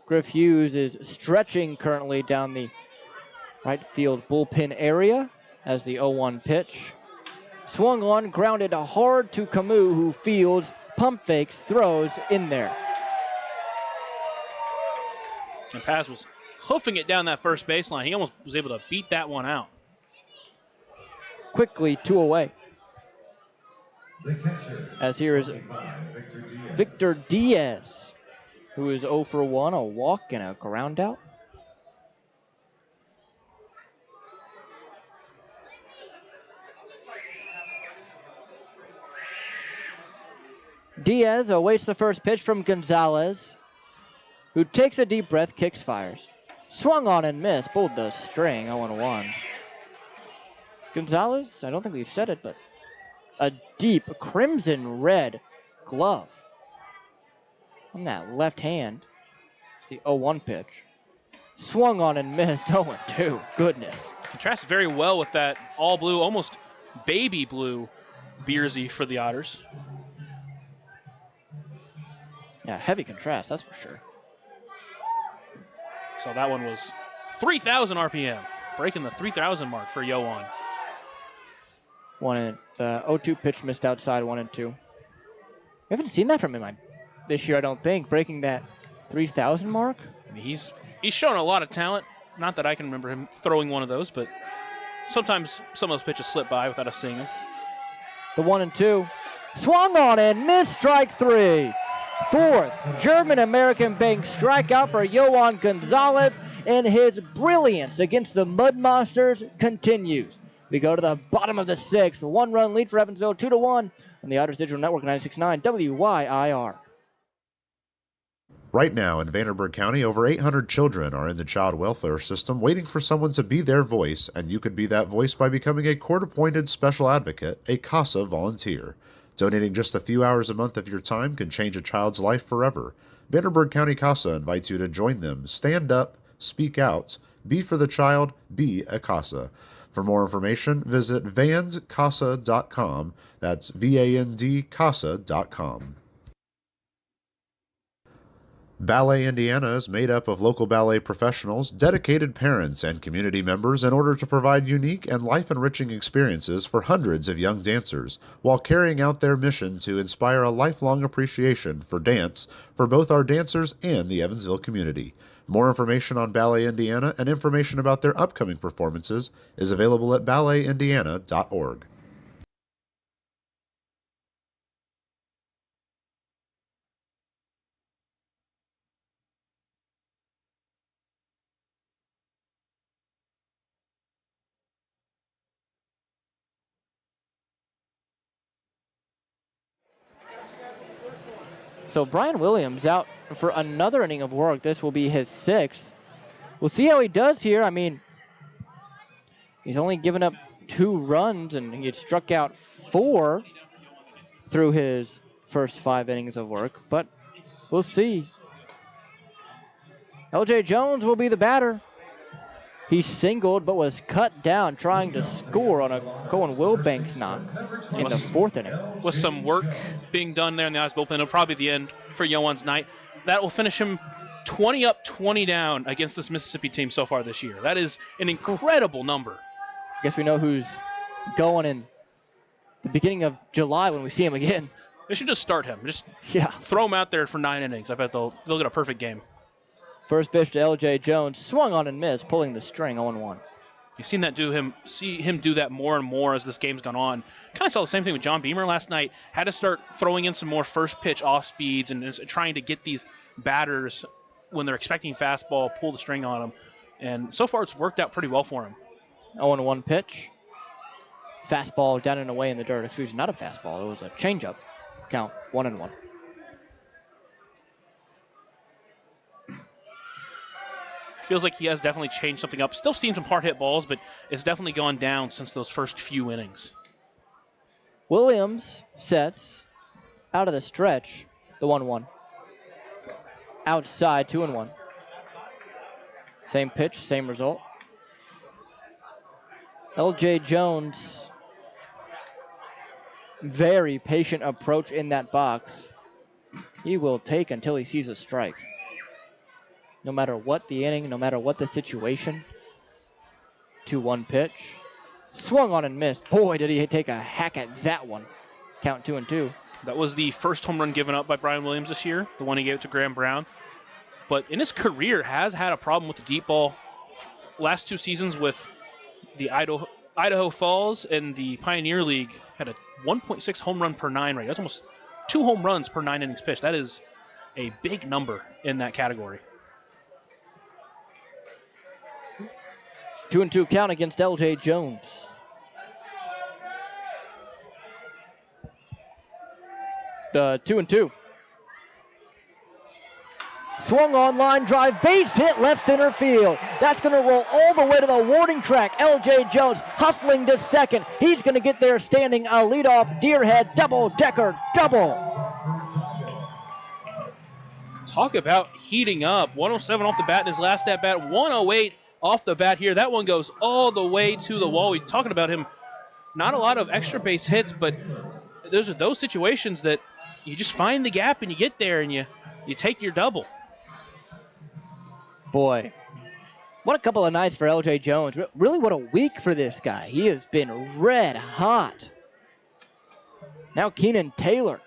Griff Hughes is stretching currently down the right field bullpen area as the 0-1 pitch. Swung on, grounded hard to Camus, who fields, pump fakes, throws in there. And Paz was hoofing it down that first baseline. He almost was able to beat that one out. Quickly 2 away. As here is Victor Diaz, who is 0 for 1, a walk and a ground out. Diaz awaits the first pitch from Gonzalez, who takes a deep breath, kicks, fires. Swung on and missed, pulled the string, 0-1. Gonzalez, I don't think we've said it, but a deep crimson red glove on that left hand. It's the 0-1 pitch. Swung on and missed, 0-2, goodness. Contrasts very well with that all blue, almost baby blue Beersy for the Otters. Yeah, heavy contrast, that's for sure. So that one was 3,000 RPM, breaking the 3,000 mark for Yohan. The 0-2 pitch missed outside, 1-2. We haven't seen that from him this year, I don't think, breaking that 3,000 mark. I mean, he's shown a lot of talent. Not that I can remember him throwing one of those, but sometimes some of those pitches slip by without us seeing them. The 1-2. Swung on and missed, strike three. Fourth German-American bank strikeout for Yohan Gonzalez, and his brilliance against the Mud Monsters continues. We go to the bottom of the sixth. One-run lead for Evansville, 2-1 on the Otters Digital Network, 96.9 WYIR. Right now in Vanderburgh County, over 800 children are in the child welfare system waiting for someone to be their voice, and you could be that voice by becoming a court-appointed special advocate, a CASA volunteer. Donating just a few hours a month of your time can change a child's life forever. Vanderburgh County CASA invites you to join them. Stand up, speak out, be for the child, be a CASA. For more information, visit vandcasa.com. That's VAND-CASA.com. Ballet Indiana is made up of local ballet professionals, dedicated parents, and community members in order to provide unique and life-enriching experiences for hundreds of young dancers, while carrying out their mission to inspire a lifelong appreciation for dance for both our dancers and the Evansville community. More information on Ballet Indiana and information about their upcoming performances is available at balletindiana.org. So Brian Williams out for another inning of work. This will be his sixth. We'll see how he does here. I mean, he's only given up 2 runs, and he had struck out 4 through his first 5 innings of work, but we'll see. LJ Jones will be the batter. He singled but was cut down trying to score on a Cohen Wilbanks knock in the 4th inning. With some work being done there in the Otters bullpen, it'll probably be the end for Yohan's night. That will finish him 20 up, 20 down against this Mississippi team so far this year. That is an incredible number. I guess we know who's going in the beginning of July when we see him again. They should just start him. Just Yeah. throw him out there for 9 innings. I bet they'll get a perfect game. First pitch to LJ Jones, swung on and missed, pulling the string 0-1. You've seen that see him do that more and more as this game's gone on. Kind of saw the same thing with John Beamer last night. Had to start throwing in some more first pitch off speeds and just trying to get these batters when they're expecting fastball, pull the string on them. And so far it's worked out pretty well for him. 0-1 pitch. Fastball down and away in the dirt. Excuse me, not a fastball. It was a changeup. Count 1-1. Feels like he has definitely changed something up. Still seen some hard hit balls, but it's definitely gone down since those first few innings. Williams sets out of the stretch, the 1-1. Outside, 2-1. Same pitch, same result. LJ Jones, very patient approach in that box. He will take until he sees a strike. No matter what the inning, no matter what the situation. 2-1 pitch. Swung on and missed. Boy, did he take a hack at that one. Count 2-2. That was the first home run given up by Brian Williams this year, the one he gave to Graham Brown. But in his career has had a problem with the deep ball. Last 2 seasons with the Idaho Falls and the Pioneer League had a 1.6 home run per 9 rate. That's almost 2 home runs per 9 innings pitched. That is a big number in that category. 2-2 count against LJ Jones. The 2-2. Swung on, line drive, base hit left center field. That's going to roll all the way to the warning track. LJ Jones hustling to second. He's going to get there standing a leadoff deerhead double-decker double. Talk about heating up. 107 off the bat in his last at-bat. 108 off the bat here. That one goes all the way to the wall. We're talking about him. Not a lot of extra base hits, but those are those situations that you just find the gap and you get there and you take your double. Boy, what a couple of nights for LJ Jones. Really, what a week for this guy. He has been red hot. Now Keenan Taylor.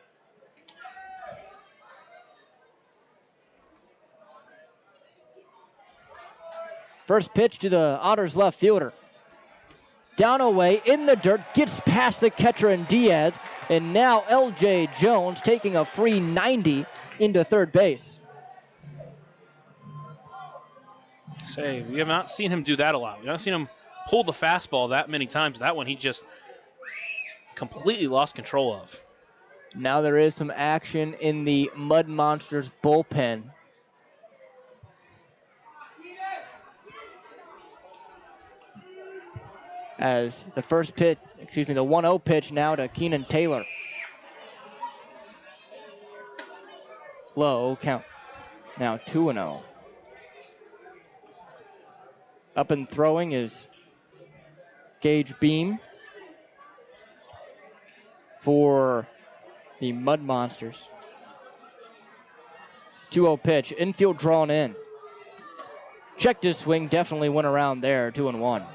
First pitch to the Otters left fielder. down away in the dirt, gets past the catcher and Diaz, and now L.J. Jones taking a free 90 into third base. Say, we have not seen him do that a lot. We haven't seen him pull the fastball that many times. That one he just completely lost control of. Now there is some action in the Mud Monsters bullpen. As the first pitch, the 1-0 pitch now to Keenan Taylor. Low count. Now 2-0. Up and throwing is Gage Beam for the Mud Monsters. 2-0 pitch, infield drawn in. Checked his swing, definitely went around there, 2-1.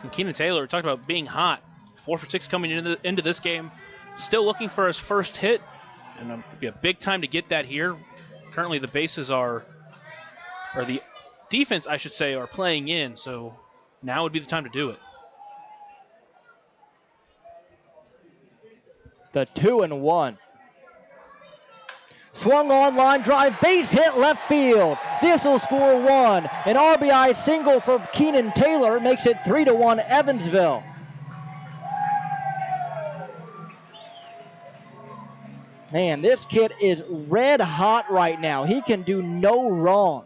And Keenan Taylor, talked about being hot. 4 for 6 coming into this game. Still looking for his first hit, and it'll be a big time to get that here. Currently the bases or the defense, I should say, are playing in, so now would be the time to do it. The 2-1. Swung on, line drive, base hit left field. This will score one. An RBI single for Keenan Taylor makes it 3-1 Evansville. Man, this kid is red hot right now. He can do no wrong.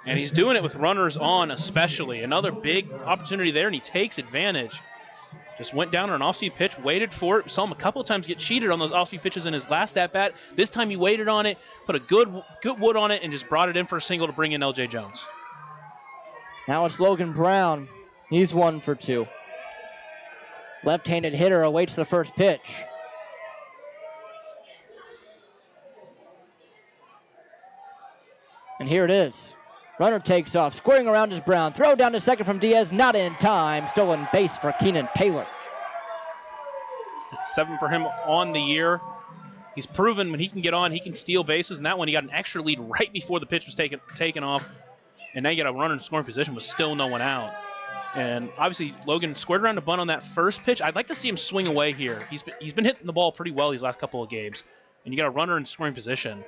And he's doing it with runners on especially. Another big opportunity there, and he takes advantage. Just went down on an off-speed pitch, waited for it. Saw him a couple of times get cheated on those off-speed pitches in his last at-bat. This time he waited on it, put a good wood on it, and just brought it in for a single to bring in L.J. Jones. Now it's Logan Brown. He's 1 for 2. Left-handed hitter awaits the first pitch. And here it is. Runner takes off, squaring around is Brown. Throw down to second from Diaz, not in time. Stolen base for Keenan Taylor. It's 7 for him on the year. He's proven when he can get on, he can steal bases, and that one he got an extra lead right before the pitch was taken off. And now you got a runner in scoring position with still no one out. And obviously Logan squared around to bunt on that first pitch. I'd like to see him swing away here. He's been hitting the ball pretty well these last couple of games. And you got a runner in scoring position.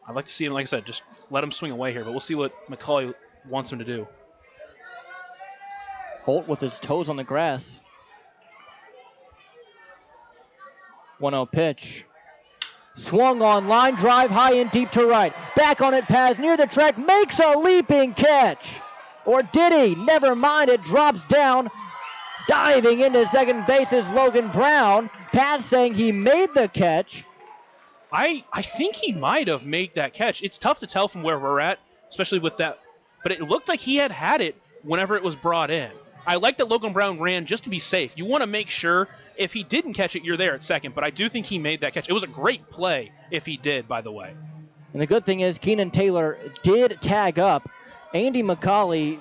I'd like to see him, like I said, just let him swing away here, but we'll see what McCauley wants him to do. Holt with his toes on the grass. 1-0 pitch. Swung on, line drive high and deep to right. Back on it, pass near the track, makes a leaping catch. Or did he? Never mind, it drops down. Diving into second base is Logan Brown. Pat saying he made the catch. I think he might have made that catch. It's tough to tell from where we're at, especially with that. But it looked like he had it whenever it was brought in. I like that Logan Brown ran just to be safe. You want to make sure if he didn't catch it, you're there at second. But I do think he made that catch. It was a great play if he did, by the way. And the good thing is Keenan Taylor did tag up. Andy McCauley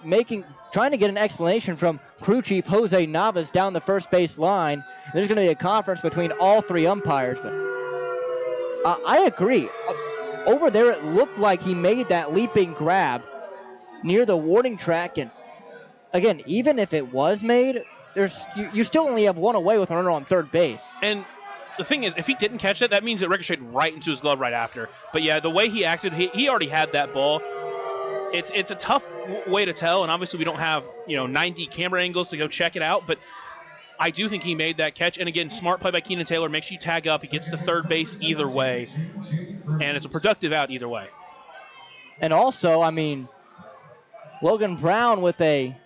trying to get an explanation from crew chief Jose Navas down the first base line. There's going to be a conference between all three umpires, but I agree. Over there, it looked like he made that leaping grab near the warning track. And again, even if it was made, you still only have one away with a runner on third base. And the thing is, if he didn't catch it, that means it ricocheted right into his glove right after. But yeah, the way he acted, he already had that ball. It's a tough way to tell, and obviously we don't have 90 camera angles to go check it out, but I do think he made that catch. And again, smart play by Keenan Taylor. Make sure you tag up. He gets to third base either way. And it's a productive out either way. And also, Logan Brown with a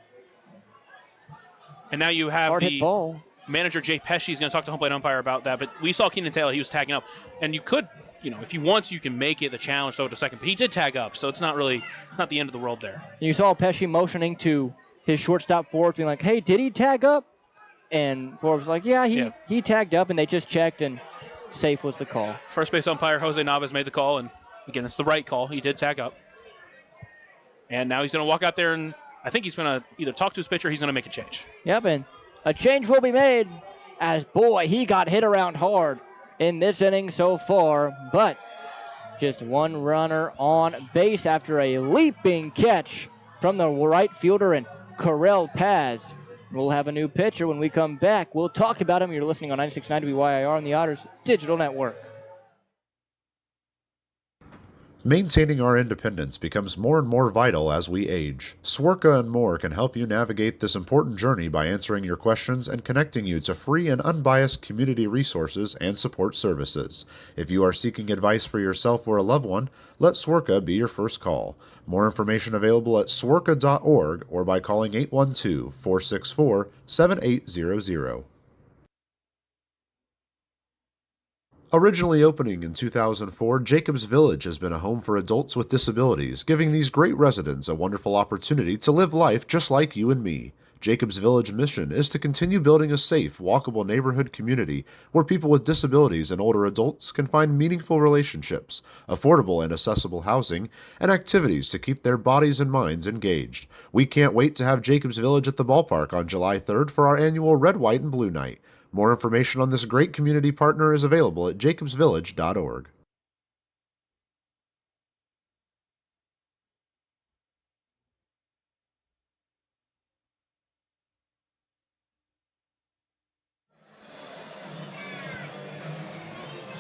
And now you have hard hit the ball. manager, Jay Pesci, is going to talk to home plate umpire about that. But we saw Keenan Taylor. He was tagging up. And you could, if you want to, you can make it the challenge to go to second. But he did tag up, so it's not the end of the world there. You saw Pesci motioning to his shortstop Forbes, being like, hey, did he tag up? And Forbes was like, yeah, he tagged up, and they just checked, and safe was the call. First base umpire Jose Navas made the call, and again, it's the right call. He did tag up. And now he's going to walk out there, and I think he's going to either talk to his pitcher or he's going to make a change. Yep, and a change will be made as, boy, he got hit around hard in this inning so far, but just one runner on base after a leaping catch from the right fielder, and Correll Paz. We'll have a new pitcher when we come back. We'll talk about him. You're listening on 96.9 WYIR on the Otters Digital Network. Maintaining our independence becomes more and more vital as we age. Swerka and More can help you navigate this important journey by answering your questions and connecting you to free and unbiased community resources and support services. If you are seeking advice for yourself or a loved one, let Swerka be your first call. More information available at swerka.org or by calling 812-464-7800. Originally opening in 2004, Jacobs Village has been a home for adults with disabilities, giving these great residents a wonderful opportunity to live life just like you and me. Jacobs Village mission is to continue building a safe, walkable neighborhood community where people with disabilities and older adults can find meaningful relationships, affordable and accessible housing, and activities to keep their bodies and minds engaged. We can't wait to have Jacobs Village at the ballpark on July 3rd for our annual Red, White, and Blue Night. More information on this great community partner is available at jacobsvillage.org.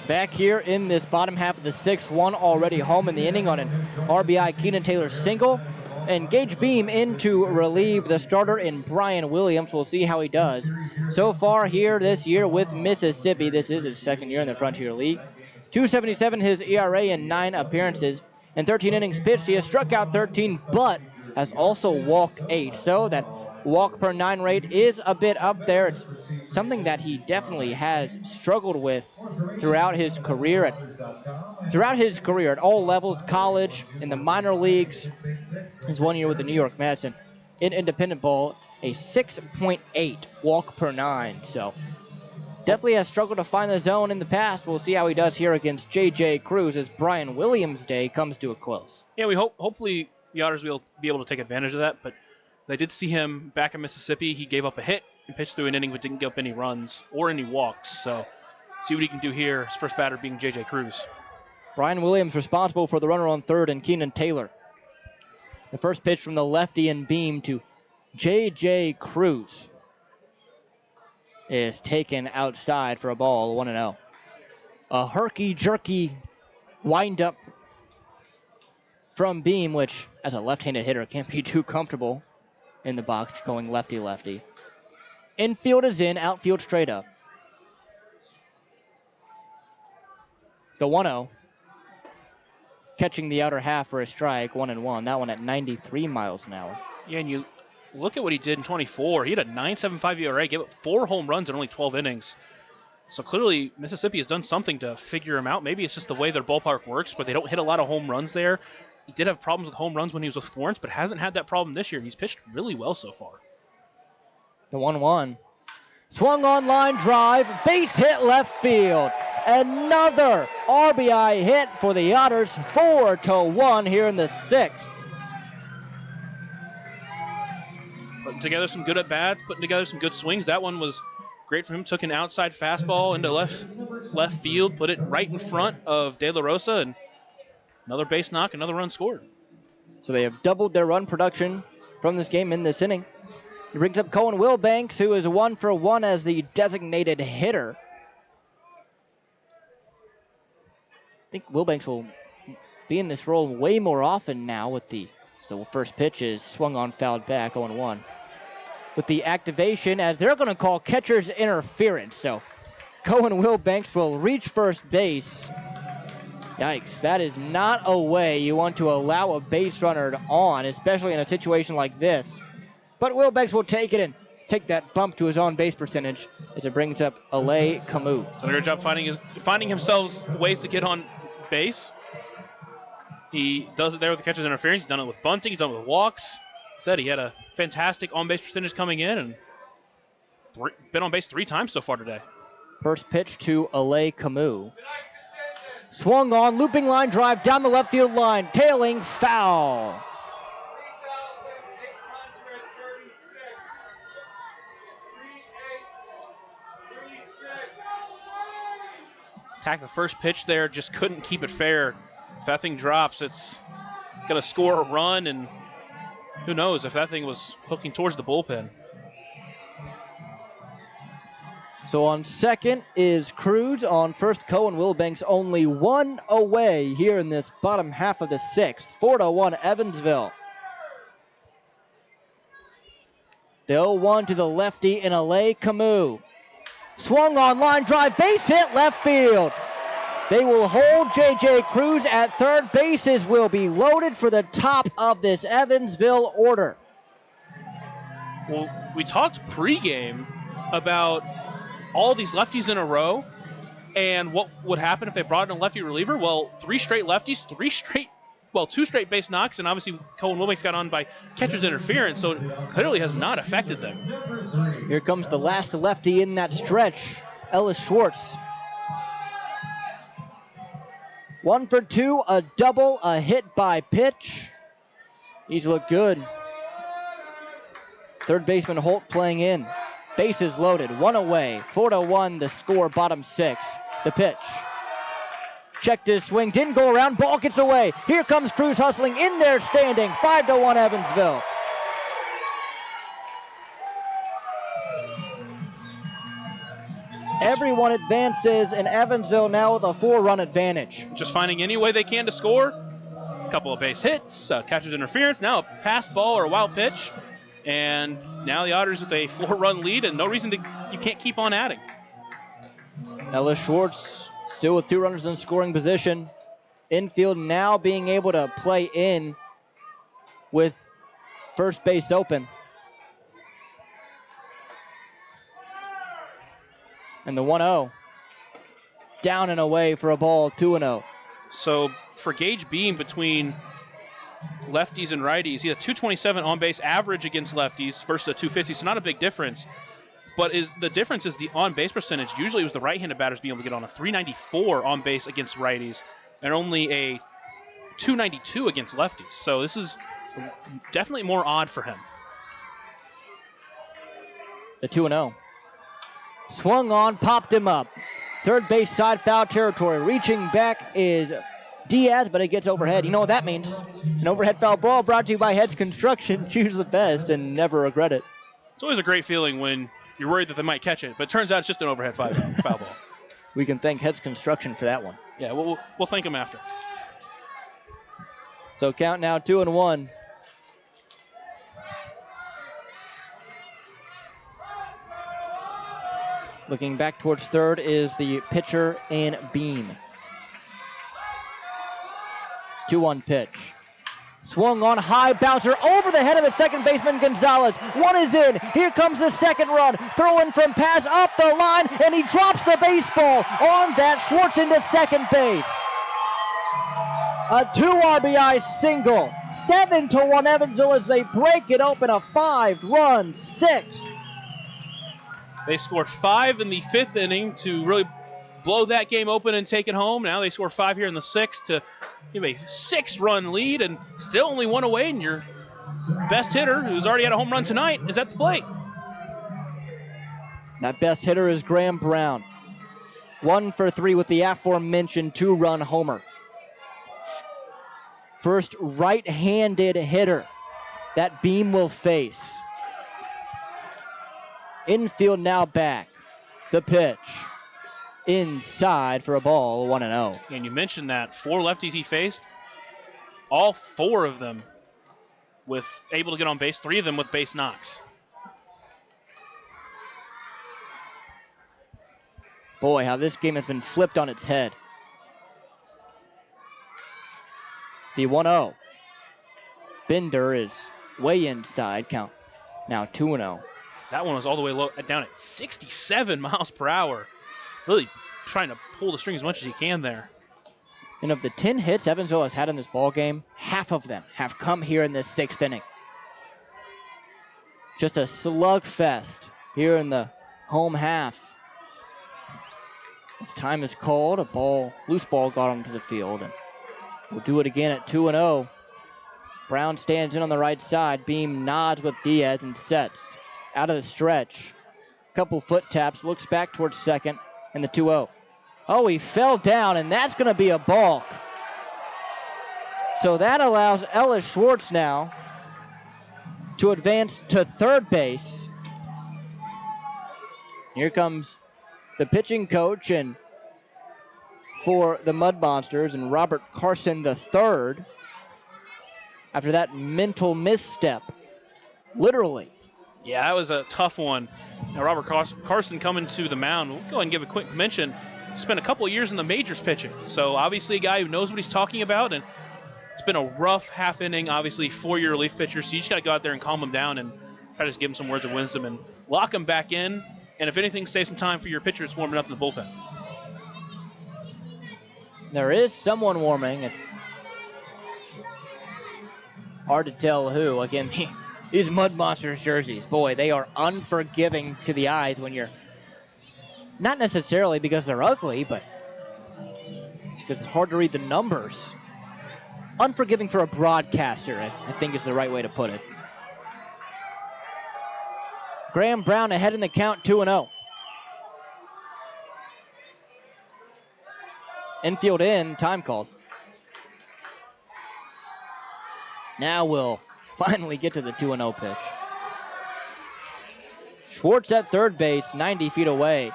Back here in this bottom half of the sixth, one already home in the inning on an RBI Keenan Taylor single. And Gage Beam in to relieve the starter in Brian Williams. We'll see how he does. So far here this year with Mississippi, this is his second year in the Frontier League. 2.77 his ERA in 9 appearances. In 13 innings pitched, he has struck out 13, but has also walked 8. So that walk per 9 rate is a bit up there. It's something that he definitely has struggled with throughout his career at all levels, college, in the minor leagues. His 1 year with the New York Mets, and in independent ball, a 6.8 walk per 9. So definitely has struggled to find the zone in the past. We'll see how he does here against J.J. Cruz as Brian Williams' day comes to a close. Yeah, we hopefully the Otters will be able to take advantage of that, but they did see him back in Mississippi. He gave up a hit and pitched through an inning but didn't give up any runs or any walks. So see what he can do here. His first batter being J.J. Cruz. Brian Williams responsible for the runner on third and Keenan Taylor. The first pitch from the lefty and Beam to J.J. Cruz is taken outside for a ball, 1-0. A herky-jerky wind-up from Beam, which, as a left-handed hitter, can't be too comfortable in the box going lefty-lefty. Infield is in, outfield straight up. The 1-0. Catching the outer half for a strike, 1-1. That one at 93 miles an hour. Yeah, and you look at what he did in 24. He had a 9.75 ERA, gave up 4 home runs in only 12 innings. So clearly Mississippi has done something to figure him out. Maybe it's just the way their ballpark works, but they don't hit a lot of home runs there. He did have problems with home runs when he was with Florence, but hasn't had that problem this year. He's pitched really well so far. The 1-1. Swung on line drive, base hit left field. Another RBI hit for the Otters, 4-1 here in the sixth. Putting together some good at-bats, putting together some good swings. That one was great for him. Took an outside fastball into left field, put it right in front of De La Rosa, and another base knock, another run scored. So they have doubled their run production from this game in this inning. He brings up Cohen Wilbanks, who is 1 for 1 as the designated hitter. I think Wilbanks will be in this role way more often now with the first pitch is swung on, fouled back, 0-1. With the activation, as they're going to call catcher's interference. So Cohen Wilbanks will reach first base. Yikes, that is not a way you want to allow a base runner on, especially in a situation like this. But Wilbanks will take it and take that bump to his on base percentage as it brings up Alay Camus. Done a good job finding himself ways to get on base. He does it there with the catcher's interference. He's done it with bunting. He's done it with walks. Said he had a fantastic on-base percentage coming in and been on base 3 times so far today. First pitch to Alay Camus. Swung on, looping line drive down the left field line, tailing foul. Attack the first pitch there, just couldn't keep it fair. If that thing drops, it's going to score a run, and Who knows if that thing was hooking towards the bullpen. So on second is Cruz. On first, Cohen Wilbanks, only one away here in this bottom half of the sixth. 4-1 Evansville. The 0-1 to the lefty in LA Camus. Swung on, line drive, base hit, left field. They will hold J.J. Cruz at third. Bases will be loaded for the top of this Evansville order. Well, we talked pregame about all these lefties in a row and what would happen if they brought in a lefty reliever. Well, 3 straight lefties, 2 straight base knocks, and obviously Cohen Wilbanks got on by catcher's interference, so it clearly has not affected them. Here comes the last lefty in that stretch, Ellis Schwartz. 1 for 2, a double, a hit by pitch. He's looked good. Third baseman Holt playing in. Bases loaded, 1 away. 4-1 the score, bottom 6. The pitch. Checked his swing, didn't go around, ball gets away. Here comes Cruz hustling in there, standing. 5-1 Evansville. Everyone advances, and Evansville now with a 4-run advantage. Just finding any way they can to score. A couple of base hits, catcher's interference, now a pass ball or a wild pitch. And now the Otters with a 4-run lead and no reason you can't keep on adding. Ellis Schwartz still with 2 runners in scoring position. Infield now being able to play in with first base open. And the 1-0. Down and away for a ball, 2-0. So for Gage Beam, between lefties and righties, he had a 227 on base average against lefties versus a 250, so not a big difference. But the difference is the on base percentage. Usually it was the right-handed batters being able to get on a 394 on base against righties and only a 292 against lefties. So this is definitely more odd for him. The 2-0. Swung on, popped him up. Third base side, foul territory. Reaching back is Diaz, but it gets overhead. You know what that means. It's an overhead foul ball brought to you by Heads Construction. Choose the best and never regret it. It's always a great feeling when you're worried that they might catch it, but it turns out it's just an overhead foul ball. We can thank Heads Construction for that one. Yeah, we'll thank them after. So count now 2-1. Looking back towards third is the pitcher in Beam. 2-1 pitch. Swung on, high bouncer over the head of the second baseman Gonzalez. One is in. Here comes the second run. Throwing from pass up the line, and he drops the baseball. On that, Schwartz into second base. A 2 RBI single. 7-1 Evansville as they break it open. A 5-run sixth. They scored 5 in the 5th inning to really blow that game open and take it home. Now they score 5 here in the 6th to give a 6-run lead, and still only 1 away, and your best hitter, who's already had a home run tonight, is at the plate. That best hitter is Graham Brown. 1 for 3 with the aforementioned 2-run homer. First right-handed hitter that Beam will face. Infield now back. The pitch. Inside for a ball, 1-0. And you mentioned that 4 lefties he faced, all 4 of them with able to get on base, 3 of them with base knocks. Boy, how this game has been flipped on its head. The 1-0. Bender is way inside, count now 2-0. That one was all the way low, down at 67 miles per hour. Really trying to pull the string as much as he can there. And of the 10 hits Evansville has had in this ball game, half of them have come here in this 6th inning. Just a slugfest here in the home half. As time is called, loose ball got onto the field, and we'll do it again at 2-0. Brown stands in on the right side. Beam nods with Diaz and sets. Out of the stretch. Couple foot taps, looks back towards second, and the 2-0. Oh, he fell down, and that's going to be a balk. So that allows Ellis Schwartz now to advance to third base. Here comes the pitching coach and for the Mud Monsters and Robert Carson III after that mental misstep. Literally. Yeah, that was a tough one. Now, Robert Carson coming to the mound. We'll go ahead and give a quick mention. Spent a couple of years in the majors pitching. So obviously a guy who knows what he's talking about, and it's been a rough half inning, obviously 4-year relief pitcher, so you just got to go out there and calm him down and try to just give him some words of wisdom and lock him back in. And if anything, save some time for your pitcher that's warming up in the bullpen. There is someone warming. It's hard to tell who. Again, these Mud Monsters jerseys, boy, they are unforgiving to the eyes when you're, not necessarily because they're ugly, but because it's hard to read the numbers. Unforgiving for a broadcaster, I think is the right way to put it. Graham Brown ahead in the count, 2-0. Infield in, time called. Now we'll finally get to the 2-0 pitch. Schwartz at third base, 90 feet away.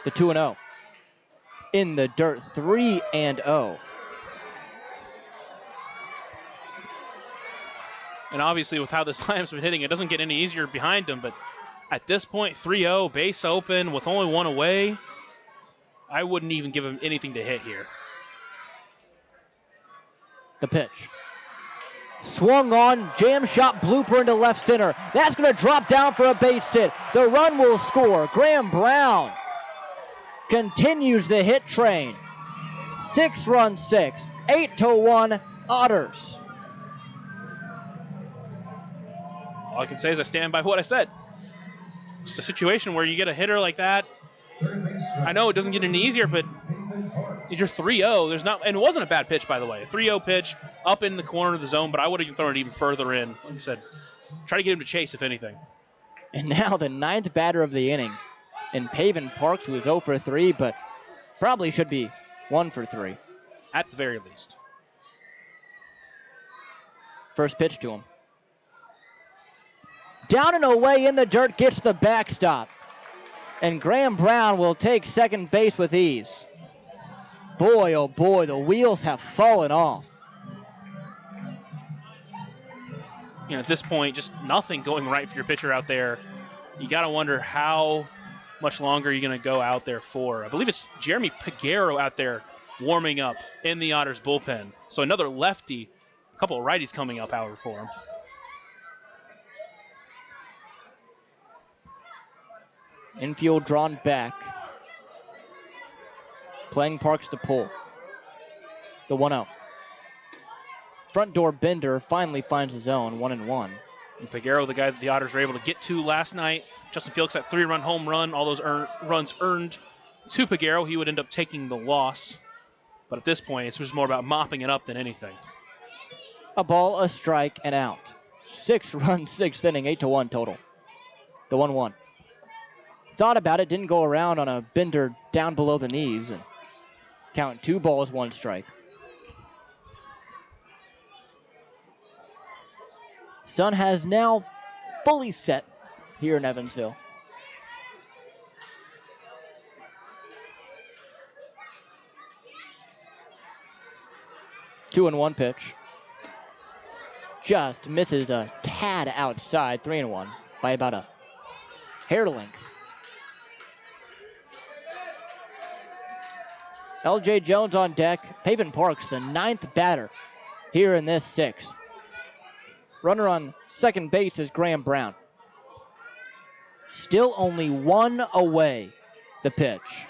The 2-0. In the dirt, 3-0. And obviously with how this lineup's been hitting, it doesn't get any easier behind him, but at this point, 3-0, base open with only one away, I wouldn't even give him anything to hit here. The pitch. Swung on, jam shot, blooper into left center. That's going to drop down for a base hit. The run will score. Graham Brown continues the hit train. 6-run six, 8-1 Otters. All I can say is I stand by what I said. It's a situation where you get a hitter like that. I know it doesn't get any easier, but you're 3-0. There's not, and it wasn't a bad pitch, by the way. A 3-0 pitch up in the corner of the zone, but I would have even thrown it even further in. Like I said, try to get him to chase, if anything. And now the ninth batter of the inning, in Pavin Parks, who is 0 for 3, but probably should be 1 for 3. At the very least. First pitch to him. Down and away in the dirt, gets the backstop. And Graham Brown will take second base with ease. Boy, oh boy, the wheels have fallen off. You know, at this point, just nothing going right for your pitcher out there. You got to wonder how much longer you're going to go out there for. I believe it's Jeremy Peguero out there warming up in the Otters bullpen. So another lefty, a couple of righties coming up, however, for him. Infield drawn back. Playing Parks to pull. The 1-0. Front door bender finally finds his own, 1-1. And Peguero, the guy that the Otters were able to get to last night. Justin Felix, that 3-run home run, all those runs earned to Peguero. He would end up taking the loss. But at this point, it's just more about mopping it up than anything. A ball, a strike, and out. 6-run, 6th inning, 8-1 total. The 1-1. Thought about it, didn't go around on a bender down below the knees. And count 2 balls, 1 strike. Sun has now fully set here in Evansville. Two and 1 pitch. Just misses a tad outside, 3-1 by about a hair length. L.J. Jones on deck. Pavin Parks, the 9th batter here in this 6th. Runner on second base is Graham Brown. Still only 1 away, the pitch.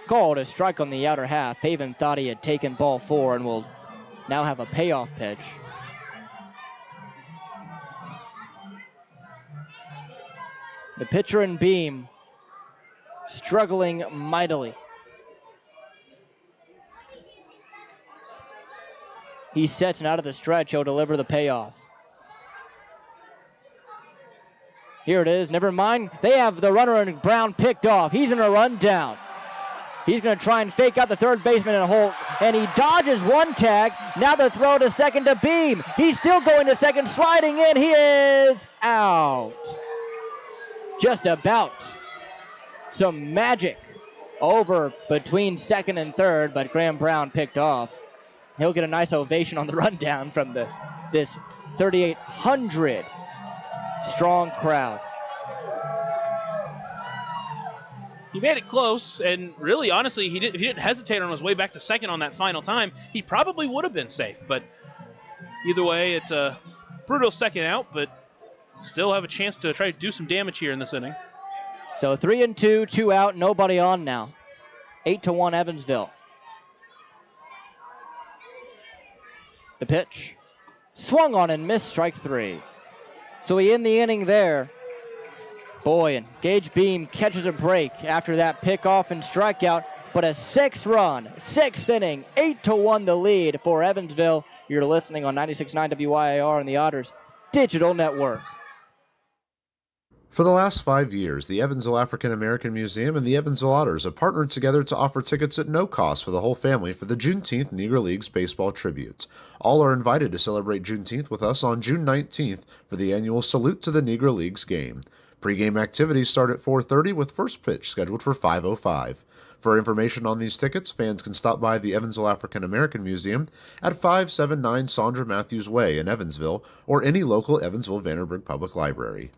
Called a strike on the outer half. Pavin thought he had taken ball 4 and will now have a payoff pitch. The pitcher and Beam struggling mightily. He sets and out of the stretch, he'll deliver the payoff. Here it is, never mind. They have the runner and Brown picked off. He's in a run down. He's going to try and fake out the third baseman in Holt, and he dodges one tag. Now the throw to second to Beam. He's still going to second, sliding in. He is out. Just about. Some magic over between second and third, but Graham Brown picked off. He'll get a nice ovation on the rundown from this 3,800 strong crowd. He made it close, and really, honestly, if he didn't hesitate on his way back to second on that final time, he probably would have been safe. But either way, it's a brutal second out, but still have a chance to try to do some damage here in this inning. So 3-2, 2 out, nobody on now. 8-1 Evansville. The pitch. Swung on and missed, strike 3. So we end the inning there. Boy, and Gage Beam catches a break after that pickoff and strikeout, but a 6-run, 6th inning, 8-1 the lead for Evansville. You're listening on 96.9 WYAR and the Otters Digital Network. For the last 5 years, the Evansville African American Museum and the Evansville Otters have partnered together to offer tickets at no cost for the whole family for the Juneteenth Negro Leagues Baseball Tribute. All are invited to celebrate Juneteenth with us on June 19th for the annual Salute to the Negro Leagues game. Pre-game activities start at 4:30 with first pitch scheduled for 5:05. For information on these tickets, fans can stop by the Evansville African American Museum at 579 Sandra Matthews Way in Evansville or any local Evansville Vanderburgh Public Library.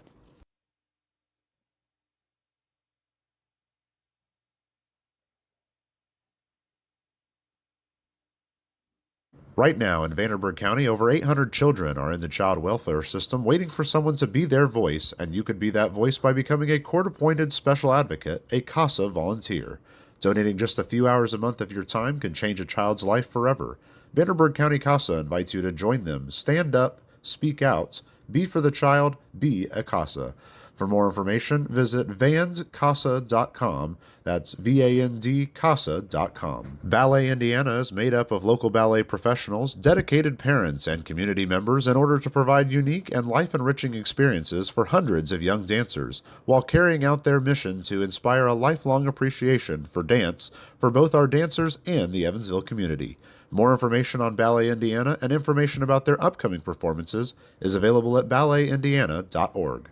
Right now in Vanderburgh County, over 800 children are in the child welfare system waiting for someone to be their voice, and you could be that voice by becoming a court-appointed special advocate, a CASA volunteer. Donating just a few hours a month of your time can change a child's life forever. Vanderburgh County CASA invites you to join them. Stand up, speak out, be for the child, be a CASA. For more information, visit vandcasa.com. That's VANDCASA.com. Ballet Indiana is made up of local ballet professionals, dedicated parents, and community members in order to provide unique and life-enriching experiences for hundreds of young dancers, while carrying out their mission to inspire a lifelong appreciation for dance for both our dancers and the Evansville community. More information on Ballet Indiana and information about their upcoming performances is available at balletindiana.org.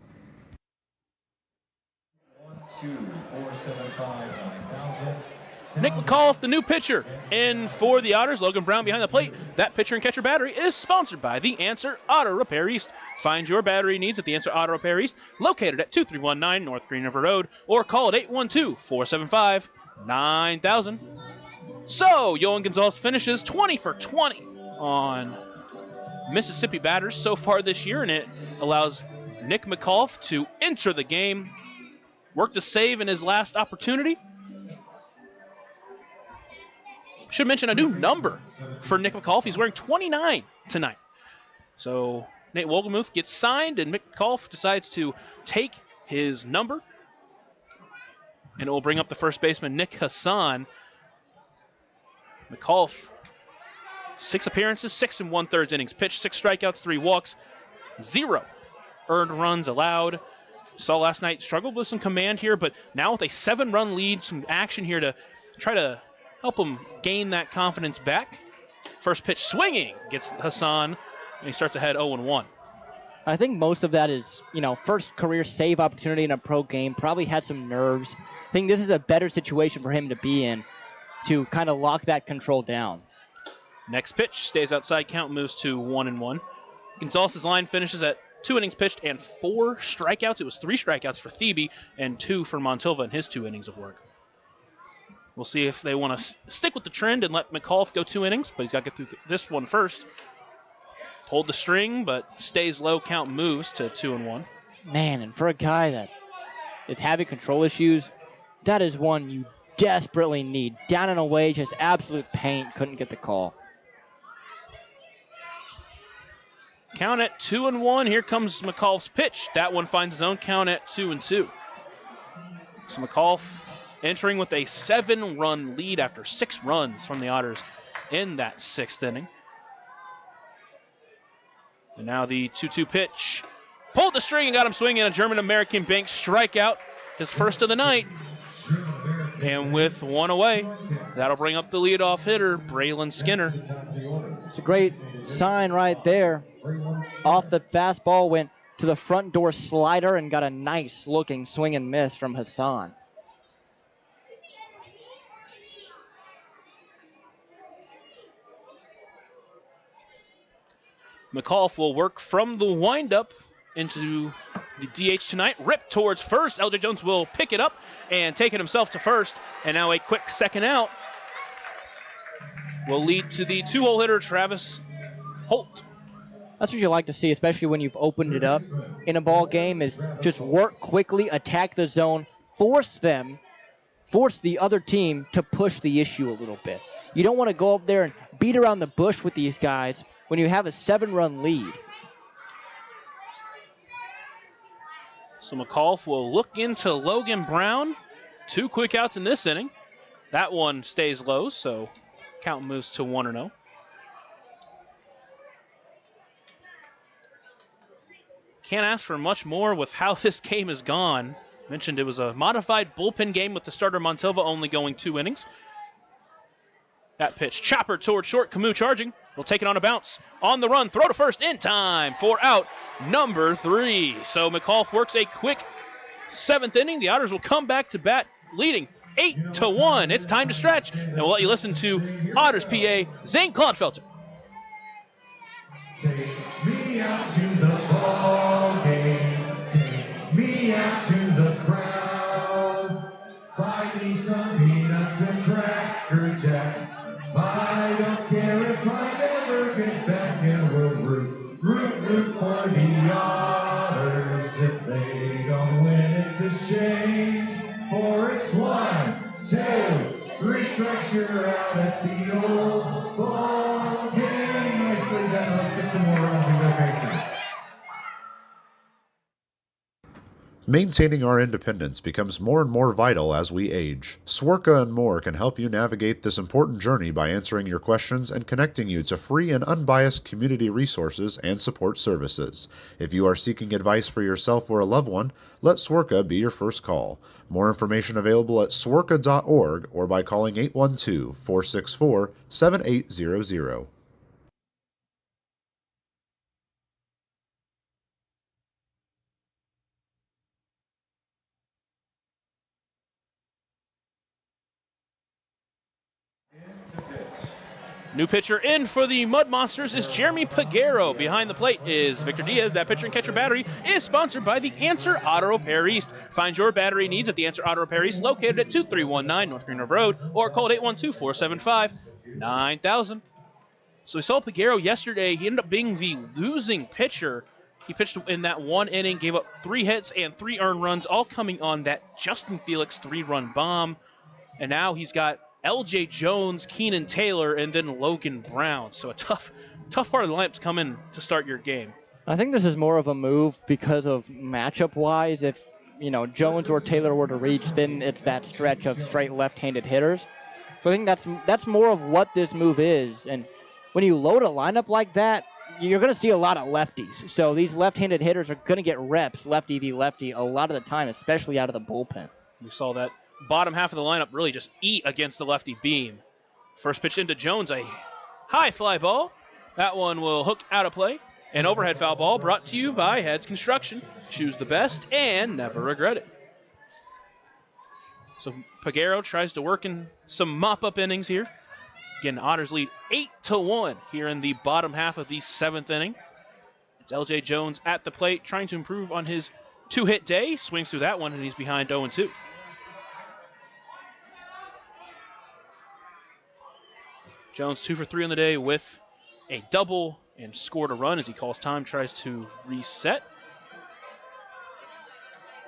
1-2-4-7-5-9,000. Nick McAuliffe, the new pitcher, in for the Otters. Logan Brown behind the plate. That pitcher and catcher battery is sponsored by The Answer Auto Repair East. Find your battery needs at The Answer Auto Repair East, located at 2319 North Green River Road, or call at 812-475-9000. So, Yohan Gonzalez finishes 20 for 20 on Mississippi batters so far this year, and it allows Nick McAuliffe to enter the game. Worked a save in his last opportunity. Should mention a new number for Nick McAuliffe. He's wearing 29 tonight. So Nate Wogelmuth gets signed, and Nick McAuliffe decides to take his number. And it will bring up the first baseman, Nick Hassan. McAuliffe, 6 appearances, 6 1/3 innings pitched, 6 strikeouts, 3 walks, 0 earned runs allowed. Saw last night, struggled with some command here, but now with a 7-run lead, some action here to try to help him gain that confidence back. First pitch swinging gets Hassan, and he starts ahead 0-1. I think most of that is, first career save opportunity in a pro game. Probably had some nerves. I think this is a better situation for him to be in to kind of lock that control down. Next pitch stays outside, count moves to 1-1. Gonzalez's line finishes at 2 innings pitched and 4 strikeouts. It was 3 strikeouts for Thebe and 2 for Montilva in his 2 innings of work. We'll see if they want to stick with the trend and let McAuliffe go 2 innings, but he's got to get through this one first. Pulled the string, but stays low. Count moves to 2-1. Man, and for a guy that is having control issues, that is one you desperately need. Down and away, just absolute pain. Couldn't get the call. Count at 2-1. Here comes McAuliffe's pitch. That one finds his own. Count at 2-2. So McAuliffe entering with a 7-run lead after 6 runs from the Otters in that 6th inning. And now the 2-2 pitch. Pulled the string and got him swinging. A German-American bank strikeout. His first of the night. And with one away, that'll bring up the leadoff hitter, Braylon Skinner. It's a great sign right there. Off the fastball, went to the front door slider and got a nice looking swing and miss from Hassan. McAuliffe will work from the windup into the DH tonight. Rip towards first. LJ Jones will pick it up and take it himself to first. And now a quick second out will lead to the two-hole hitter, Travis Holt. That's what you like to see, especially when you've opened it up in a ball game, is just work quickly, attack the zone, force the other team to push the issue a little bit. You don't want to go up there and beat around the bush with these guys when you have a 7-run lead. So McAuliffe will look into Logan Brown. 2 quick outs in this inning. That one stays low, so count moves to 1-0. Can't ask for much more with how this game has gone. Mentioned it was a modified bullpen game with the starter Montova only going 2 innings. That pitch, chopper toward short, Camus charging. Will take it on a bounce. On the run, throw to first in time for out number 3. So McAuliffe works a quick 7th inning. The Otters will come back to bat, leading 8-1. It's time to stretch, and we'll let you listen to Otters PA, Zane Clodfelter. Take me out to the ball game. Take me out to the crowd. Buy me some peanuts and Cracker Jack. I don't care if I never get back, and we'll root for the Otters. If they don't win, it's a shame. For it's 1, 2, 3 strikes, you're out at the old ball game. Nicely done. Let's get some more runs in their faces. Maintaining our independence becomes more and more vital as we age. Swerka and more can help you navigate this important journey by answering your questions and connecting you to free and unbiased community resources and support services. If you are seeking advice for yourself or a loved one, let Swerka be your first call. More information available at swerka.org or by calling 812-464-7800. New pitcher in for the Mud Monsters is Jeremy Peguero. Behind the plate is Victor Diaz. That pitcher and catcher battery is sponsored by the Answer Auto Repair East. Find your battery needs at the Answer Auto Repair East, located at 2319 North Greenwood Road, or call 812-475-9000. So we saw Peguero yesterday. He ended up being the losing pitcher. He pitched in that 1 inning, gave up 3 hits and 3 earned runs, all coming on that Justin Felix 3-run bomb. And now he's got LJ Jones, Keenan Taylor, and then Logan Brown. So a tough part of the lineup to come in to start your game. I think this is more of a move because of matchup-wise. If Jones or Taylor were to reach, then it's that stretch of straight left-handed hitters. So I think that's more of what this move is. And when you load a lineup like that, you're going to see a lot of lefties. So these left-handed hitters are going to get reps, lefty v lefty, a lot of the time, especially out of the bullpen. We saw that bottom half of the lineup really just eat against the lefty beam. First pitch into Jones, a high fly ball. That one will hook out of play. An overhead foul ball brought to you by Heads Construction. Choose the best and never regret it. So Peguero tries to work in some mop-up innings here. Again, Otters lead 8-1 here in the bottom half of the 7th inning. It's LJ Jones at the plate trying to improve on his 2-hit day. Swings through that one, and he's behind 0-2. Jones 2 for 3 on the day with a double and scored a run as he calls time, tries to reset.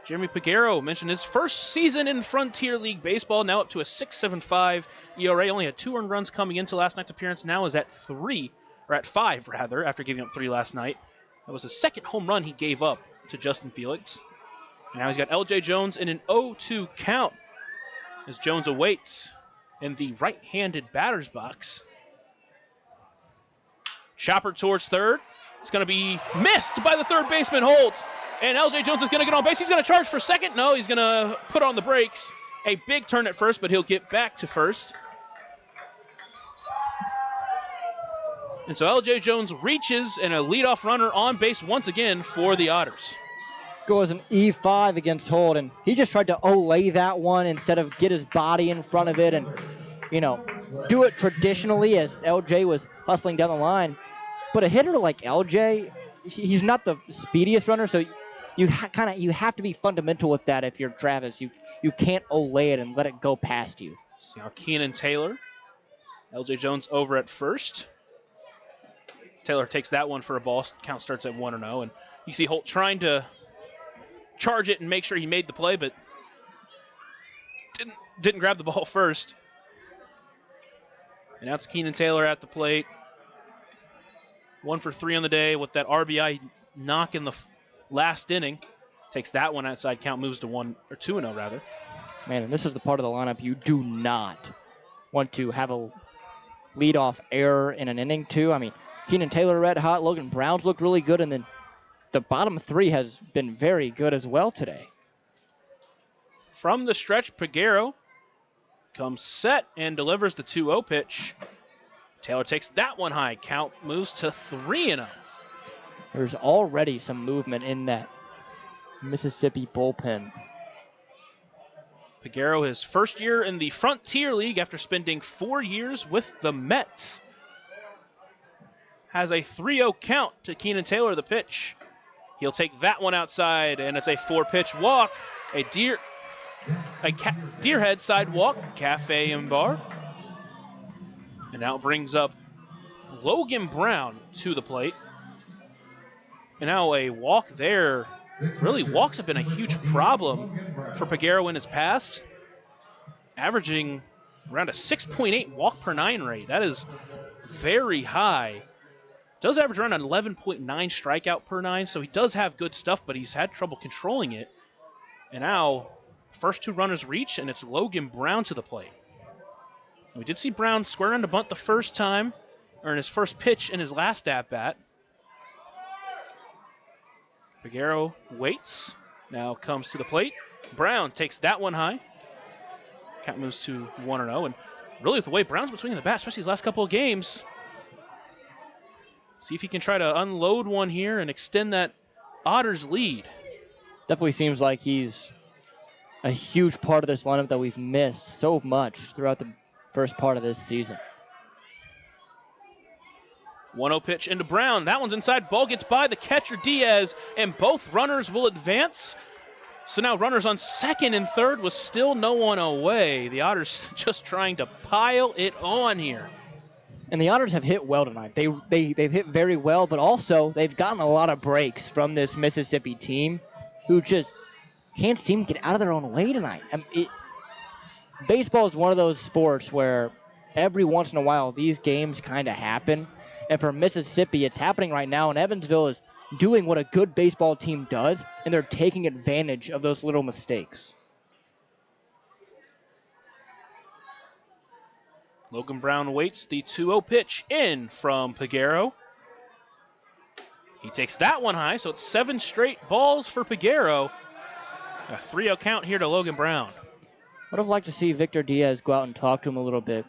Jeremy Peguero mentioned his first season in Frontier League Baseball, now up to a 6.75 ERA. Only had 2 earned runs coming into last night's appearance. Now is at 5 after giving up 3 last night. That was the second home run he gave up to Justin Felix. And now he's got LJ Jones in an 0-2 count as Jones awaits in the right-handed batter's box. Chopper towards third. It's going to be missed by the third baseman, Holtz. And LJ Jones is going to get on base. He's going to charge for second. No, he's going to put on the brakes. a big turn at first, but he'll get back to first. And so L.J. Jones reaches, and a leadoff runner on base once again for the Otters. Goes an E5 against Holt, and he just tried to olay that one instead of get his body in front of it and, do it traditionally as LJ was hustling down the line. But a hitter like LJ, he's not the speediest runner, so you have to be fundamental with that if you're Travis. You can't olay it and let it go past you. See now Keenan Taylor. L.J. Jones over at first. Taylor takes that one for a ball. Count starts at 1-0, and you see Holt trying to charge it and make sure he made the play, but didn't grab the ball first. And now it's Keenan Taylor at the plate. 1 for 3 on the day with that RBI knock in the last inning. Takes that one outside. Count moves to 2-0 rather. Man, and this is the part of the lineup you do not want to have a leadoff error in an inning too. I mean, Keenan Taylor red hot. Logan Brown's looked really good, and then the bottom 3 has been very good as well today. From the stretch, Peguero comes set and delivers the 2-0 pitch. Taylor takes that one high. Count moves to 3-0. There's already some movement in that Mississippi bullpen. Peguero, his first year in the Frontier League after spending 4 years with the Mets, has a 3-0 count to Keenan Taylor, the pitch. He'll take that one outside, and it's a 4-pitch walk. A Deerhead sidewalk, cafe and bar. And now it brings up Logan Brown to the plate. And now a walk there. Really, walks have been a huge problem for Peguero in his past. Averaging around a 6.8 walk per 9 rate. That is very high. Does average around an 11.9 strikeout per 9, so he does have good stuff, but he's had trouble controlling it. And now, first 2 runners reach, and it's Logan Brown to the plate. And we did see Brown square on to bunt the first time, or in his first pitch in his last at-bat. Peguero waits, now comes to the plate. Brown takes that one high. Count moves to 1-0, and really with the way Brown's been swinging the bat, especially these last couple of games, see if he can try to unload one here and extend that Otters lead. Definitely seems like he's a huge part of this lineup that we've missed so much throughout the first part of this season. 1-0 pitch into Brown. That one's inside. Ball gets by the catcher, Diaz, and both runners will advance. So now runners on second and third with still no one away. The Otters just trying to pile it on here. And the Otters have hit well tonight. They've hit very well, but also they've gotten a lot of breaks from this Mississippi team who just can't seem to get out of their own way tonight. Baseball is one of those sports where every once in a while these games kind of happen. And for Mississippi, it's happening right now, and Evansville is doing what a good baseball team does, and they're taking advantage of those little mistakes. Logan Brown waits the 2-0 pitch in from Peguero. He takes that one high, so it's 7 straight balls for Peguero. A 3-0 count here to Logan Brown. Would have liked to see Victor Diaz go out and talk to him a little bit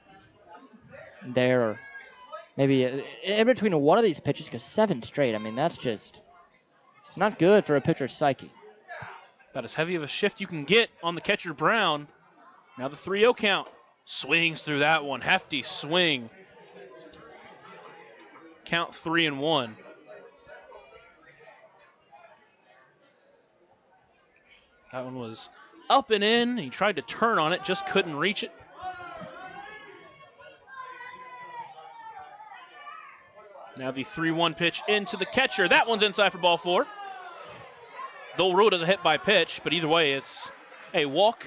there, or maybe in between one of these pitches, because 7 straight, I mean, that's just, it's not good for a pitcher's psyche. About as heavy of a shift you can get on the catcher Brown. Now the 3-0 count. Swings through that one. Hefty swing. Count 3-1. That one was up and in. He tried to turn on it, just couldn't reach it. Now the 3-1 pitch into the catcher. That one's inside for ball 4. They'll rule it as a hit by pitch, but either way, it's a walk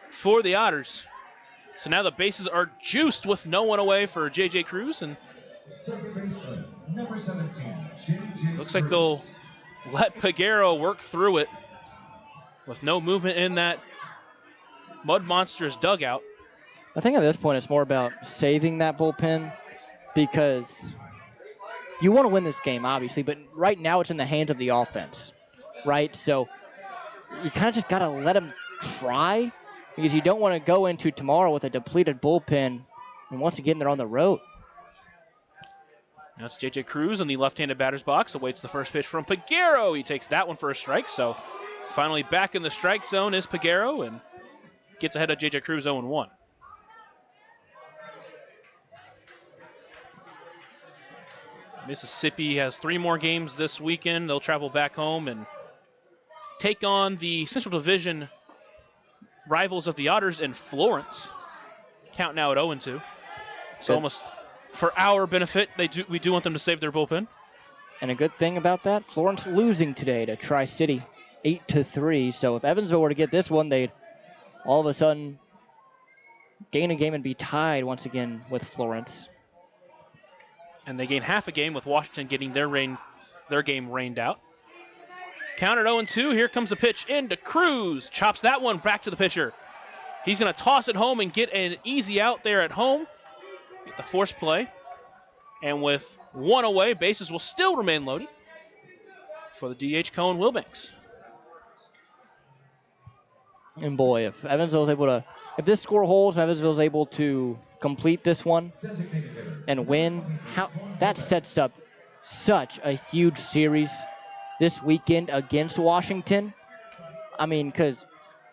for the Otters. So now the bases are juiced with no one away for J.J. Cruz, and Second baseman, number 17, J.J. looks like they'll let Peguero work through it with no movement in that Mud Monsters dugout. I think at this point it's more about saving that bullpen, because you want to win this game, obviously, but right now it's in the hands of the offense, right? So you kind of just got to let them try because you don't want to go into tomorrow with a depleted bullpen. And once again, they're on the road. Now it's J.J. Cruz in the left-handed batter's box. Awaits the first pitch from Peguero. He takes that one for a strike. So finally back in the strike zone is Peguero and gets ahead of J.J. Cruz 0-1. Mississippi has 3 more games this weekend. They'll travel back home and take on the Central Division rivals of the Otters in Florence. Count now at 0-2. So almost for our benefit, we do want them to save their bullpen. And a good thing about that, Florence losing today to Tri-City 8-3. So if Evansville were to get this one, they'd all of a sudden gain a game and be tied once again with Florence. And they gain half a game with Washington getting their game rained out. Count at 0-2. Here comes the pitch into Cruz. Chops that one back to the pitcher. He's going to toss it home and get an easy out there at home. Get the force play. And with 1 away, bases will still remain loaded for the DH Cohen Wilbanks. And boy, if Evansville's able to, if this score holds, Evansville's able to complete this one and win, that sets up such a huge series this weekend against Washington. I mean, because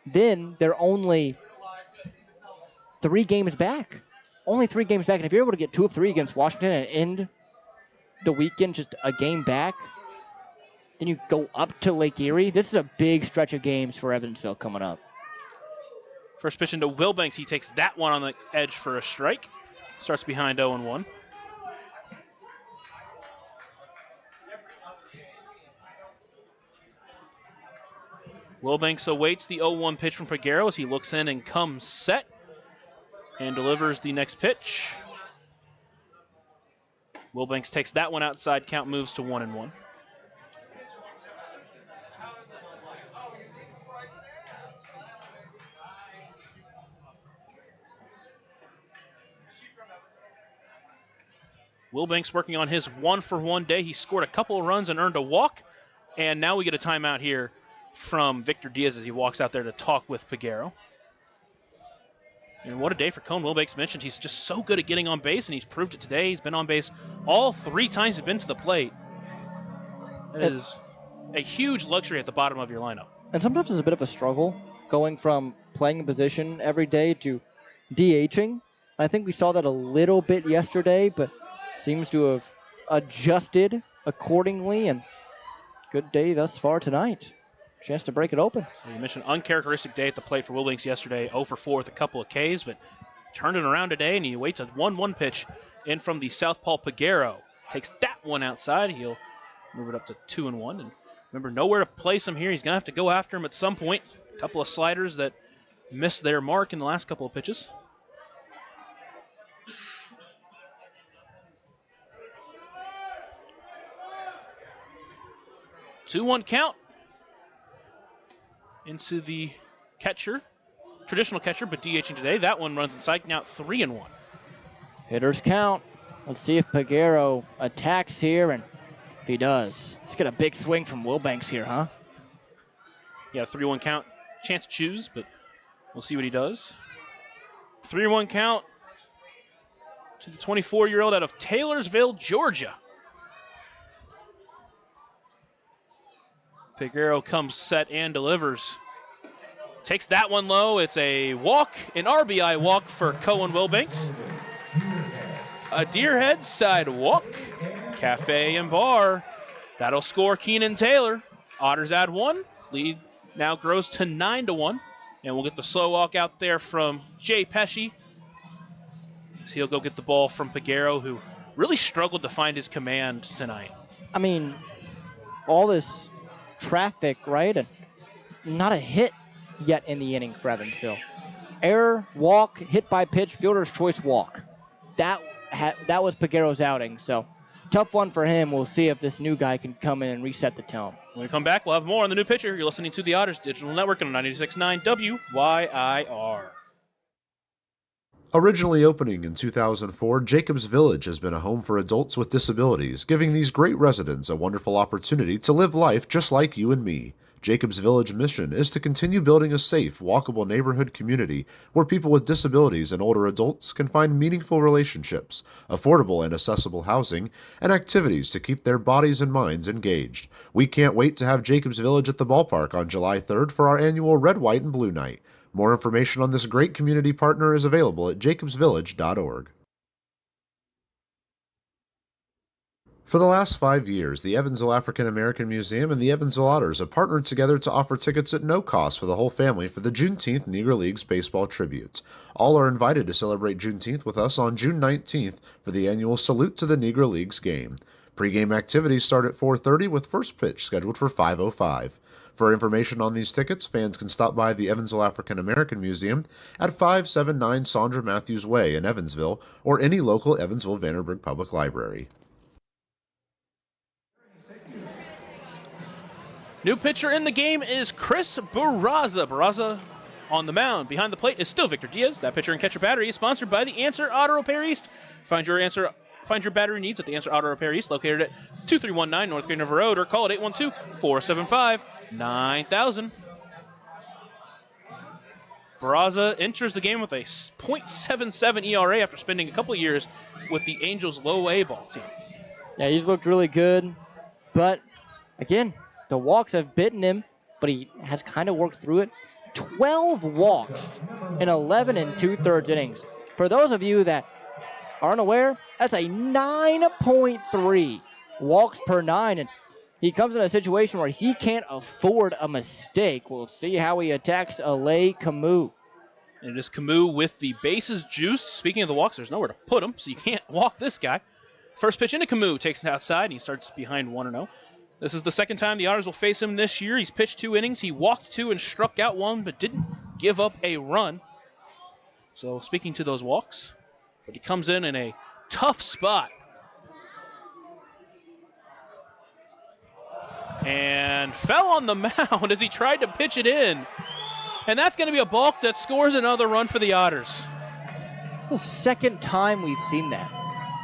then they're only 3 games back. Only 3 games back. And if you're able to get 2 of 3 against Washington and end the weekend just a game back, then you go up to Lake Erie. This is a big stretch of games for Evansville coming up. First pitch into Wilbanks. He takes that one on the edge for a strike. Starts behind 0-1. Wilbanks awaits the 0-1 pitch from Peguero as he looks in and comes set and delivers the next pitch. Wilbanks takes that one outside. Count moves to 1-1. Wilbanks working on his 1-for-1 day. He scored a couple of runs and earned a walk. And now we get a timeout here from Victor Diaz as he walks out there to talk with Peguero. And what a day for Cone. Wilbanks mentioned he's just so good at getting on base, and he's proved it today. He's been on base all 3 times he's been to the plate. That is a huge luxury at the bottom of your lineup. And sometimes it's a bit of a struggle going from playing a position every day to DHing. I think we saw that a little bit yesterday, but seems to have adjusted accordingly, and good day thus far tonight. Chance to break it open. You mentioned uncharacteristic day at the plate for Wilbanks yesterday, 0-for-4 with a couple of Ks, but turned it around today, and he waits a 1-1 pitch in from the southpaw Peguero. Takes that one outside. He'll move it up to 2-1. And remember, nowhere to place him here. He's going to have to go after him at some point. A couple of sliders that missed their mark in the last couple of pitches. Two-one count into the catcher, traditional catcher, but DHing today. That one runs inside, now 3-1. Hitters count. Let's see if Peguero attacks here, and if he does, let's get a big swing from Wilbanks here, huh? Yeah, 3-1 count. Chance to choose, but we'll see what he does. 3-1 count to the 24-year-old out of Taylorsville, Georgia. Peguero comes set and delivers. Takes that one low. It's a walk, an RBI walk for Cohen Wilbanks. A Deerhead sidewalk, cafe and bar. That'll score Keenan Taylor. Otters add 1. Lead now grows to 9-1. And we'll get the slow walk out there from Jay Pesci. So he'll go get the ball from Peguero, who really struggled to find his command tonight. I mean, all this traffic, right? And not a hit yet in the inning for Evansville. Error, walk, hit by pitch, fielder's choice walk. That was Peguero's outing, so tough one for him. We'll see if this new guy can come in and reset the tone. When we come back, we'll have more on the new pitcher. You're listening to the Otters Digital Network on 96.9 WYIR. Originally opening in 2004, Jacobs Village has been a home for adults with disabilities, giving these great residents a wonderful opportunity to live life just like you and me. Jacobs Village mission is to continue building a safe, walkable neighborhood community where people with disabilities and older adults can find meaningful relationships, affordable and accessible housing, and activities to keep their bodies and minds engaged. We can't wait to have Jacobs Village at the ballpark on July 3rd for our annual Red, White, and Blue Night. More information on this great community partner is available at jacobsvillage.org. For the last 5 years, the Evansville African American Museum and the Evansville Otters have partnered together to offer tickets at no cost for the whole family for the Juneteenth Negro Leagues Baseball Tribute. All are invited to celebrate Juneteenth with us on June 19th for the annual Salute to the Negro Leagues game. Pre-game activities start at 4:30 with first pitch scheduled for 5:05. For information on these tickets, fans can stop by the Evansville African American Museum at 579 Sandra Matthews Way in Evansville or any local Evansville-Vanderburgh Public Library. New pitcher in the game is Chris Barraza. Barraza on the mound. Behind the plate is still Victor Diaz. That pitcher and catcher battery is sponsored by the Answer Auto Repair East. Find your battery needs at the Answer Auto Repair East, located at 2319 North Green River Road, or call at 812-475-9000. Barraza enters the game with a .77 ERA after spending a couple of years with the Angels' low A ball team. Yeah, he's looked really good, but again, the walks have bitten him, but he has kind of worked through it. 12 walks in 11 2/3 innings. For those of you that aren't aware, that's a 9.3 walks per 9, and he comes in a situation where he can't afford a mistake. We'll see how he attacks Alay Camus. And it is Camus with the bases juiced. Speaking of the walks, there's nowhere to put him, so you can't walk this guy. First pitch into Camus, takes it outside, and he starts behind 1-0. This is the second time the Otters will face him this year. He's pitched 2 innings. He walked 2 and struck out 1, but didn't give up a run. So speaking to those walks, but he comes in a tough spot. And fell on the mound as he tried to pitch it in. And that's going to be a balk that scores another run for the Otters. It's the second time we've seen that.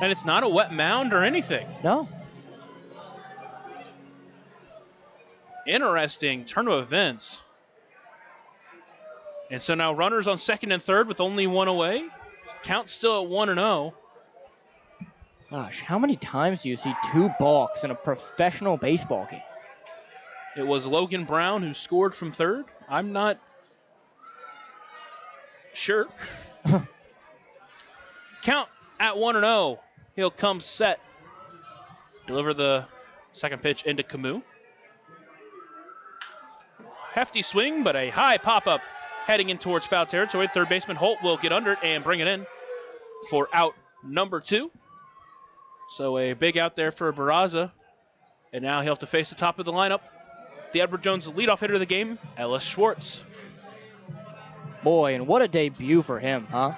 And it's not a wet mound or anything. No. Interesting turn of events. And so now runners on second and third with only 1 away. Count still at 1-0. Gosh, how many times do you see 2 balks in a professional baseball game? It was Logan Brown who scored from third. I'm not sure. Count at 1-0. He'll come set. Deliver the second pitch into Camus. Hefty swing, but a high pop-up heading in towards foul territory. Third baseman Holt will get under it and bring it in for out number 2. So a big out there for Barraza. And now he'll have to face the top of the lineup. The Edward Jones leadoff hitter of the game, Ellis Schwartz. Boy, and what a debut for him, huh?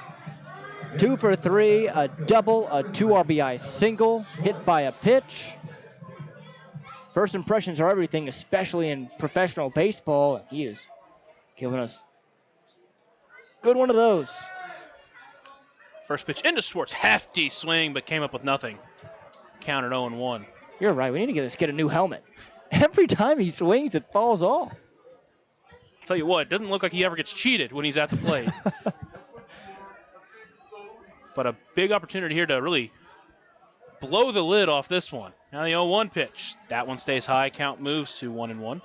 2 for 3, a double, a 2 RBI single, hit by a pitch. First impressions are everything, especially in professional baseball. He is giving us a good one of those. First pitch into Schwartz. Hefty swing, but came up with nothing. Counted 0-1. You're right. We need to get this kid a new helmet. Every time he swings, it falls off. I'll tell you what, it doesn't look like he ever gets cheated when he's at the plate. But a big opportunity here to really blow the lid off this one. Now the 0-1 pitch. That one stays high. Count moves to 1-1.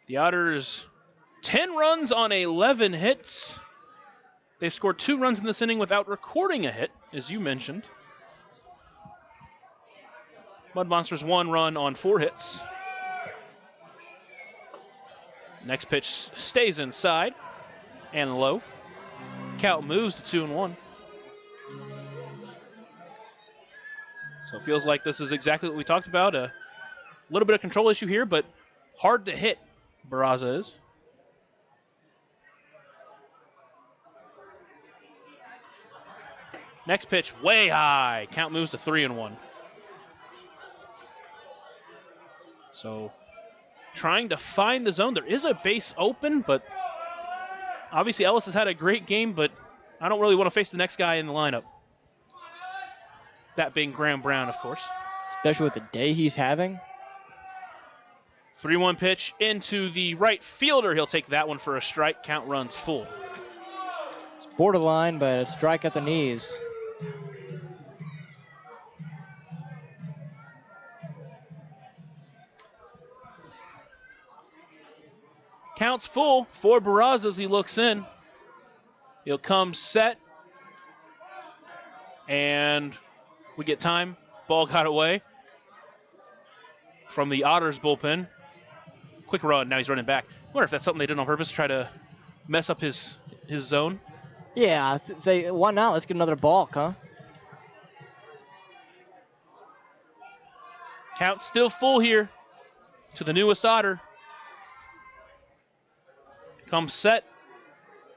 The Otters, 10 runs on 11 hits. They've scored 2 runs in this inning without recording a hit, as you mentioned. Mud Monsters 1 run on 4 hits. Next pitch stays inside and low. Count moves to 2-1. So it feels like this is exactly what we talked about. A little bit of control issue here, but hard to hit, Barraza is. Next pitch, way high. Count moves to 3-1. So trying to find the zone. There is a base open, but obviously Ellis has had a great game, but I don't really want to face the next guy in the lineup. That being Graham Brown, of course. Especially with the day he's having. 3-1 pitch into the right fielder. He'll take that one for a strike. Count runs full. It's borderline, but a strike at the knees. Counts full for Barraza as he looks in. He'll come set. And we get time. Ball got away from the Otters bullpen. Quick run. Now he's running back. I wonder if that's something they did on purpose to try to mess up his zone. Yeah, say, why not? Let's get another balk, huh? Count still full here to the newest Otter. Comes set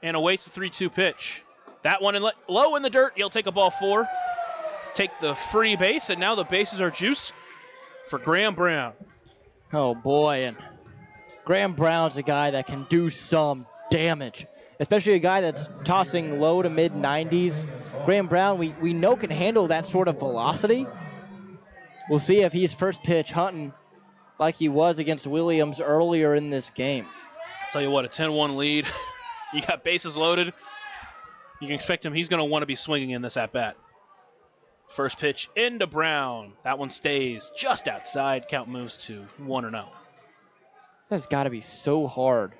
and awaits the 3-2 pitch. That one low in the dirt. He'll take a ball 4. Take the free base, and now the bases are juiced for Graham Brown. Oh, boy. And Graham Brown's a guy that can do some damage, especially a guy that's tossing low to mid-90s. Graham Brown, we know can handle that sort of velocity. We'll see if he's first pitch hunting like he was against Williams earlier in this game. Tell you what, a 10-1 lead. You got bases loaded. You can expect him. He's going to want to be swinging in this at-bat. First pitch into Brown. That one stays just outside. Count moves to 1-0. That's got to be so hard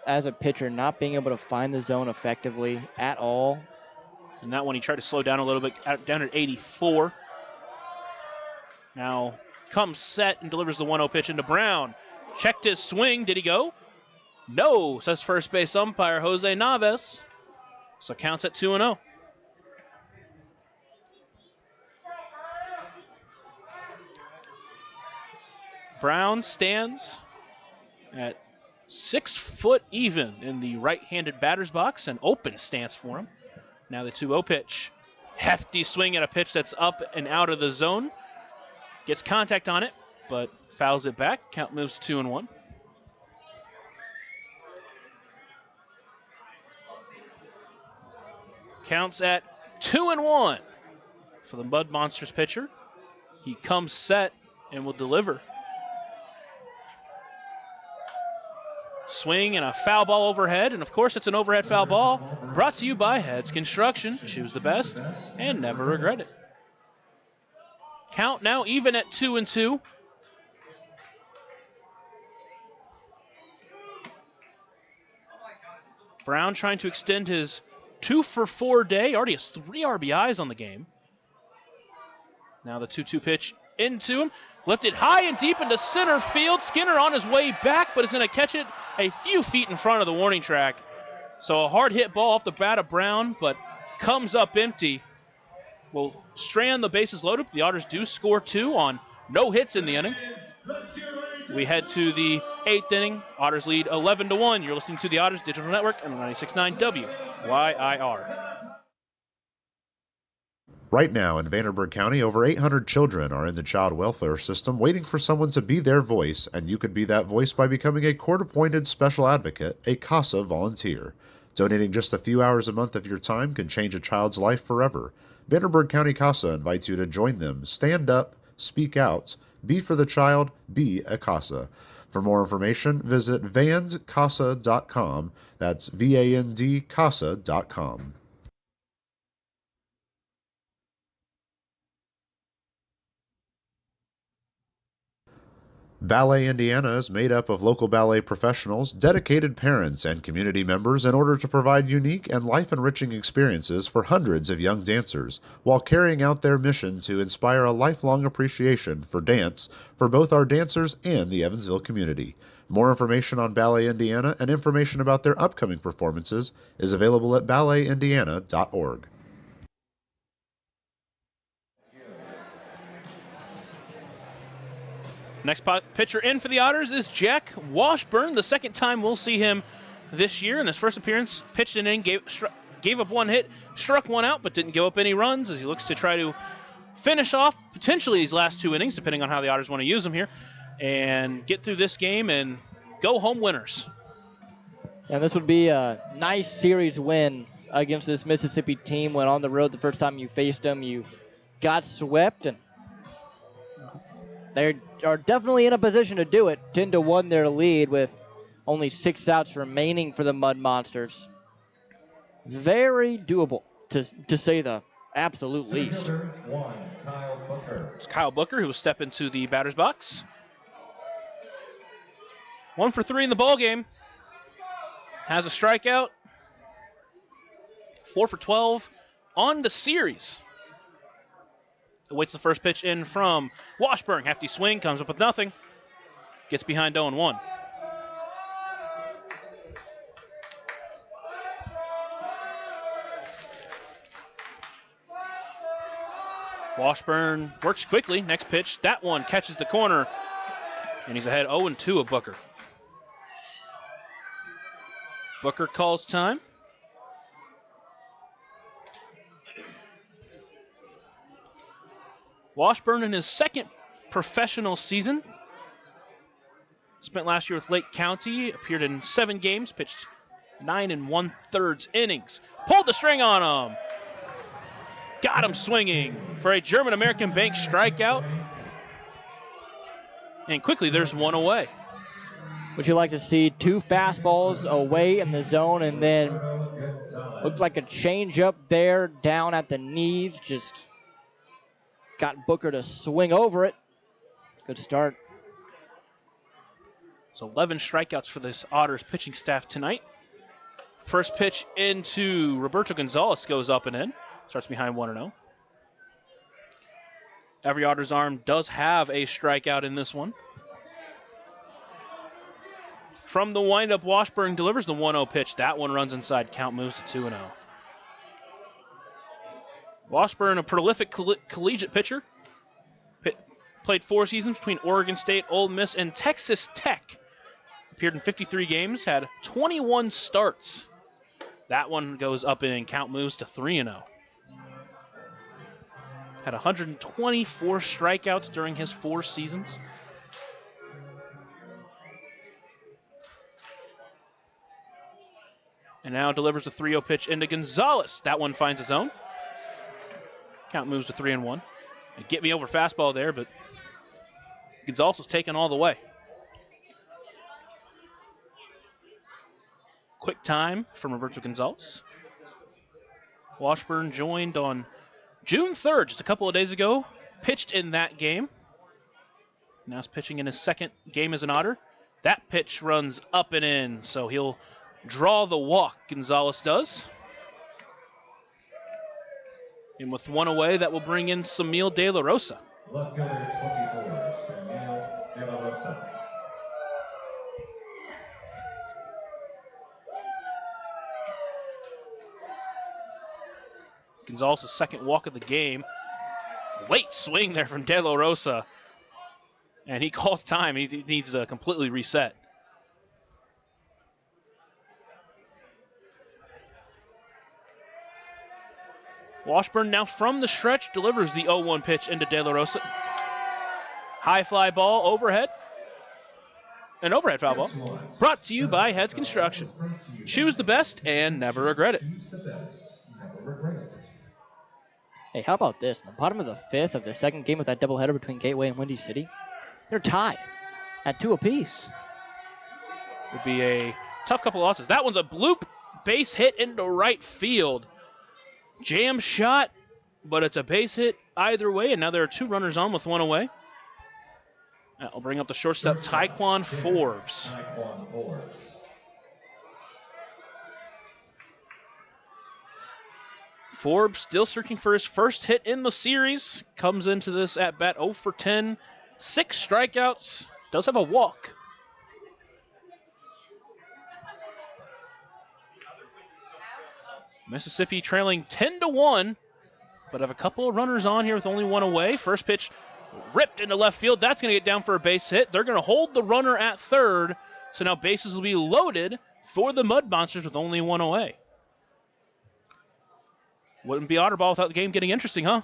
as a pitcher, not being able to find the zone effectively at all. And that one he tried to slow down a little bit, down at 84. Now comes set and delivers the 1-0 pitch into Brown. Checked his swing. Did he go? No, says first base umpire Jose Naves. So counts at 2-0. Brown stands at 6 foot even in the right-handed batter's box, an open stance for him. Now the 2-0 pitch. Hefty swing at a pitch that's up and out of the zone. Gets contact on it, but fouls it back. Count moves to 2-1. Counts at 2-1 for the Mud Monsters pitcher. He comes set and will deliver. Swing and a foul ball overhead, and of course it's an overhead foul ball. Brought to you by Heads Construction. Choose the best and never regret it. Count now even at 2-2. Brown trying to extend his 2-for-4 day. Already has 3 RBIs on the game. Now the 2-2 pitch into him. Lifted high and deep into center field. Skinner on his way back, but is going to catch it a few feet in front of the warning track. So a hard hit ball off the bat of Brown, but comes up empty. Will strand the bases loaded. The Otters do score 2 on no hits in the inning. We head to the 8th inning. Otters lead 11-1. You're listening to the Otters Digital Network and 96.9 WYIR. Right now in Vanderburgh County, over 800 children are in the child welfare system waiting for someone to be their voice, and you could be that voice by becoming a court-appointed special advocate, a CASA volunteer. Donating just a few hours a month of your time can change a child's life forever. Vanderburgh County CASA invites you to join them. Stand up, speak out, be for the child, be a CASA. For more information, visit vandcasa.com. That's VAND-CASA.com. Ballet Indiana is made up of local ballet professionals, dedicated parents, and community members in order to provide unique and life-enriching experiences for hundreds of young dancers, while carrying out their mission to inspire a lifelong appreciation for dance for both our dancers and the Evansville community. More information on Ballet Indiana and information about their upcoming performances is available at balletindiana.org. Next pitcher in for the Otters is Jack Washburn. The second time we'll see him this year. In his first appearance, pitched an inning, gave up 1 hit, struck 1 out, but didn't give up any runs as he looks to try to finish off potentially these last 2 innings, depending on how the Otters want to use him here, and get through this game and go home winners. And this would be a nice series win against this Mississippi team. When on the road the first time you faced them, you got swept, and They are definitely in a position to do it. 10-1 their lead with only 6 outs remaining for the Mud Monsters. Very doable, to say the absolute least. It's Kyle Booker who will step into the batter's box. 1 for 3 in the ball game. Has a strikeout. 4 for 12 on the series. Awaits the first pitch in from Washburn. Hefty swing, comes up with nothing. Gets behind 0-1. Washburn works quickly. Next pitch, that one catches the corner. And he's ahead 0-2 of Booker. Booker calls time. Washburn in his second professional season. Spent last year with Lake County, appeared in 7 games, pitched 9 1/3 innings. Pulled the string on him. Got him swinging for a German-American Bank strikeout. And quickly, there's 1 away. Would you like to see 2 fastballs away in the zone, and then looked like a changeup there down at the knees, just got Booker to swing over it. Good start. So 11 strikeouts for this Otters pitching staff tonight. First pitch into Roberto Gonzalez goes up and in. Starts behind 1-0. Every Otters arm does have a strikeout in this one. From the windup, Washburn delivers the 1-0 pitch. That one runs inside. Count moves to 2-0. Washburn, a prolific collegiate pitcher. Played 4 seasons between Oregon State, Ole Miss, and Texas Tech. Appeared in 53 games, had 21 starts. That one goes up and count moves to 3-0. Had 124 strikeouts during his 4 seasons. And now delivers the 3-0 pitch into Gonzalez. That one finds his own. Count moves to 3-1. And get me over fastball there, but Gonzalez was taken all the way. Quick time from Roberto Gonzalez. Washburn joined on June 3rd, just a couple of days ago. Pitched in that game. Now he's pitching in his second game as an Otter. That pitch runs up and in, so he'll draw the walk, Gonzalez does. And with 1 away, that will bring in Samil De La Rosa. Left fielder 24, Samil De La Rosa. Gonzalez's second walk of the game. Late swing there from De La Rosa. And he calls time. He needs to completely reset. Washburn now from the stretch delivers the 0-1 pitch into De La Rosa. High fly ball overhead. An overhead foul ball. Brought to you by Heads Construction. Choose the best and never regret it. Hey, how about this? In the bottom of the 5th of the second game with that doubleheader between Gateway and Windy City, they're tied at 2 apiece. Would be a tough couple of losses. That one's a bloop base hit into right field. Jam shot, but it's a base hit either way, and now there are 2 runners on with 1 away. That'll bring up the shortstop, Tyquan Forbes. Forbes still searching for his first hit in the series. Comes into this at bat 0 for 10. 6 strikeouts. Does have a walk. Mississippi trailing 10-1, but have a couple of runners on here with only 1 away. First pitch ripped into left field. That's going to get down for a base hit. They're going to hold the runner at third, so now bases will be loaded for the Mud Monsters with only 1 away. Wouldn't be Otterball without the game getting interesting, huh?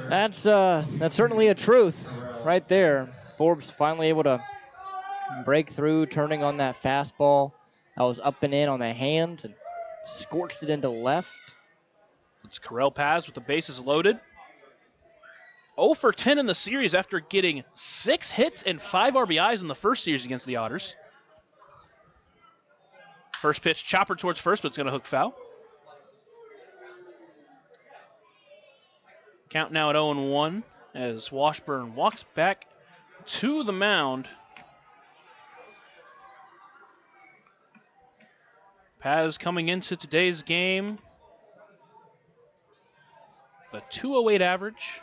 That's certainly a truth right there. Forbes finally able to break through, turning on that fastball. That was up and in on the hands and scorched it into left. It's Carell Paz with the bases loaded. 0 for 10 in the series after getting 6 hits and 5 RBIs in the first series against the Otters. First pitch, chopper towards first, but it's going to hook foul. Count now at 0-1 as Washburn walks back to the mound. Paz coming into today's game, a 208 average,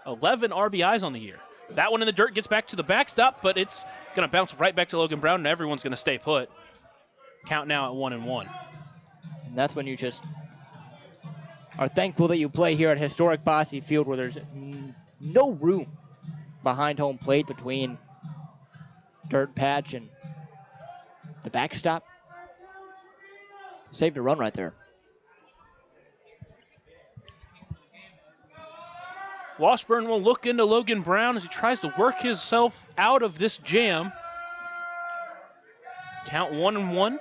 11 RBIs on the year. That one in the dirt gets back to the backstop, but it's going to bounce right back to Logan Brown, and everyone's going to stay put. Count now at 1-1. And that's when you just are thankful that you play here at historic Bosse Field, where there's no room behind home plate between dirt patch and the backstop. Saved a run right there. Washburn will look into Logan Brown as he tries to work himself out of this jam. Count 1-1.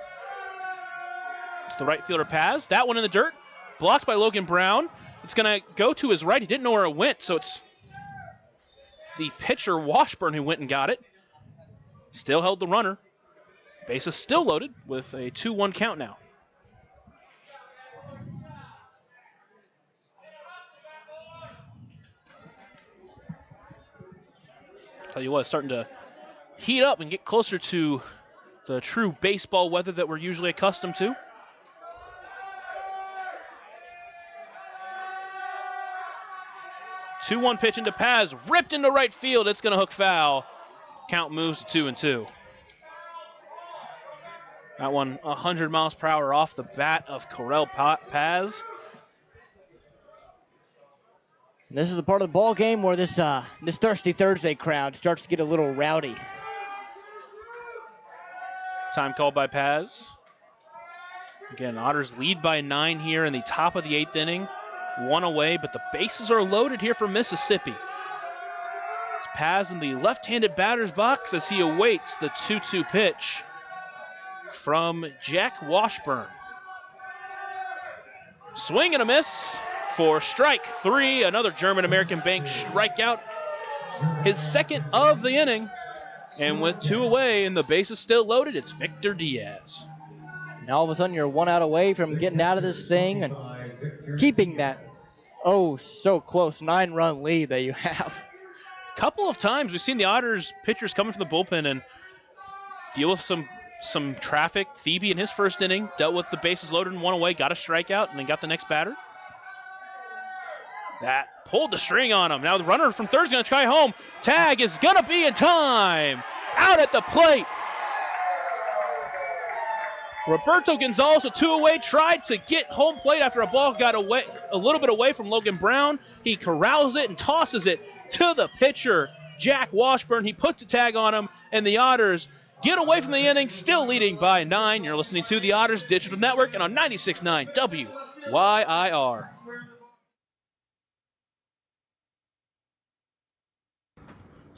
It's the right fielder Paz. That one in the dirt. Blocked by Logan Brown. It's going to go to his right. He didn't know where it went, so it's the pitcher Washburn who went and got it. Still held the runner. Base is still loaded with a 2-1 count now. Tell you what, it's starting to heat up and get closer to the true baseball weather that we're usually accustomed to. Two-one pitch into Paz, ripped into right field. It's going to hook foul. Count moves to 2-2. That one 100 miles per hour off the bat of Corel Paz. And this is the part of the ball game where this Thirsty Thursday crowd starts to get a little rowdy. Time called by Paz. Again, Otters lead by 9 here in the top of the 8th inning. 1 away, but the bases are loaded here for Mississippi. It's Paz in the left-handed batter's box as he awaits the 2-2 pitch from Jack Washburn. Swing and a miss for strike 3. Another German-American bank strikeout. His second of the inning. And with 2 away and the bases still loaded, it's Victor Diaz. Now all of a sudden you're 1 out away from getting out of this thing and keeping that so close 9-run lead that you have. A couple of times we've seen the Otters pitchers coming from the bullpen and deal with some traffic. Phoebe in his first inning dealt with the bases loaded and 1 away, got a strikeout, and then got the next batter. That pulled the string on him. Now the runner from third is going to try home. Tag is going to be in time. Out at the plate. Roberto Gonzalez, a 2 away, tried to get home plate after a ball got away a little bit away from Logan Brown. He corrals it and tosses it to the pitcher, Jack Washburn. He puts a tag on him, and the Otters get away from the inning, still leading by 9. You're listening to the Otters Digital Network and on 96.9 WYIR.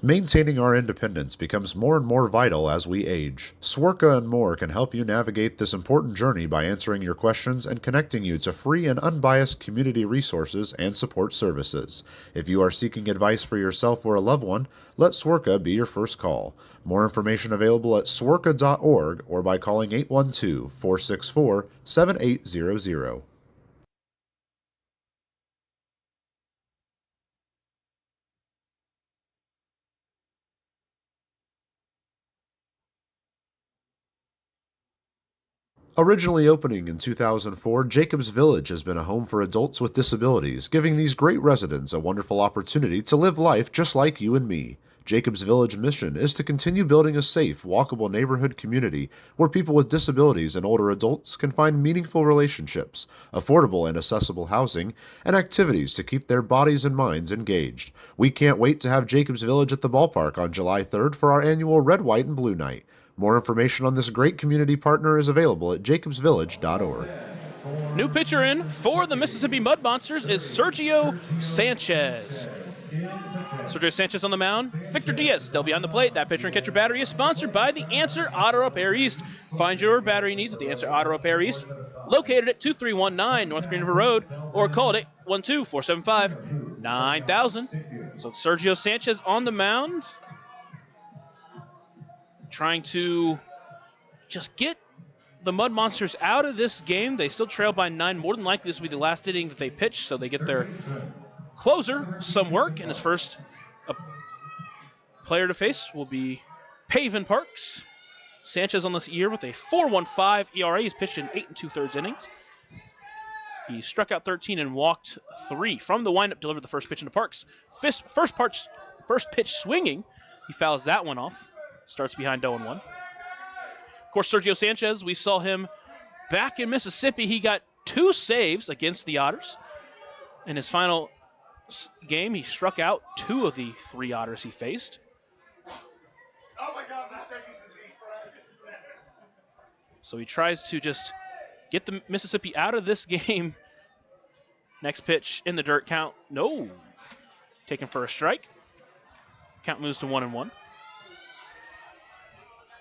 Maintaining our independence becomes more and more vital as we age. Swerka and more can help you navigate this important journey by answering your questions and connecting you to free and unbiased community resources and support services. If you are seeking advice for yourself or a loved one, let Swerka be your first call. More information available at swerka.org or by calling 812-464-7800. Originally opening in 2004, Jacobs Village has been a home for adults with disabilities, giving these great residents a wonderful opportunity to live life just like you and me. Jacobs Village mission is to continue building a safe, walkable neighborhood community where people with disabilities and older adults can find meaningful relationships, affordable and accessible housing, and activities to keep their bodies and minds engaged. We can't wait to have Jacobs Village at the ballpark on July 3rd for our annual Red, White, and Blue Night. More information on this great community partner is available at jacobsvillage.org. New pitcher in for the Mississippi Mud Monsters is Sergio Sanchez. Sergio Sanchez on the mound. Victor Diaz still behind the plate. That pitcher and catcher battery is sponsored by the Answer Auto Repair East. Find your battery needs at the Answer Auto Repair East, located at 2319 North Green River Road, or call it 812-475-9000. So Sergio Sanchez on the mound, trying to just get the Mud Monsters out of this game. They still trail by 9. More than likely, this will be the last inning that they pitch, so they get their closer some work. And his first player to face will be Pavin Parks. Sanchez on this year with a 4.15 ERA. He's pitched in 8 2/3 innings. He struck out 13 and walked 3. From the windup, delivered the first pitch into Parks. First pitch swinging. He fouls that one off. Starts behind 0-1. Of course, Sergio Sanchez, we saw him back in Mississippi. He got 2 saves against the Otters. In his final game, he struck out 2 of the 3 Otters he faced. Oh my God, that's Jackie's disease. So he tries to just get the Mississippi out of this game. Next pitch in the dirt, count. No. Taken for a strike. Count moves to 1-1.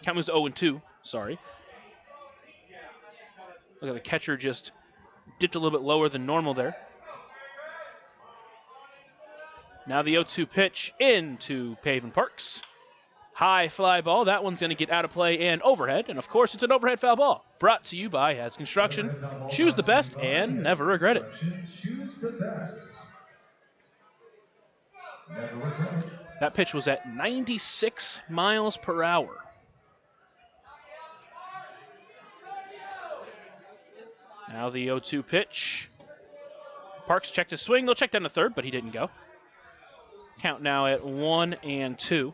Count moves to 0-2. Sorry. Look at the catcher just dipped a little bit lower than normal there. Now the 0-2 pitch into Pavin Parks. High fly ball. That one's going to get out of play and overhead. And, of course, it's an overhead foul ball. Brought to you by Heads Construction. Choose the best and never regret it. Choose the best. Never regret it. That pitch was at 96 miles per hour. Now the 0-2 pitch. Parks checked his swing. They'll check down to third, but he didn't go. Count now at 1-2.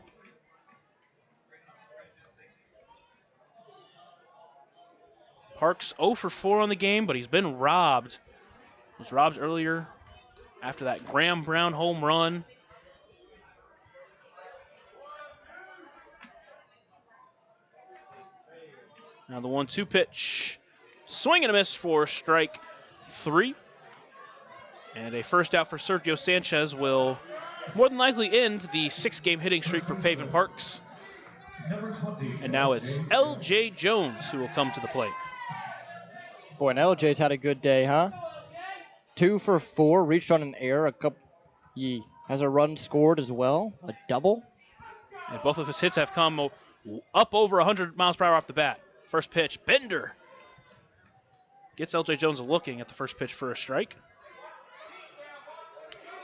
Parks 0 for 4 on the game, but he's been robbed. Was robbed earlier after that Graham Brown home run. Now the 1-2 pitch. Swing and a miss for strike 3. And a first out for Sergio Sanchez will more than likely end the 6-game hitting streak for Pavin Parks. Number 20. And now it's L.J. Jones who will come to the plate. Boy, and LJ's had a good day, huh? 2 for 4, reached on an error. He has a run scored as well, a double. And both of his hits have come up over 100 miles per hour off the bat. First pitch, Bender. Gets L.J. Jones looking at the first pitch for a strike.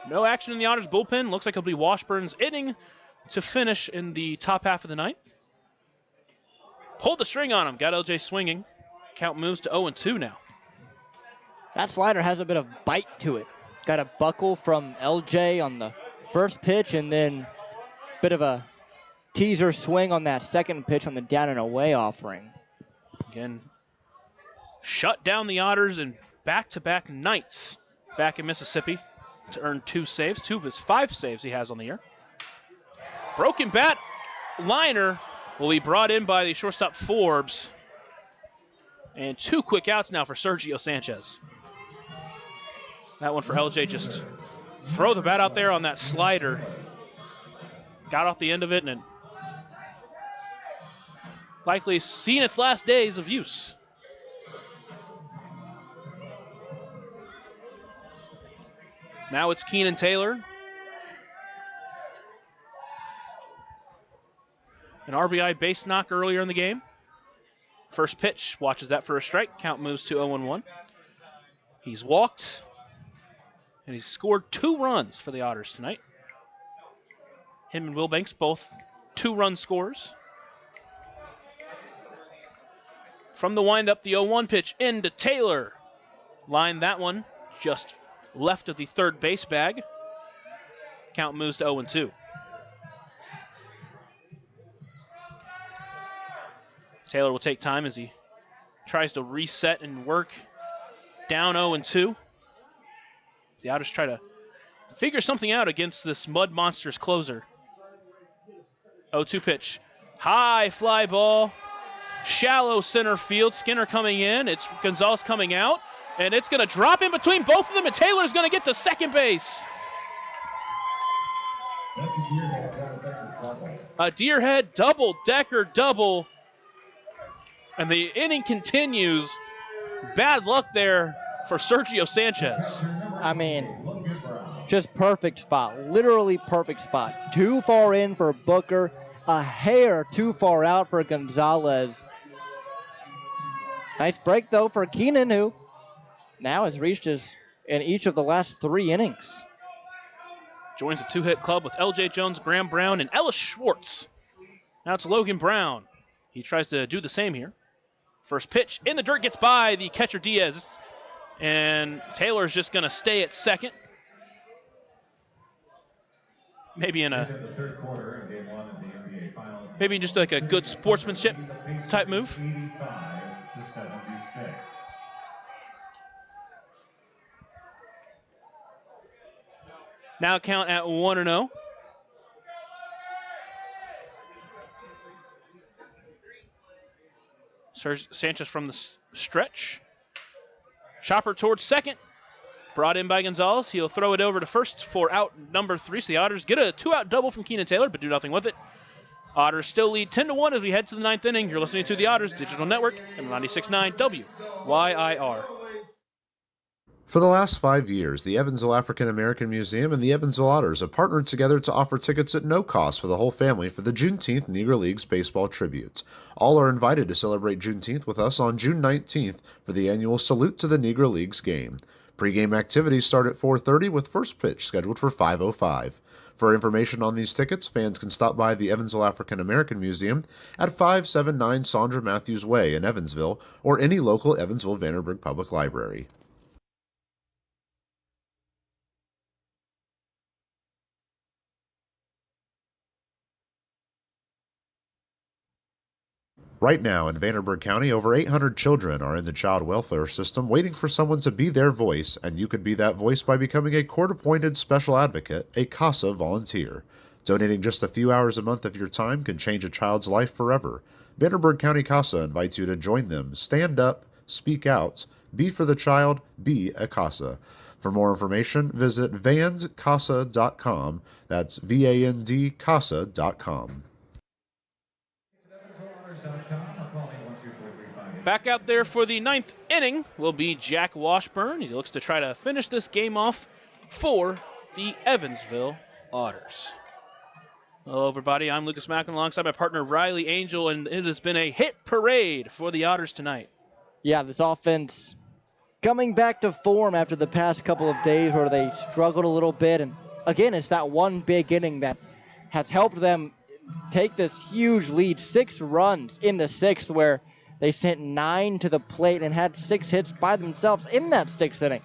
No action in the Otters bullpen. Looks like it'll be Washburn's inning to finish in the top half of the ninth. Pulled the string on him. Got L.J. swinging. Count moves to 0-2 now. That slider has a bit of bite to it. Got a buckle from LJ on the first pitch and then a bit of a teaser swing on that second pitch on the down and away offering. Again, shut down the Otters in back-to-back nights back in Mississippi to earn 2 saves. 2 of his 5 saves he has on the year. Broken bat liner will be brought in by the shortstop Forbes. And 2 quick outs now for Sergio Sanchez. That one for LJ, just throw the bat out there on that slider. Got off the end of it and likely seen its last days of use. Now it's Keenan Taylor. An RBI base knock earlier in the game. First pitch, watches that for a strike. Count moves to 0-1. He's walked, and he's scored 2 runs for the Otters tonight. Him and Will Banks both 2-run scorers. From the windup, the 0-1 pitch into Taylor. Line that one just left of the third base bag. Count moves to 0-2. Taylor will take time as he tries to reset and work down 0-2. The Otters try to figure something out against this Mud Monsters closer. 0-2 pitch. High fly ball. Shallow center field. Skinner coming in. It's Gonzalez coming out. And it's going to drop in between both of them, and Taylor's going to get to second base. A Deerhead double-decker double. And the inning continues. Bad luck there for Sergio Sanchez. I mean, Just perfect spot, literally perfect spot. Too far in for Booker, a hair too far out for Gonzalez. Nice break, though, for Keenan, who now has reached his in each of the last 3 innings. Joins a 2-hit club with L.J. Jones, Graham Brown, and Ellis Schwartz. Now it's Logan Brown. He tries to do the same here. First pitch in the dirt, gets by the catcher Diaz. And Taylor's just going to stay at second. Maybe in a maybe just like a good sportsmanship type move. 85-76. Now count at 1-0. Serge Sanchez from the stretch. Chopper towards second. Brought in by Gonzalez. He'll throw it over to first for out number 3. So the Otters get a 2-out double from Keenan Taylor, but do nothing with it. Otters still lead 10-1 as we head to the 9th inning. You're listening to the Otters Digital Network and 96.9 WYIR. For the last 5 years, the Evansville African American Museum and the Evansville Otters have partnered together to offer tickets at no cost for the whole family for the Juneteenth Negro Leagues Baseball Tribute. All are invited to celebrate Juneteenth with us on June 19th for the annual Salute to the Negro Leagues game. Pre-game activities start at 4:30 with first pitch scheduled for 5:05. For information on these tickets, fans can stop by the Evansville African American Museum at 579 Sandra Matthews Way in Evansville or any local Evansville-Vanderburgh Public Library. Right now in Vanderburgh County, over 800 children are in the child welfare system waiting for someone to be their voice, and you could be that voice by becoming a court-appointed special advocate, a CASA volunteer. Donating just a few hours a month of your time can change a child's life forever. Vanderburgh County CASA invites you to join them. Stand up, speak out, be for the child, be a CASA. For more information, visit vandcasa.com. That's VAND CASA.com. Back out there for the 9th inning will be Jack Washburn. He looks to try to finish this game off for the Evansville Otters. Hello, everybody. I'm Lucas Macklin alongside my partner Riley Angel, and it has been a hit parade for the Otters tonight. Yeah, this offense coming back to form after the past couple of days where they struggled a little bit. And again, it's that one big inning that has helped them take this huge lead, 6 runs in the 6th, where they sent 9 to the plate and had 6 hits by themselves in that 6th inning.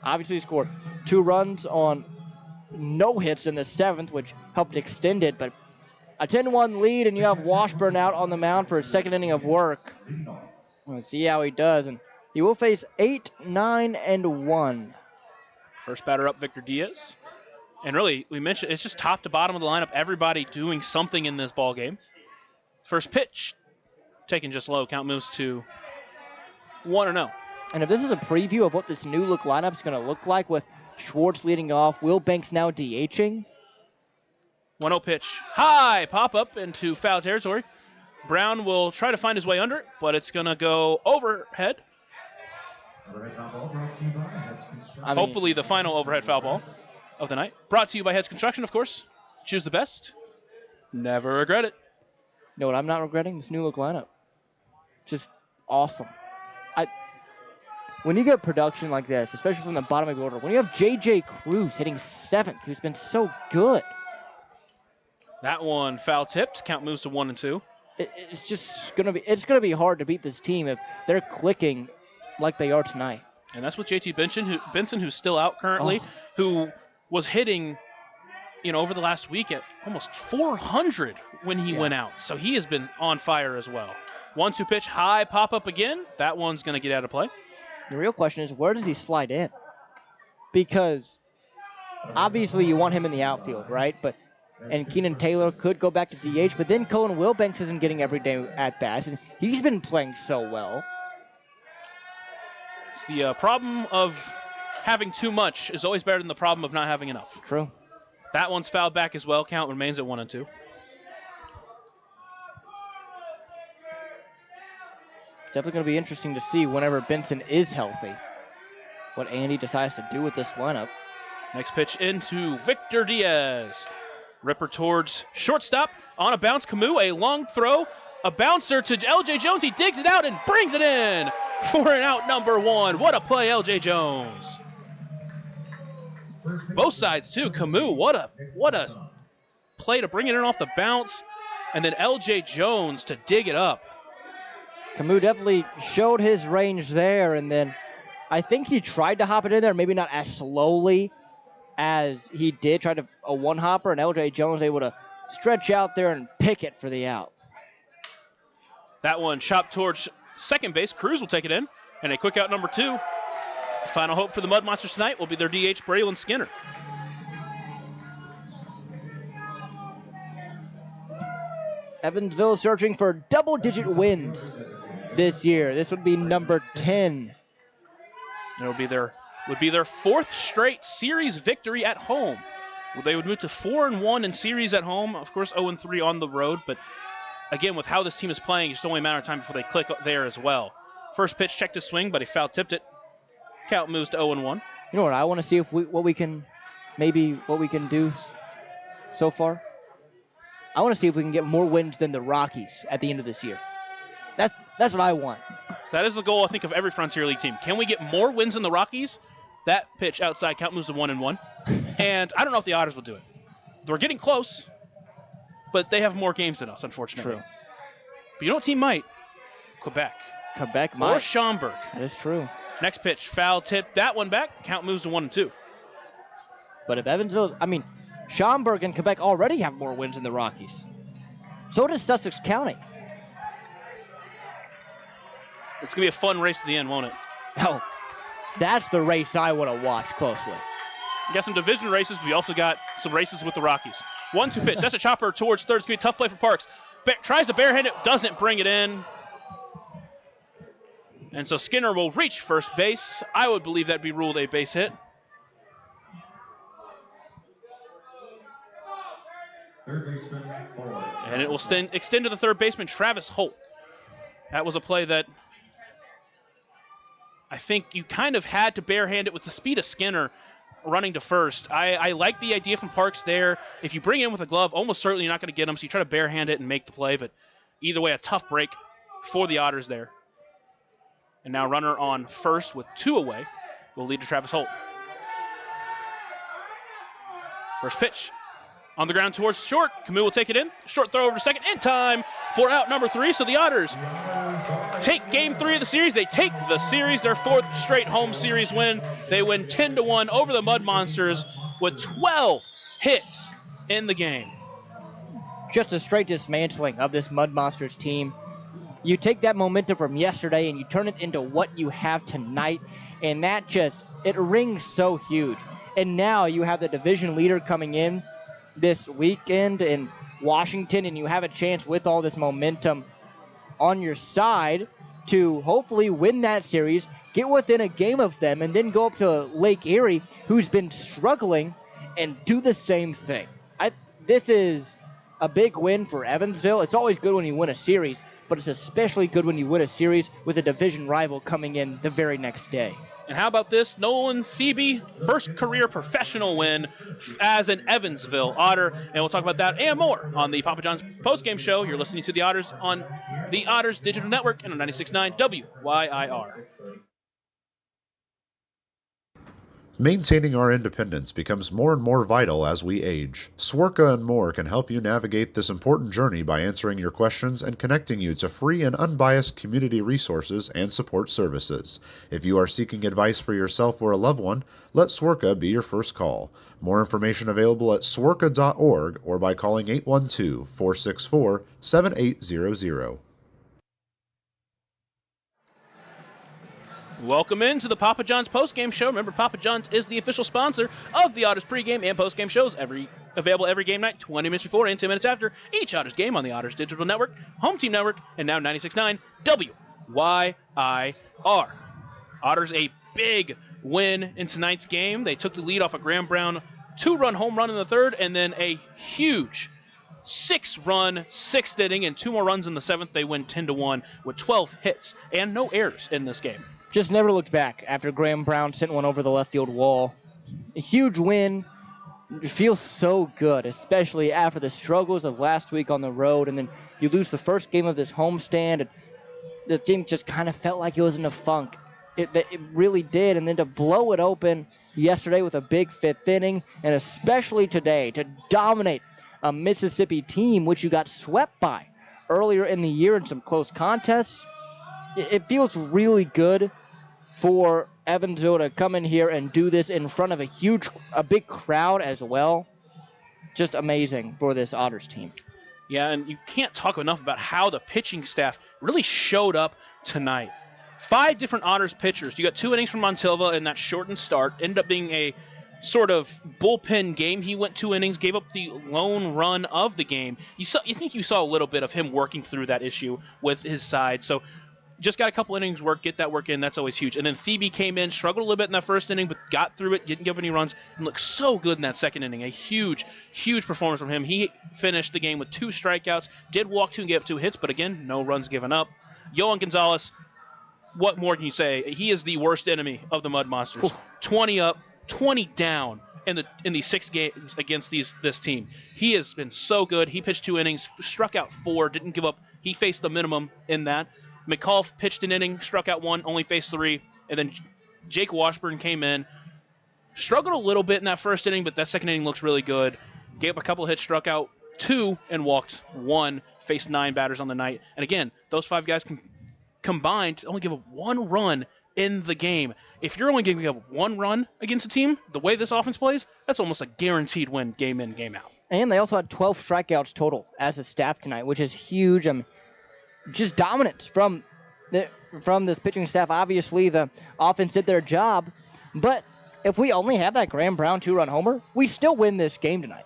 Obviously scored 2 runs on no hits in the 7th, which helped extend it. But a 10-1 lead, and you have Washburn out on the mound for his 2nd inning of work. We'll see how he does. And he will face 8, 9, and 1. First batter up, Victor Diaz. And really, we mentioned it's just top to bottom of the lineup, everybody doing something in this ball game. First pitch, taken just low. Count moves to 1-0. And if this is a preview of what this new look lineup is going to look like with Schwartz leading off, Will Banks now DHing. 1-0 pitch, high pop up into foul territory. Brown will try to find his way under it, but it's going to go overhead. Hopefully the final overhead foul ball of the night. Brought to you by Heads Construction, of course. Choose the best. Never regret it. You know what I'm not regretting? This new look lineup. Just awesome. When you get production like this, especially from the bottom of the order, when you have J.J. Cruz hitting 7th, who's been so good. That one foul tipped. Count moves to 1-2. It's just gonna be hard to beat this team if they're clicking like they are tonight. And that's with JT Benson, who's still out currently, who was hitting, over the last week at almost 400 when he went out. So he has been on fire as well. 1-2 pitch, high pop up again. That one's going to get out of play. The real question is, where does he slide in? Because obviously you want him in the outfield, right? And Keenan Taylor could go back to DH, but then Cohen Wilbanks isn't getting everyday at-bats, and he's been playing so well. It's the problem of having too much is always better than the problem of not having enough. True. That one's fouled back as well. Count remains at 1-2. It's definitely going to be interesting to see whenever Benson is healthy what Andy decides to do with this lineup. Next pitch into Victor Diaz. Ripper towards shortstop. On a bounce, Camus, a long throw. A bouncer to L.J. Jones. He digs it out and brings it in for an out number 1. What a play, L.J. Jones. Both sides, too. Camus, what a play to bring it in off the bounce. And then L.J. Jones to dig it up. Camus definitely showed his range there, and then I think he tried to hop it in there, maybe not as slowly as he did, tried to a one-hopper, and L.J. Jones able to stretch out there and pick it for the out. That one chopped towards second base. Cruz will take it in, and a quick out number 2. Final hope for the Mud Monsters tonight will be their DH, Braylon Skinner. Evansville searching for double-digit wins this year. This would be number 10. It would be their 4th straight series victory at home. They would move to 4-1 in series at home. Of course, 0-3 on the road. But again, with how this team is playing, it's only a matter of time before they click there as well. First pitch checked to swing, but he foul tipped it. Count moves to 0-1. You know what? I want to see if what we can do so far. I want to see if we can get more wins than the Rockies at the end of this year. That's what I want. That is the goal, I think, of every Frontier League team. Can we get more wins than the Rockies? That pitch outside, count moves to 1-1. And I don't know if the Otters will do it. We're getting close, but they have more games than us, unfortunately. True. But you know what team might? Quebec. Quebec Or might. Schaumburg. That is true. Next pitch, foul tip, that one back. Count moves to 1-2. But if Evansville, Schaumburg and Quebec already have more wins than the Rockies. So does Sussex County. It's going to be a fun race to the end, won't it? Oh, that's the race I want to watch closely. We got some division races, but we also got some races with the Rockies. 1-2 pitch. That's a chopper towards third. It's going to be a tough play for Parks. Tries to barehand it, doesn't bring it in. And so Skinner will reach first base. I would believe that'd be ruled a base hit. Third baseman, forward. And it will extend to the third baseman, Travis Holt. That was a play that I think you kind of had to barehand it with the speed of Skinner running to first. I like the idea from Parks there. If you bring in with a glove, almost certainly you're not going to get him, so you try to barehand it and make the play. But either way, a tough break for the Otters there. And now runner on first with 2 away will lead to Travis Holt. First pitch. On the ground towards short. Camus will take it in. Short throw over to second. In time for out number 3. So the Otters take game 3 of the series. They take the series, their 4th straight home series win. They win 10-1 over the Mud Monsters with 12 hits in the game. Just a straight dismantling of this Mud Monsters team. You take that momentum from yesterday and you turn it into what you have tonight, and that it rings so huge. And now you have the division leader coming in this weekend in Washington, and you have a chance with all this momentum on your side to hopefully win that series, get within a game of them, and then go up to Lake Erie, who's been struggling, and do the same thing. This is a big win for Evansville. It's always good when you win a series, but it's especially good when you win a series with a division rival coming in the very next day. And how about this? Nolan Thebe, first career professional win as an Evansville Otter. And we'll talk about that and more on the Papa John's postgame show. You're listening to the Otters on the Otters Digital Network and on 96.9 WYIR. Maintaining our independence becomes more and more vital as we age. Swerka and more can help you navigate this important journey by answering your questions and connecting you to free and unbiased community resources and support services. If you are seeking advice for yourself or a loved one, let Swerka be your first call. More information available at swerka.org or by calling 812-464-7800. Welcome into the Papa John's postgame show. Remember, Papa John's is the official sponsor of the Otters pregame and postgame shows. Available every game night, 20 minutes before and 10 minutes after each Otters game on the Otters Digital Network, Home Team Network, and now 96.9 WYIR. Otters a big win in tonight's game. They took the lead off a Graham Brown 2-run home run in the third, and then a huge 6-run 6th inning and 2 more runs in the 7th. They win 10-1 with 12 hits and no errors in this game. Just never looked back after Graham Brown sent one over the left field wall. A huge win. It feels so good, especially after the struggles of last week on the road, and then you lose the first game of this homestand, and the team just kind of felt like it was in a funk. It really did, and then to blow it open yesterday with a big fifth inning, and especially today to dominate a Mississippi team which you got swept by earlier in the year in some close contests. It feels really good for Evansville to come in here and do this in front of a big crowd as well. Just amazing for this Otters team. Yeah, and you can't talk enough about how the pitching staff really showed up tonight. 5 different Otters pitchers. You got 2 innings from Montilva in that shortened start. Ended up being a sort of bullpen game. He went 2 innings, gave up the lone run of the game. You think you saw a little bit of him working through that issue with his side. So just got a couple innings work, get that work in. That's always huge. And then Thebe came in, struggled a little bit in that first inning, but got through it, didn't give up any runs, and looked so good in that second inning. A huge, huge performance from him. He finished the game with 2 strikeouts, did walk 2 and gave up 2 hits, but again, no runs given up. Yohan Gonzalez, what more can you say? He is the worst enemy of the Mud Monsters. 20 up, 20 down in the 6 games against this team. He has been so good. He pitched 2 innings, struck out 4, didn't give up. He faced the minimum in that. McCullough pitched an inning, struck out 1, only faced 3. And then Jake Washburn came in, struggled a little bit in that first inning, but that second inning looks really good. Gave up a couple hits, struck out 2, and walked 1, faced 9 batters on the night. And again, those 5 guys combined to only give up 1 run in the game. If you're only giving up 1 run against a team, the way this offense plays, that's almost a guaranteed win game in, game out. And they also had 12 strikeouts total as a staff tonight, which is huge. Just dominance from this pitching staff. Obviously, the offense did their job, but if we only have that Graham Brown 2-run homer, we still win this game tonight,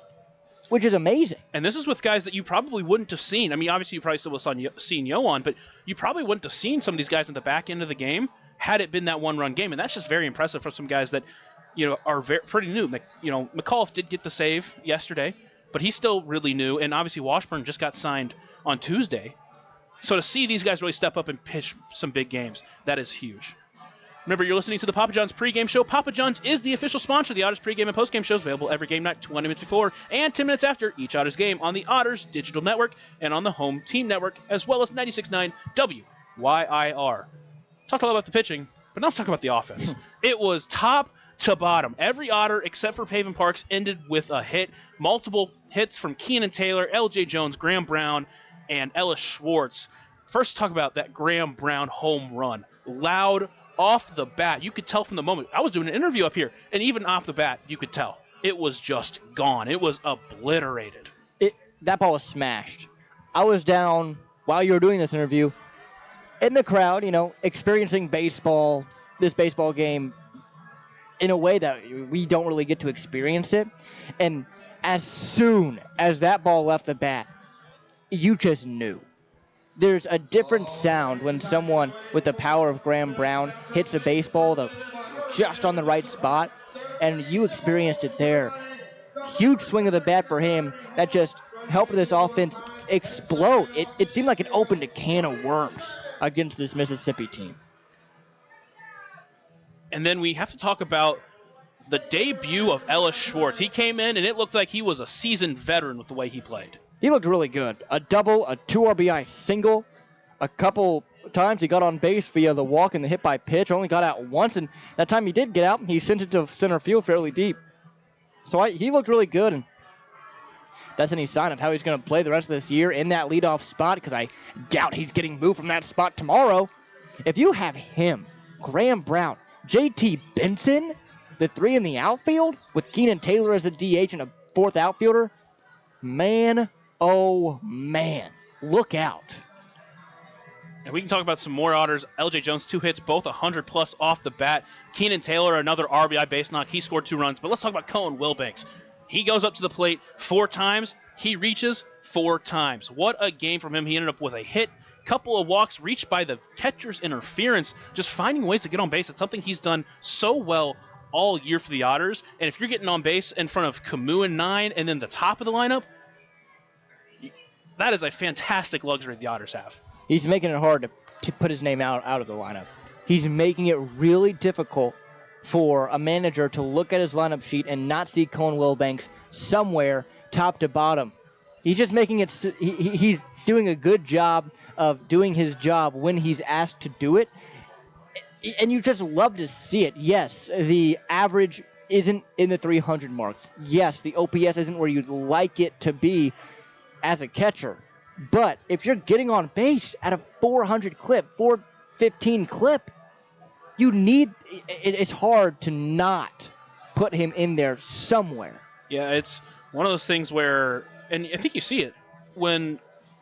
which is amazing. And this is with guys that you probably wouldn't have seen. I mean, obviously, you probably still would have seen Yohan, but you probably wouldn't have seen some of these guys in the back end of the game had it been that 1-run game, and that's just very impressive for some guys that are pretty new. McCullough did get the save yesterday, but he's still really new, and obviously Washburn just got signed on Tuesday. So to see these guys really step up and pitch some big games, that is huge. Remember, you're listening to the Papa John's pregame show. Papa John's is the official sponsor of the Otters pregame and postgame shows, available every game night, 20 minutes before and 10 minutes after each Otters game on the Otters Digital Network and on the Home Team Network, as well as 96.9 WYIR. Talked a lot about the pitching, but now let's talk about the offense. It was top to bottom. Every Otter, except for Paven Parks, ended with a hit. Multiple hits from Keenan Taylor, L.J. Jones, Graham Brown, and Ellis Schwartz. First, talk about that Graham Brown home run. Loud, off the bat. You could tell from the moment. I was doing an interview up here, and even off the bat, you could tell. It was just gone. It was obliterated. That ball was smashed. I was down while you were doing this interview in the crowd, experiencing this baseball game in a way that we don't really get to experience it. And as soon as that ball left the bat, you just knew. There's a different sound when someone with the power of Graham Brown hits a baseball just on the right spot, and you experienced it there. Huge swing of the bat for him that just helped this offense explode. It seemed like it opened a can of worms against this Mississippi team. And then we have to talk about the debut of Ellis Schwartz. He came in, and it looked like he was a seasoned veteran with the way he played. He looked really good. A double, a 2 RBI single. A couple times he got on base via the walk and the hit by pitch. Only got out once, and that time he did get out, he sent it to center field fairly deep. So he looked really good, and that's any sign of how he's going to play the rest of this year in that leadoff spot, because I doubt he's getting moved from that spot tomorrow. If you have him, Graham Brown, JT Benson, the 3 in the outfield, with Keenan Taylor as a DH and a 4th outfielder, man, oh, man, look out. And we can talk about some more Otters. L.J. Jones, 2 hits, both 100-plus off the bat. Keenan Taylor, another RBI base knock. He scored 2 runs. But let's talk about Cohen Wilbanks. He goes up to the plate 4 times. He reaches 4 times. What a game from him. He ended up with a hit, couple of walks reached by the catcher's interference, just finding ways to get on base. It's something he's done so well all year for the Otters. And if you're getting on base in front of Camus and 9 and then the top of the lineup, that is a fantastic luxury the Otters have. He's making it hard to put his name out of the lineup. He's making it really difficult for a manager to look at his lineup sheet and not see Cohen Wilbanks somewhere top to bottom. He's just making it. He's doing a good job of doing his job when he's asked to do it, and you just love to see it. Yes, the average isn't in the 300 marks. Yes, the OPS isn't where you'd like it to be as a catcher. But if you're getting on base at a 400 clip, 415 clip, you need. It's hard to not put him in there somewhere. Yeah, it's one of those things where, and I think you see it when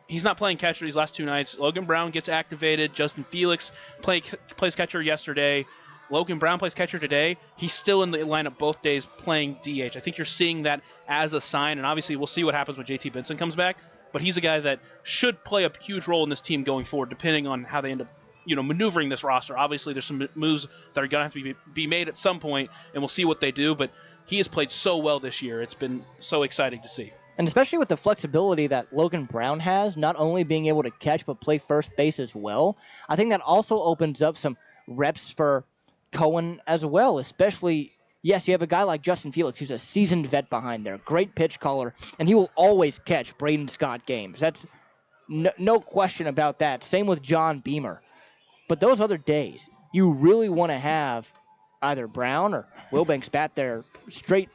he's not playing catcher these last two nights. Logan Brown gets activated. Justin Felix plays catcher yesterday. Logan Brown plays catcher today. He's still in the lineup both days playing DH. I think you're seeing that as a sign, and obviously we'll see what happens when JT Benson comes back. But he's a guy that should play a huge role in this team going forward, depending on how they end up, maneuvering this roster. Obviously, there's some moves that are going to have to be made at some point, and we'll see what they do. But he has played so well this year. It's been so exciting to see. And especially with the flexibility that Logan Brown has, not only being able to catch but play first base as well, I think that also opens up some reps for Cohen as well, especially, yes, you have a guy like Justin Felix who's a seasoned vet behind there, great pitch caller, and he will always catch Braden Scott games. That's no question about that. Same with John Beamer. But those other days, you really want to have either Brown or Wilbanks bat there straight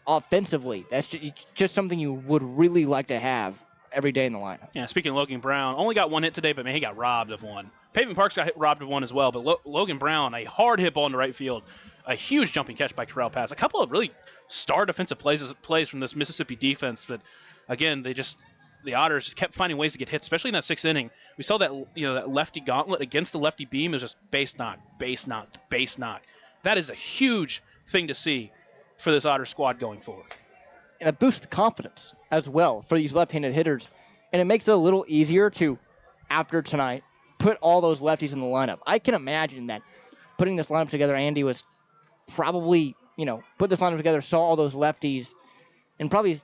offensively. That's just something you would really like to have every day in the lineup. Yeah, speaking of Logan Brown, only got one hit today, but man, he got robbed of one. Pavin Parks got robbed of one as well, but Logan Brown, a hard hit ball into right field, a huge jumping catch by Corral Pass. A couple of really star defensive plays from this Mississippi defense, but again, the Otters just kept finding ways to get hits, especially in that sixth inning. We saw that that lefty gauntlet against the lefty beam. It was just base knock, base knock, base knock. That is a huge thing to see for this Otter squad going forward. And it boosts the confidence as well for these left-handed hitters, and it makes it a little easier to, after tonight, put all those lefties in the lineup. I can imagine that putting this lineup together, Andy was probably, put this lineup together, saw all those lefties, and probably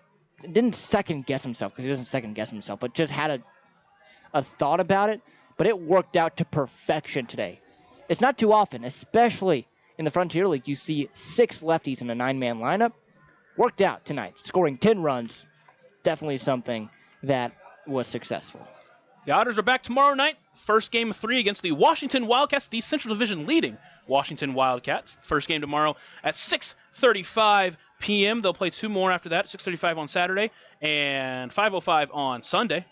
didn't second-guess himself, because he doesn't second-guess himself, but just had a thought about it, but it worked out to perfection today. It's not too often, especially in the Frontier League, you see 6 lefties in a 9-man lineup. Worked out tonight, scoring 10 runs, definitely something that was successful. The Otters are back tomorrow night. First game of 3 against the Washington Wildcats, the Central Division leading Washington Wildcats. First game tomorrow at 6:35 p.m. They'll play 2 more after that, 6:35 on Saturday and 5:05 on Sunday.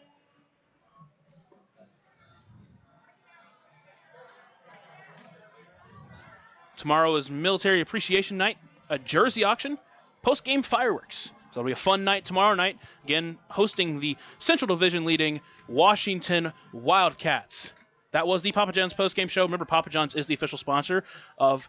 Tomorrow is Military Appreciation Night, a jersey auction, post-game fireworks. So it'll be a fun night tomorrow night. Again, hosting the Central Division leading Washington Wildcats. That was the Papa John's post-game show. Remember, Papa John's is the official sponsor of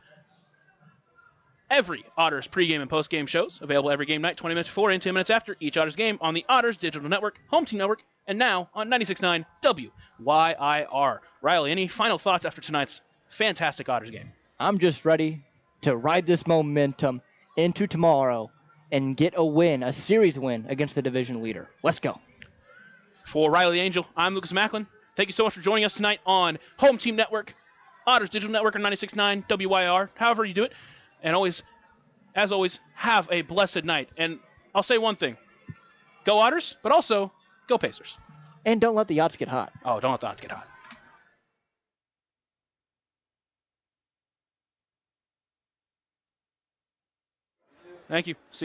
every Otters pregame and postgame shows. Available every game night, 20 minutes before and 10 minutes after each Otters game on the Otters Digital Network, Home Team Network, and now on 96.9 WYIR. Riley, any final thoughts after tonight's fantastic Otters game? I'm just ready to ride this momentum into tomorrow and get a win, a series win against the division leader. Let's go. For Riley Angel, I'm Lucas Macklin. Thank you so much for joining us tonight on Home Team Network, Otters Digital Network on 96.9 WYR, however you do it. And always, as always, have a blessed night. And I'll say one thing. Go Otters, but also go Pacers. And don't let the odds get hot. Oh, don't let the odds get hot. Thank you. See